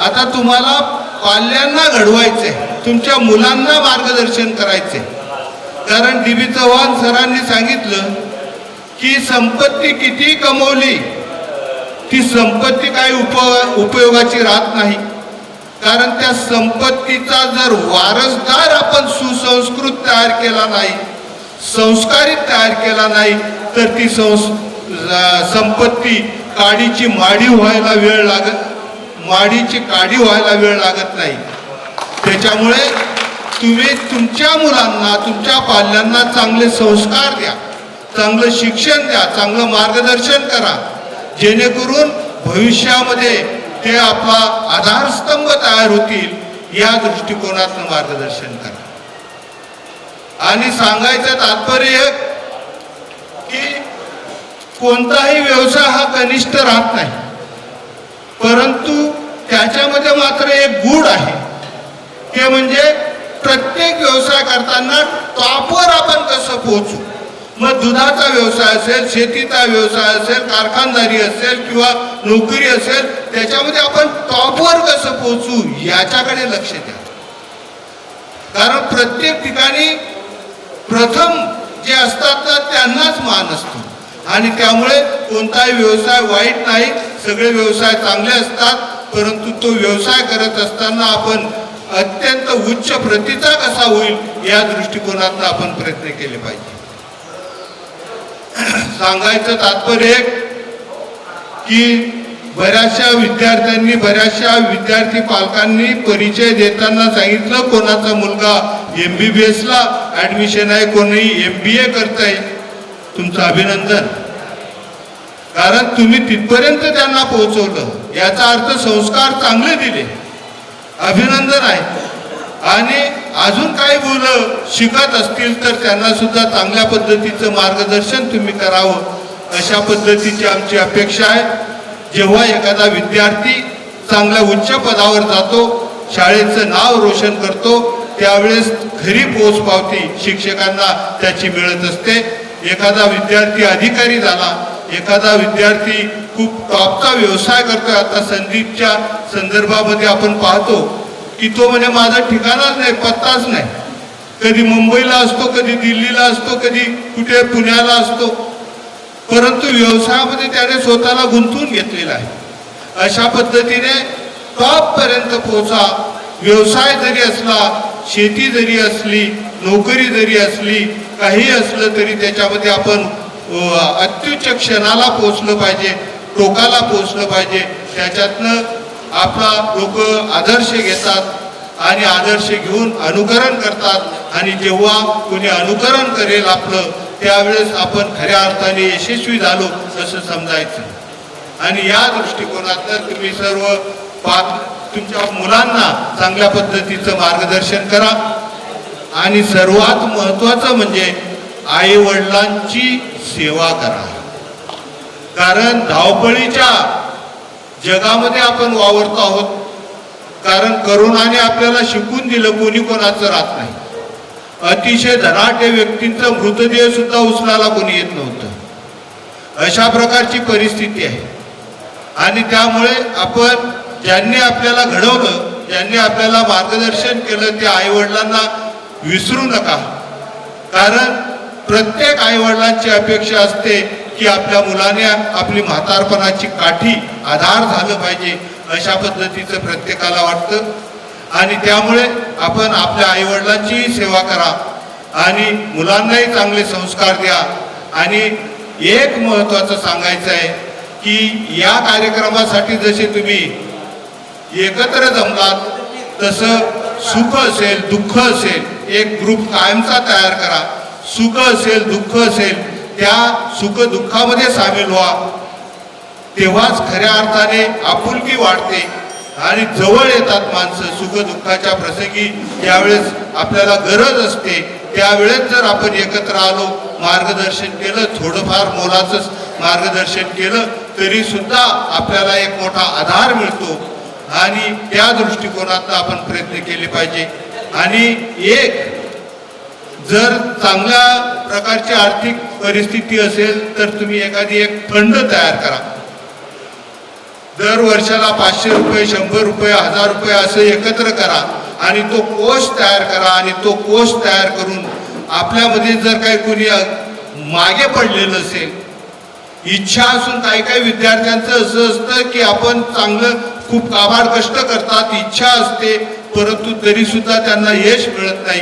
Speaker 9: आता तुम्हाला पाल्यांना घडवायचे, तुमच्या मुलांना मार्गदर्शन करायचे. कारण DB चव्हाण सरांनी सांगितलं की संपत्ती किती कमवली, ती संपत्ती काही उपयोगाची राहत नाही. कारण त्या संपत्तीचा जर वारसदार आपण सुसंस्कृत तयार केला नाही, संस्कारित तयार केला नाही, तर ती संपत्ती काडीची काडी व्हायला वेळ लागत नाही. त्याच्यामुळे तुम्ही तुमच्या मुलांना, तुमच्या पाल्यांना चांगले संस्कार द्या, चांगलं शिक्षण द्या, चांगलं मार्गदर्शन करा, जेणेकरून भविष्यामध्ये ते आपला आधारस्तंभ तयार होतील. या दृष्टिकोनातून मार्गदर्शन करा. आणि सांगायचं तात्पर्य की कोणताही व्यवसाय हा कनिष्ठ राहत नाही, परंतु त्याच्यामध्ये मात्र एक गुण आहे, ते म्हणजे प्रत्येक व्यवसाय करताना टॉपवर आपण कसं पोहोचू. मग दुधाचा व्यवसाय असेल, शेतीचा व्यवसाय असेल, कारखानदारी असेल किंवा नोकरी असेल, त्याच्यामध्ये आपण टॉपवर कसं पोहोचू याच्याकडे लक्ष द्या. कारण प्रत्येक ठिकाणी प्रथम जे असतात ना त्यांनाच मान असतो. आणि त्यामुळे कोणताही व्यवसाय वाईट नाही, सगळे व्यवसाय चांगले असतात. परंतु तो व्यवसाय करत असताना आपण अत्यंत उच्च प्रतीचा कसा होईल या दृष्टिकोनातून आपण प्रयत्न केले पाहिजे. सांगायचं तात्पर्य की बऱ्याचशा विद्यार्थ्यांनी बऱ्याचशा विद्यार्थी पालकांनी परिचय देताना सांगितलं कोणाचा मुलगा MBBS ला ऍडमिशन आहे, कोणी MBA करताय. तुमचं अभिनंदन, कारण तुम्ही तिथपर्यंत त्यांना पोहोचवलं. याचा अर्थ संस्कार चांगले दिले, अभिनंदन आहे. आणि अजून काही मुलं शिकत असतील तर त्यांना सुद्धा चांगल्या पद्धतीचं मार्गदर्शन तुम्ही करावं, अशा पद्धतीची आमची अपेक्षा आहे. जेव्हा एखादा विद्यार्थी चांगल्या उच्च पदावर जातो, शाळेचं नाव रोशन करतो, त्यावेळेस खरी पोचपावती शिक्षकांना त्याची मिळत असते. एखादा विद्यार्थी अधिकारी झाला, एखादा विद्यार्थी खूप टॉपचा व्यवसाय करतोय. आता संदीपच्या संदर्भामध्ये आपण पाहतो की तो म्हणजे माझा ठिकाणच नाही, पत्ताच नाही. कधी मुंबईला असतो, कधी दिल्लीला असतो, कधी कुठे पुण्याला असतो, परंतु व्यवसायामध्ये त्याने स्वतःला गुंतवून घेतलेला आहे. अशा पद्धतीने टॉप पर्यंत पोहोचा. व्यवसाय जरी असला, शेती जरी असली, नोकरी जरी असली, काही असलं तरी त्याच्यामध्ये आपण अत्युच्च क्षणाला पोहोचलं पाहिजे, टोकाला पोहोचलं पाहिजे. त्याच्यातनं आपला लोक आदर्श घेतात आणि आदर्श घेऊन अनुकरण करतात. आणि जेव्हा कोणी अनुकरण करेल आपलं, त्यावेळेस आपण खऱ्या अर्थाने यशस्वी झालो असं समजायचं. आणि या दृष्टिकोनातनं तुम्ही सर्व तुमच्या मुलांना चांगल्या पद्धतीचं मार्गदर्शन करा. आणि सर्वात महत्त्वाचं म्हणजे आई वडिलांची सेवा करा. कारण धावपळीच्या जगामध्ये आपण वावरतो आहोत. कारण करोनाने आपल्याला शिकून दिलं कोणी कोणाचं राहत नाही. अतिशय धनाढ्य व्यक्तींचा मृतदेह सुद्धा उचलायला कोणी येत नव्हतं. अशा प्रकारची परिस्थिती आहे. आणि त्यामुळे आपण ज्यांनी आपल्याला घडवलं, ज्यांनी आपल्याला मार्गदर्शन केलं, त्या आईवडिलांना विसरू नका. कारण प्रत्येक आईवडिलांची अपेक्षा असते की आपल्या मुलाने आपली म्हातारपणाची काठी आधार झालं पाहिजे, अशा पद्धतीचं प्रत्येकाला वाटतं. आणि त्यामुळे आपण आपल्या आईवडिलांचीही सेवा करा आणि मुलांनाही चांगले संस्कार द्या. आणि एक महत्त्वाचं सांगायचं आहे की या कार्यक्रमासाठी जसे तुम्ही एकत्र जमलात, तसं सुख असेल, दुःख असेल, एक ग्रुप कायमचा तयार करा. सुख असेल, दुःख असेल, त्या सुख दुःखामध्ये सामील व्हा. तेव्हाच खऱ्या अर्थाने आपुलकी वाढते आणि जवळ येतात माणसं. सुख दुःखाच्या प्रसंगी ज्यावेळेस आपल्याला गरज असते, त्यावेळेस जर आपण एकत्र आलो, मार्गदर्शन केलं, थोडंफार मोलाचंच मार्गदर्शन केलं, तरी सुद्धा आपल्याला एक मोठा आधार मिळतो. आणि त्या दृष्टिकोनातून आपण प्रयत्न केले पाहिजे. आणि जर चांगल्या प्रकारची आर्थिक परिस्थिती असेल तर तुम्ही एखादी एक फंड तयार करा. दर वर्षाला 500 रुपये, 100 रुपये, 1000 रुपये असं एकत्र करा आणि तो कोष तयार करा. आणि तो कोष तयार करून आपल्यामध्ये जर काही कोणी मागे पडलेलं असेल, इच्छा असून काही काही विद्यार्थ्यांचं असं असतं की आपण चांगलं खूप काबाड कष्ट करतात, इच्छा असते, परंतु तरी सुद्धा त्यांना यश मिळत नाही.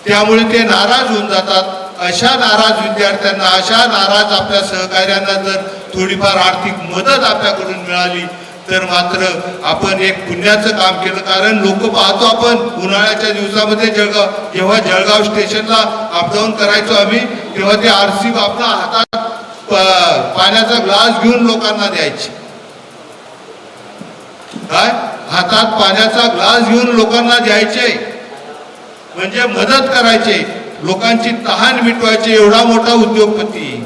Speaker 9: त्यामुळे ते नाराज होऊन जातात. अशा नाराज विद्यार्थ्यांना, अशा नाराज आपल्या सहकार्यांना जर थोडीफार आर्थिक मदत आपल्याकडून मिळाली तर मात्र आपण एक पुण्याचं काम केलं. कारण लोक पाहतो आपण उन्हाळ्याच्या दिवसामध्ये जेव्हा जळगाव स्टेशनला अपडाऊन करायचो आम्ही, तेव्हा ते RC बापना हातात पाण्याचा ग्लास घेऊन लोकांना द्यायचे. काय हातात पाण्याचा ग्लास घेऊन लोकांना द्यायचे, म्हणजे मदत करायचे, लोकांची तहान मिटवायचे. एवढा मोठा उद्योगपती,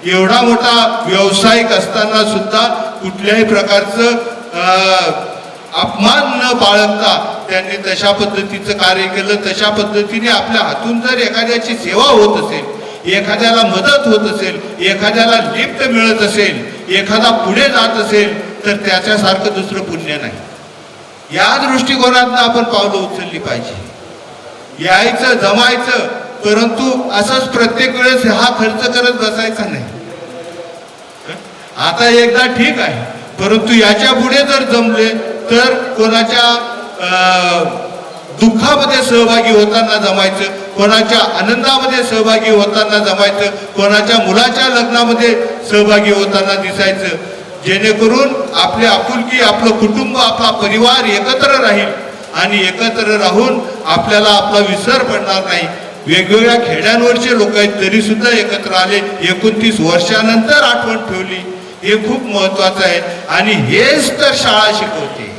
Speaker 9: एवढा मोठा व्यावसायिक असताना सुद्धा कुठल्याही प्रकारचं अपमान न बाळगता त्यांनी तशा पद्धतीचं कार्य केलं. तशा पद्धतीने आपल्या हातून जर एखाद्याची सेवा होत असेल, एखाद्याला मदत होत असेल, एखाद्याला लिफ्ट मिळत असेल, एखादा पुढे जात असेल, तर त्याच्यासारखं दुसरं पुण्य नाही. या दृष्टिकोनातून आपण पावलं उचलली पाहिजे. यायचं, जमायचं, परंतु असंच प्रत्येक वेळेस हा खर्च करत बसायचा नाही. आता एकदा ठीक आहे, परंतु याच्या पुढे जर जमले तर कोणाच्या दुःखामध्ये सहभागी होताना जमायचं, कोणाच्या आनंदामध्ये सहभागी होताना जमायचं, कोणाच्या मुलाच्या लग्नामध्ये सहभागी होताना दिसायचं. जेणेकरून आपली आपुलकी, आपलं कुटुंब, आपला परिवार एकत्र राहील आणि एकत्र राहून आपल्याला आपला विसर पडणार नाही. वेगवेगळ्या खेड्यांवरचे लोक आहेत तरी सुद्धा एकत्र आले, 29 वर्षानंतर आठवण ठेवली, हे खूप महत्वाचं आहे. आणि हेच तर शाळा शिकवते,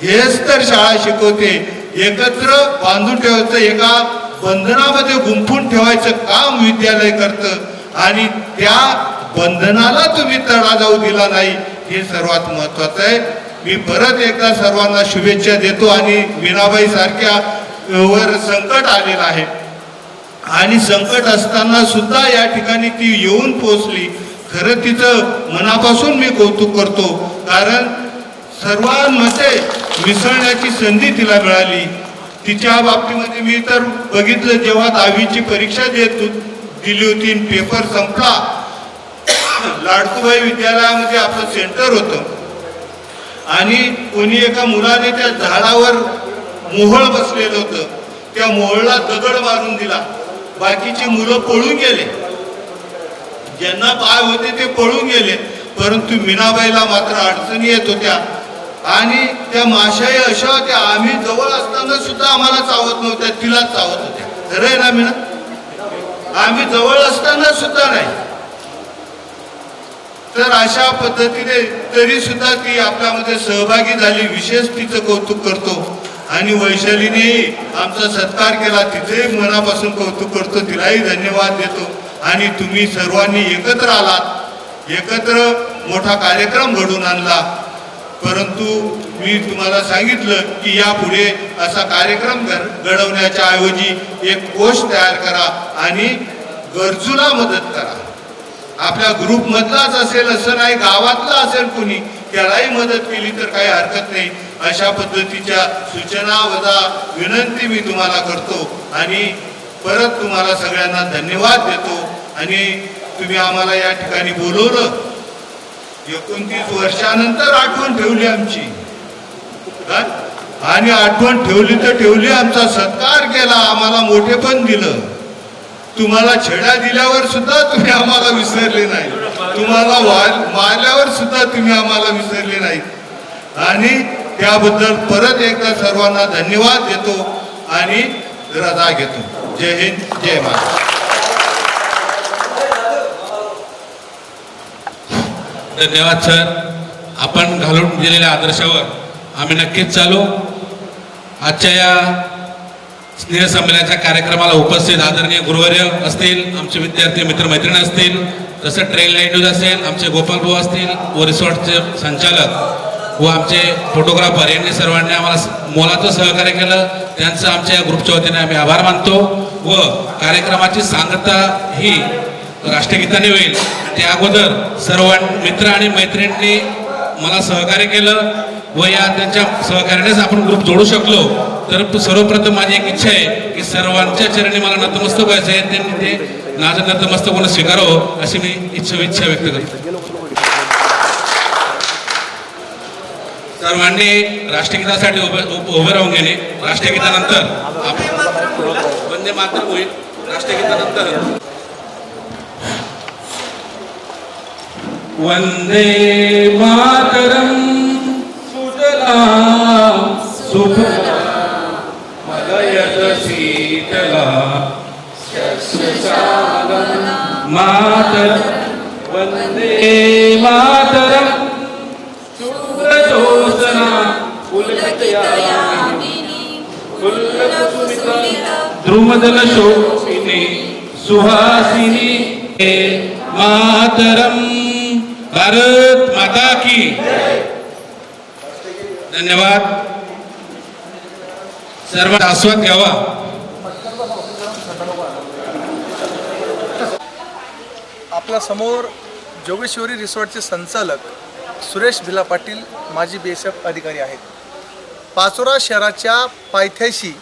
Speaker 9: हेच तर शाळा शिकवते. एकत्र बांधून ठेवायचं, एका बंधनामध्ये गुंफून ठेवायचं काम विद्यालय करतं आणि त्या बंधनाला तुम्ही तडा जाऊ दिला नाही, हे सर्वात महत्वाचं आहे. मी परत एकदा सर्वांना शुभेच्छा देतो. आणि मीनाबाई सारख्या वर संकट आलेलं आहे आणि संकट असताना सुद्धा या ठिकाणी ती येऊन पोहोचली. खरं तिचं मनापासून मी कौतुक करतो, कारण सर्वांमध्ये मिसळण्याची संधी तिला मिळाली. तिच्या बाबतीमध्ये मी तर बघितलं, जेव्हा 10वीची परीक्षा दिली होती, पेपर संपला, लाडकूबाई विद्यालयामध्ये आपलं सेंटर होतं आणि कोणी एका मुलाने त्या झाडावर मोहळ बसलेलं होतं, त्या मोहळला दगड मारून दिला. बाकीची मुलं पळून गेले, ज्यांना पाय होते ते पळून गेले, परंतु मीनाबाईला मात्र अडचणी येत होत्या. आणि त्या माशाही अशा होत्या, आम्ही जवळ असताना सुद्धा आम्हाला चावत नव्हत्या, तिलाच चावत होत्या. खरं आहे ना मीना? आम्ही जवळ असताना सुद्धा नाही. तर अशा पद्धतीने तरी सुद्धा ती आपल्यामध्ये सहभागी झाली. विशेष तिचं कौतुक करतो. आणि वैशालीनेही आमचा सत्कार केला, तिचेही मनापासून कौतुक करतो, तिलाही धन्यवाद देतो. आणि तुम्ही सर्वांनी एकत्र आलात, एकत्र मोठा कार्यक्रम घडून आणला. परंतु मी तुम्हाला सांगितलं की यापुढे असा कार्यक्रम घडवण्याच्या ऐवजी एक कोष तयार करा आणि गरजूला मदत करा. आपल्या ग्रुपमधलाच असेल असं नाही, गावातला असेल कुणी, त्यालाही मदत केली तर काही हरकत नाही. अशा पद्धतीच्या सूचना वजा विनंती मी तुम्हाला करतो आणि परत तुम्हाला सगळ्यांना धन्यवाद देतो. आणि तुम्ही आम्हाला या ठिकाणी बोलवलं, 29 वर्षानंतर आठवण ठेवली आमची, आणि आठवण ठेवली तर ठेवली, आमचा सत्कार केला, आम्हाला मोठेपण दिलं. तुम्हाला छेड्या दिल्यावर सुद्धा तुम्ही आम्हाला विसरले नाही, तुम्हाला मारल्यावर सुद्धा तुम्ही आम्हाला विसरले नाही. आणि त्याबद्दल परत एकदा सर्वांना धन्यवाद देतो आणि रजा घेतो. जय हिंद, जय महाराष्ट्र.
Speaker 7: धन्यवाद सर. आपण घालून दिलेल्या आदर्शावर आम्ही नक्कीच चालू. आजच्या या स्नेहसंमेलनाच्या कार्यक्रमाला उपस्थित आदरणीय गुरुवर्य असतील, आमचे विद्यार्थी मित्रमैत्रिणी असतील, तसं ट्रेन लाईन न्यूज असेल, आमचे गोपाल भाऊ असतील व रिसॉर्टचे संचालक व आमचे फोटोग्राफर, यांनी सर्वांनी आम्हाला मोलाचं सहकार्य केलं. त्यांचं आमच्या या ग्रुपच्या वतीने आम्ही आभार मानतो. व कार्यक्रमाची सांगता ही राष्ट्रगीताने होईल. त्या अगोदर सर्व मित्र आणि मैत्रिणींनी मला सहकार्य केलं व या त्यांच्या सहकार्यानेच आपण ग्रुप जोडू शकलो. तर सर्वप्रथम माझी एक इच्छा आहे की सर्वांच्या चरणी मला नतमस्तक व्हायचं आहे, त्यांनी ते माझं नतमस्तक होणं स्वीकारावं अशी मी इच्छा व्यक्त करतो. सर्वांनी राष्ट्रगीतासाठी उभे राहून गेले. राष्ट्रगीतानंतर वंदे मातरम होईल. राष्ट्रगीतानंतर वंदे मातरम सुजलाम सुफलाम मलयज शीतलाम शस्यश्यामलाम मातरम वंदे मातरम शुभ्रजोत्स्ना पुलकितयामिनी फुल्लकुसुमिता द्रुमदलशोभिनी सुहासिनी मातरम. भारत माता की. धन्यवाद. सर्व आस्वाद घ्यावा.
Speaker 12: आपल्या समोर जोगेश्वरी रिसॉर्टचे संचालक सुरेश भिला पाटील माजी BSF अधिकारी आहेत. पाचोरा शहराच्या पायथ्याशी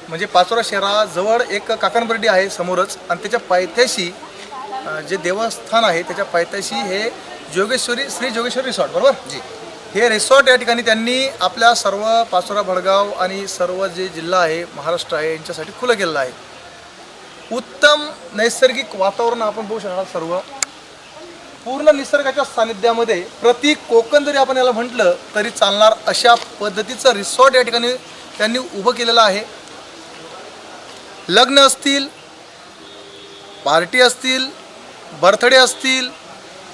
Speaker 12: म्हणजे पाचोरा शहराजवळ एक काकणबर्डी आहे समोरच, आणि त्याच्या पायथ्याशी जे देवस्थान आहे त्याच्या पायथ्याशी हे जोगेश्वरी श्री जोगेश्वरी रिसॉर्ट, बरोबर जी, हे रिसॉर्ट या ठिकाणी त्यांनी आपल्या सर्व पाचोरा भडगाव आणि सर्व जे जिल्हा आहे महाराष्ट्र आहे यांच्यासाठी खुलं केलेलं आहे. उत्तम नैसर्गिक वातावरण आपण बघू शकणार सर्व. पूर्ण निसर्गाच्या सानिध्यामध्ये प्रति कोकण जरी आपण याला म्हटलं तरी चालणार अशा पद्धतीचं रिसॉर्ट या ठिकाणी त्यांनी उभं केलेलं आहे. लग्न असतील, पार्टी असतील, बर्थडे असतील,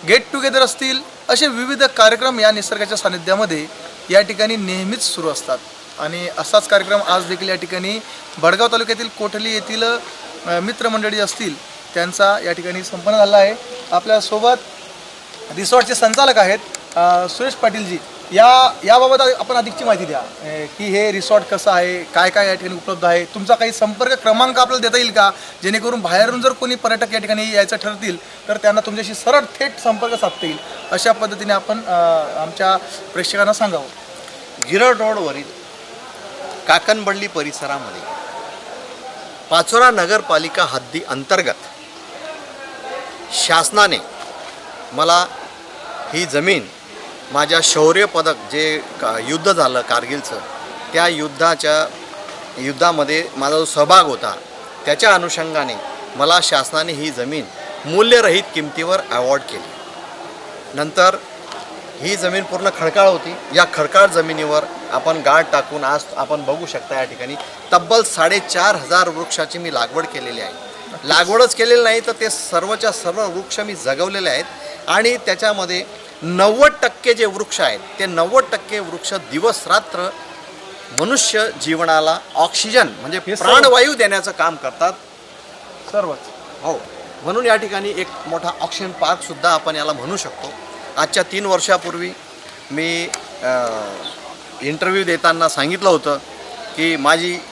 Speaker 12: गेट टुगेदर असतील, असे विविध कार्यक्रम या निसर्गाच्या सानिध्यामध्ये या ठिकाणी नेहमीच सुरू असतात. आणि असाच कार्यक्रम आज देखील या ठिकाणी भडगाव तालुक्यातील कोठली येथील मित्रमंडळी असतील त्यांचा या ठिकाणी संपन्न झाला आहे. आपल्यासोबत रिसॉर्टचे संचालक आहेत सुरेश पाटीलजी. याबाबत आपण अधिकची माहिती द्या की हे रिसॉर्ट कसं आहे, काय काय या ठिकाणी उपलब्ध आहे, तुमचा काही संपर्क क्रमांक आपल्याला देता येईल का, जेणेकरून बाहेरून जर कोणी पर्यटक या ठिकाणी यायचं ठरतील तर त्यांना तुमच्याशी सरळ थेट संपर्क साधता येईल अशा पद्धतीने आपण आमच्या प्रेक्षकांना सांगावं.
Speaker 15: गिरड रोडवरील काकणबंडली परिसरामध्ये पाचोरा नगरपालिका हद्दी अंतर्गत शासनाने मला ही जमीन माझ्या शौर्य पदक जे युद्ध झालं कारगिलचं, त्या युद्धामध्ये माझा जो सहभाग होता त्याच्या अनुषंगाने मला शासनाने ही जमीन मूल्यरहित किमतीवर अवॉर्ड केली. नंतर ही जमीन पूर्ण खडकाळ होती. या खडकाळ जमिनीवर आपण गाळ टाकून आज आपण बघू शकता या ठिकाणी तब्बल 4,500 वृक्षाची मी लागवड केलेली आहे. लागवडच केलेली नाही तर ते सर्वच्या सर्व वृक्ष मी जगवलेले आहेत आणि त्याच्यामध्ये 90% जे वृक्ष आहेत ते 90% वृक्ष दिवस रात्र मनुष्य जीवनाला ऑक्सिजन म्हणजे प्राणवायू देण्याचं काम करतात
Speaker 12: सर्वच.
Speaker 15: हो, म्हणून या ठिकाणी एक मोठा ऑक्सिजन पार्कसुद्धा आपण याला म्हणू शकतो. आजच्या 3 वर्षापूर्वी मी इंटरव्ह्यू देताना सांगितलं होतं की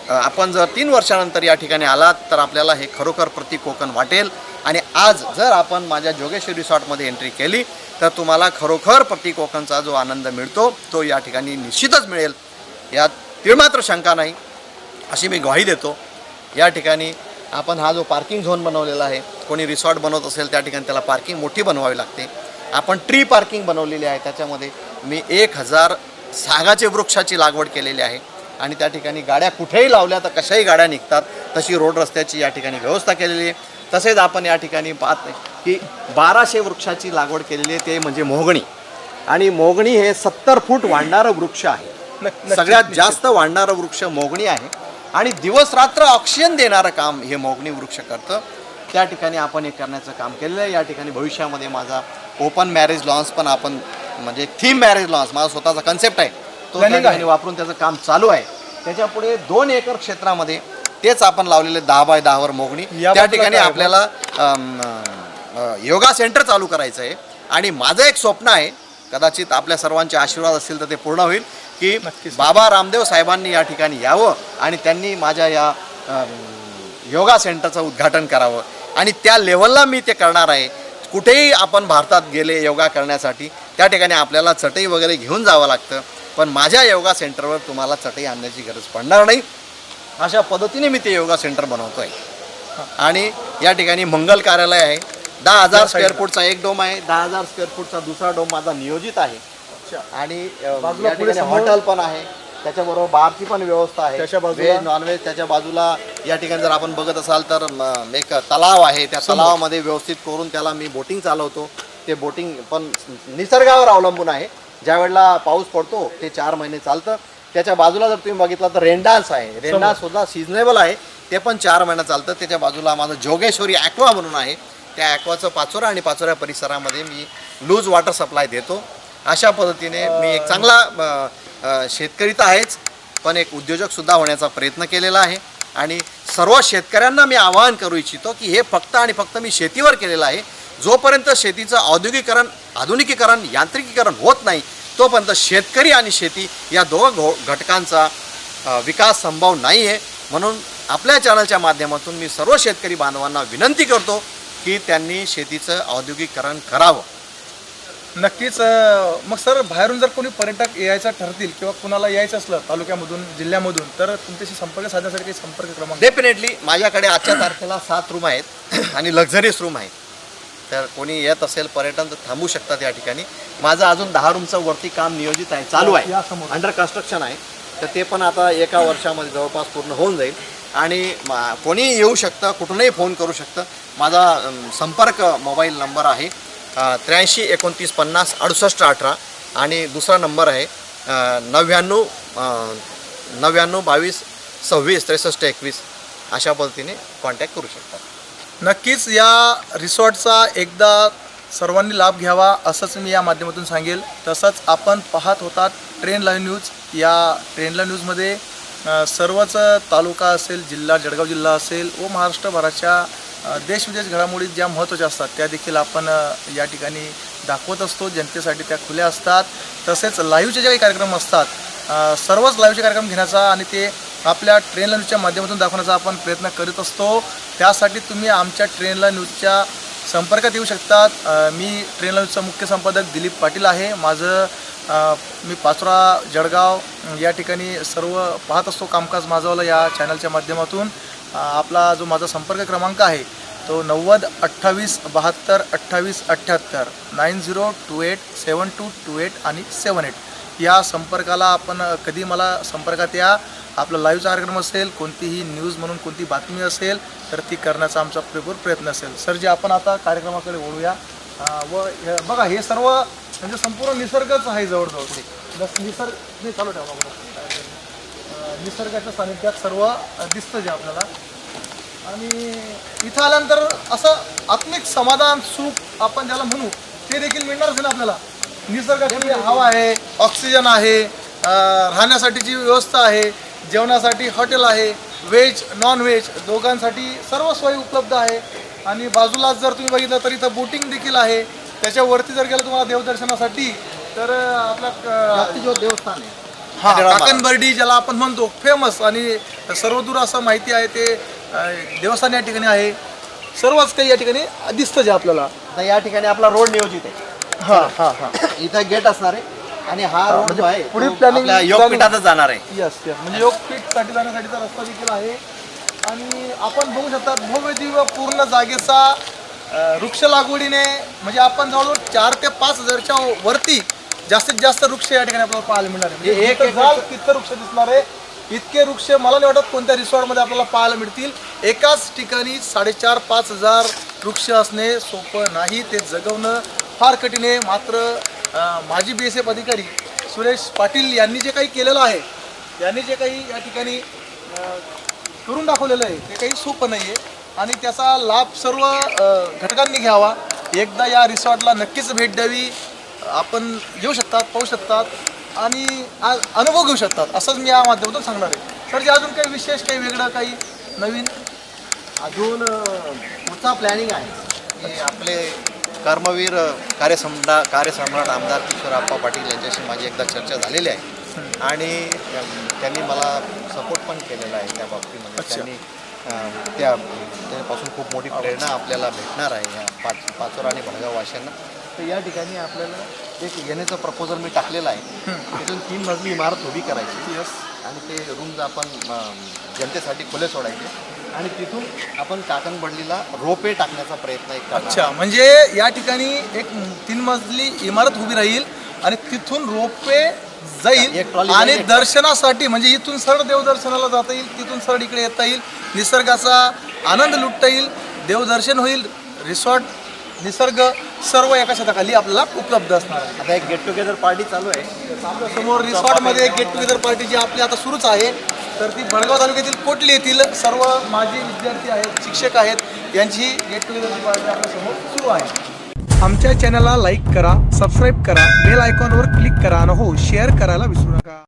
Speaker 15: आपण जर 3 वर्षानंतर या ठिकाणी आलात तर आपल्याला हे खरोखर प्रति कोकण वाटेल. आणि आज जर आपण माझ्या जोगेश्वरी रिसॉर्टमध्ये एंट्री केली तर तुम्हाला खरोखर प्रति कोकणचा जो आनंद मिळतो तो या ठिकाणी निश्चितच मिळेल, यात तिळमात्र शंका नाही अशी मी ग्वाही देतो. या ठिकाणी आपण हा जो पार्किंग झोन बनवलेला आहे, कोणी रिसॉर्ट बनवत असेल त्या ठिकाणी त्याला पार्किंग मोठी बनवावी लागते. आपण ट्री पार्किंग बनवलेली आहे, त्याच्यामध्ये मी 1000 सागाचे वृक्षाची लागवड केलेली आहे आणि त्या ठिकाणी गाड्या कुठेही लावल्या तर कशाही गाड्या निघतात तशी रोड रस्त्याची या ठिकाणी व्यवस्था केलेली आहे. तसेच आपण या ठिकाणी पाहत की 1200 वृक्षाची लागवड केलेली आहे, ते म्हणजे मोगणी. आणि मोगणी हे 70 फूट वाढणारं वृक्ष आहे. सगळ्यात जास्त वाढणारं वृक्ष मोगणी आहे आणि दिवस रात्र ऑक्सिजन देणारं काम हे मोगणी वृक्ष करतं. त्या ठिकाणी आपण हे करण्याचं काम केलेलं आहे. या ठिकाणी भविष्यामध्ये माझा ओपन मॅरेज लॉन्स पण आपण म्हणजे थीम मॅरेज लॉन्स माझा स्वतःचा कन्सेप्ट आहे तो त्या ठिकाणी वापरून त्याचं काम चालू आहे. त्याच्यापुढे 2 एकर क्षेत्रामध्ये तेच आपण लावलेले 10 बाय 10 वर मोगणी. त्या ठिकाणी आपल्याला योगा सेंटर चालू करायचं आहे आणि माझं एक स्वप्न आहे, कदाचित आपल्या सर्वांचे आशीर्वाद असतील तर ते पूर्ण होईल, की बाबा रामदेव साहेबांनी या ठिकाणी यावं आणि त्यांनी माझ्या या योगा सेंटरचं उद्घाटन करावं आणि त्या लेवलला मी ते करणार आहे. कुठेही आपण भारतात गेले योगा करण्यासाठी त्या ठिकाणी आपल्याला चटई वगैरे घेऊन जावं लागतं, पण माझ्या योगा सेंटरवर तुम्हाला चटई आणण्याची गरज पडणार नाही. अशा पद्धतीने मी ते योगा सेंटर बनवतो आहे. आणि या ठिकाणी मंगल कार्यालय आहे. 10,000 स्क्वेअर फूटचा एक डोम आहे, 10,000 स्क्वेअर फूटचा दुसरा डोम माझा नियोजित आहे आणि या ठिकाणी हॉटेल पण आहे, त्याच्याबरोबर बारची पण व्यवस्था आहे, व्हेज नॉनव्हेज. त्याच्या बाजूला या ठिकाणी जर आपण बघत असाल तर एक तलाव आहे, त्या तलावामध्ये व्यवस्थित करून त्याला मी बोटिंग चालवतो. ते बोटिंग पण निसर्गावर अवलंबून आहे. ज्या वेळेला पाऊस पडतो ते 4 महिने चालतं. त्याच्या बाजूला जर तुम्ही बघितलं तर रेन डान्स आहे, रेन डान्स सुद्धा सिजनेबल आहे, ते पण 4 महिने चालतं. त्याच्या बाजूला माझं जोगेश्वरी ॲक्वा म्हणून आहे, त्या ॲक्वाचं पाचोरा आणि पाचोऱ्या परिसरामध्ये मी लूज वॉटर सप्लाय देतो. अशा पद्धतीने मी एक चांगला शेतकरी तर आहेच पण एक उद्योजकसुद्धा होण्याचा प्रयत्न केलेला आहे. आणि सर्व शेतकऱ्यांना मी आवाहन करू इच्छितो की हे फक्त आणि फक्त मी शेतीवर केलेलं आहे. जोपर्यंत शेतीचं आधुनिकीकरण यांत्रिकीकरण होत नाही तोपर्यंत शेतकरी आणि शेती या दोघं घटकांचा विकास संभव नाही आहे. म्हणून आपल्या चॅनलच्या माध्यमातून मी सर्व शेतकरी बांधवांना विनंती करतो की त्यांनी शेतीचं औद्योगिकरण करावं.
Speaker 12: नक्कीच. मग सर, बाहेरून जर कोणी पर्यटक यायचं ठरतील किंवा कुणाला यायचं असलं तालुक्यामधून जिल्ह्यामधून तर तुमच्याशी संपर्क साधण्यासाठी काही संपर्क क्रमांक?
Speaker 15: डेफिनेटली माझ्याकडे आजच्या तारखेला 7 रूम आहेत आणि लक्झरीज रूम आहेत. तर कोणी येत असेल पर्यटन तर थांबू शकतात या ठिकाणी. माझं अजून 10 रूमचं वरती काम नियोजित आहे, चालू आहे, अंडर कन्स्ट्रक्शन आहे. तर ते पण आता 1 वर्षामध्ये जवळपास पूर्ण होऊन जाईल आणि कोणीही येऊ शकतं, कुठूनही फोन करू शकतं. माझा संपर्क मोबाईल नंबर आहे 83-29-50-68-18 आणि दुसरा नंबर आहे 99-22-26-63-21 अशा पद्धतीने कॉन्टॅक्ट करू शकता.
Speaker 12: नक्कीच या रिसॉर्टचा एकदा सर्वांनी लाभ घ्यावा असंच मी या माध्यमातून सांगेल. तसंच आपण पाहत होतात ट्रेन लाईव्ह न्यूज. या ट्रेन लाईव्ह न्यूजमध्ये सर्वच तालुका असेल, जिल्हा जळगाव जिल्हा असेल व महाराष्ट्रभराच्या देशविदेश घडामोडी ज्या महत्त्वाच्या असतात त्या देखील आपण या ठिकाणी दाखवत असतो. जनतेसाठी त्या खुल्या असतात. तसेच लाईव्हचे जे काही कार्यक्रम असतात सर्वच लाईव्हचे कार्यक्रम घेण्याचा आणि ते आपल्या ट्रेन लाईव्ह न्यूजच्या माध्यमातून दाखवण्याचा आपण प्रयत्न करीत असतो. त्यासाठी तुम्ही आमच्या ट्रेन लाईव्ह न्यूजच्या संपर्कात येऊ शकतात. मी ट्रेन लाईव्ह न्यूजचा मुख्य संपादक दिलीप पाटील आहे. मी पाचोरा जळगाव या ठिकाणी सर्व पाहत असतो कामकाज माझंवालं या चॅनलच्या माध्यमातून. आपला जो माझा संपर्क क्रमांक आहे तो 90-28-72-28-78 9028-7228 आणि 78 या संपर्काला आपण कधी मला संपर्कात या. आपला लाईव्हचा कार्यक्रम असेल, कोणतीही न्यूज म्हणून कोणती बातमी असेल तर ती करण्याचा आमचा पुरेपूर प्रयत्न असेल. सर जे आपण आता कार्यक्रमाकडे वळूया. व बघा हे सर्व म्हणजे संपूर्ण निसर्गच आहे जवळजवळ. निसर्ग चालू ठेवा. निसर्गाच्या सानिध्यात सर्व दिसतं जे आपल्याला. आणि इथं आल्यानंतर असं आत्मिक समाधान सुख आपण ज्याला म्हणू ते देखील मिळणार असेल आपल्याला. निसर्गाची हवा आहे, ऑक्सिजन आहे, राहण्यासाठीची व्यवस्था आहे, जेवणासाठी हॉटेल आहे, व्हेज नॉन व्हेज दोघांसाठी सर्व सोयी उपलब्ध आहे. आणि बाजूलाच जर तुम्ही बघितलं तर इथं बोटिंग देखील आहे. त्याच्यावरती जर गेलं तुम्हाला देवदर्शनासाठी तर आपला
Speaker 15: देवस्थान आहे
Speaker 12: काकणबर्डी ज्याला आपण म्हणतो फेमस आणि सर्वदूर असं माहिती आहे ते देवस्थान या ठिकाणी आहे. सर्वच काही या ठिकाणी दिसतं जे आपल्याला.
Speaker 15: या ठिकाणी आपला रोड नियोजित आहे. इथं गेट असणार आहे आणि हा रोड जो आहे
Speaker 12: पुढील प्लॅनिंग
Speaker 15: योगपीठातच जाणार आहे.
Speaker 12: यस म्हणजे योगपीठसाठी जाण्यासाठीचा रस्ता देखील आहे. आणि आपण बघू शकता भव्य दिव्य पूर्ण जागेचा वृक्ष लागवडीने म्हणजे आपण जवळजवळ 4 ते 5 हजारच्या वरती जास्तीत जास्त वृक्ष या ठिकाणी आपल्याला पाहायला मिळणार आहे. म्हणजे एक तितकं वृक्ष दिसणार आहे. इतके वृक्ष मला नाही वाटत कोणत्या रिसॉर्टमध्ये आपल्याला पाहायला मिळतील. एकाच ठिकाणी 4,500-5 हजार वृक्ष असणे सोपं नाही. ते जगवणं फार कठीण आहे. मात्र माजी BSF अधिकारी सुरेश पाटील यांनी जे काही केलेलं आहे, यांनी जे काही या ठिकाणी करून दाखवलेलं आहे ते काही सोपं नाही आहे. आणि त्याचा लाभ सर्व घटकांनी घ्यावा. एकदा या रिसॉर्टला नक्कीच भेट द्यावी. आपण येऊ शकतात, पाहू शकतात आणि अनुभव घेऊ शकतात असंच मी या माध्यमातून सांगणार आहे. सर जे अजून काही विशेष काही वेगळं काही नवीन
Speaker 15: अजून पुढचा प्लॅनिंग आहे की आपले कर्मवीर कार्यसम्राट आमदार किशोरप्पा पाटील यांच्याशी माझी एकदा चर्चा झालेली आहे आणि त्यांनी मला सपोर्ट पण केलेला आहे त्या बाबतीमध्ये. त्यांनी त्यापासून खूप मोठी प्रेरणा आपल्याला भेटणार आहे या पाचोरा आणि भडगाव वाशांना. तर या ठिकाणी आपल्याला एक येण्याचं प्रपोजल मी टाकलेलं आहे. तिथून 3 मजली इमारत उभी करायची आणि ते रूम्स आपण जनतेसाठी खुले सोडायचे आणि तिथून आपण काकणबर्डीला रोपवे टाकण्याचा प्रयत्न एक करणार.
Speaker 12: अच्छा म्हणजे या ठिकाणी एक 3 मजली इमारत उभी राहील आणि तिथून रोपवे जाईल आणि दर्शनासाठी म्हणजे इथून सरळ देवदर्शनाला जाता येईल, तिथून सरळ इकडे येता येईल, निसर्गाचा आनंद लुटता येईल, देवदर्शन होईल, रिसॉर्ट निसर्ग सर्व एका छताखाली आपल्याला उपलब्ध असणार आहे.
Speaker 15: आता एक गेट टुगेदर पार्टी चालू आहे
Speaker 12: आपल्या समोर रिसॉर्टमध्ये. एक गेट टुगेदर पार्टी जी आपली आता सुरूच आहे. तर ती भडगाव तालुक्यातील कोटली येथील सर्व माजी विद्यार्थी आहेत, शिक्षक आहेत, यांची गेट टुगेदर पार्टी आपल्यासमोर सुरू आहे. आमच्या चॅनलला लाईक करा, सबस्क्राईब करा, बेल आयकॉनवर क्लिक करा आणि हो शेअर करायला विसरू नका.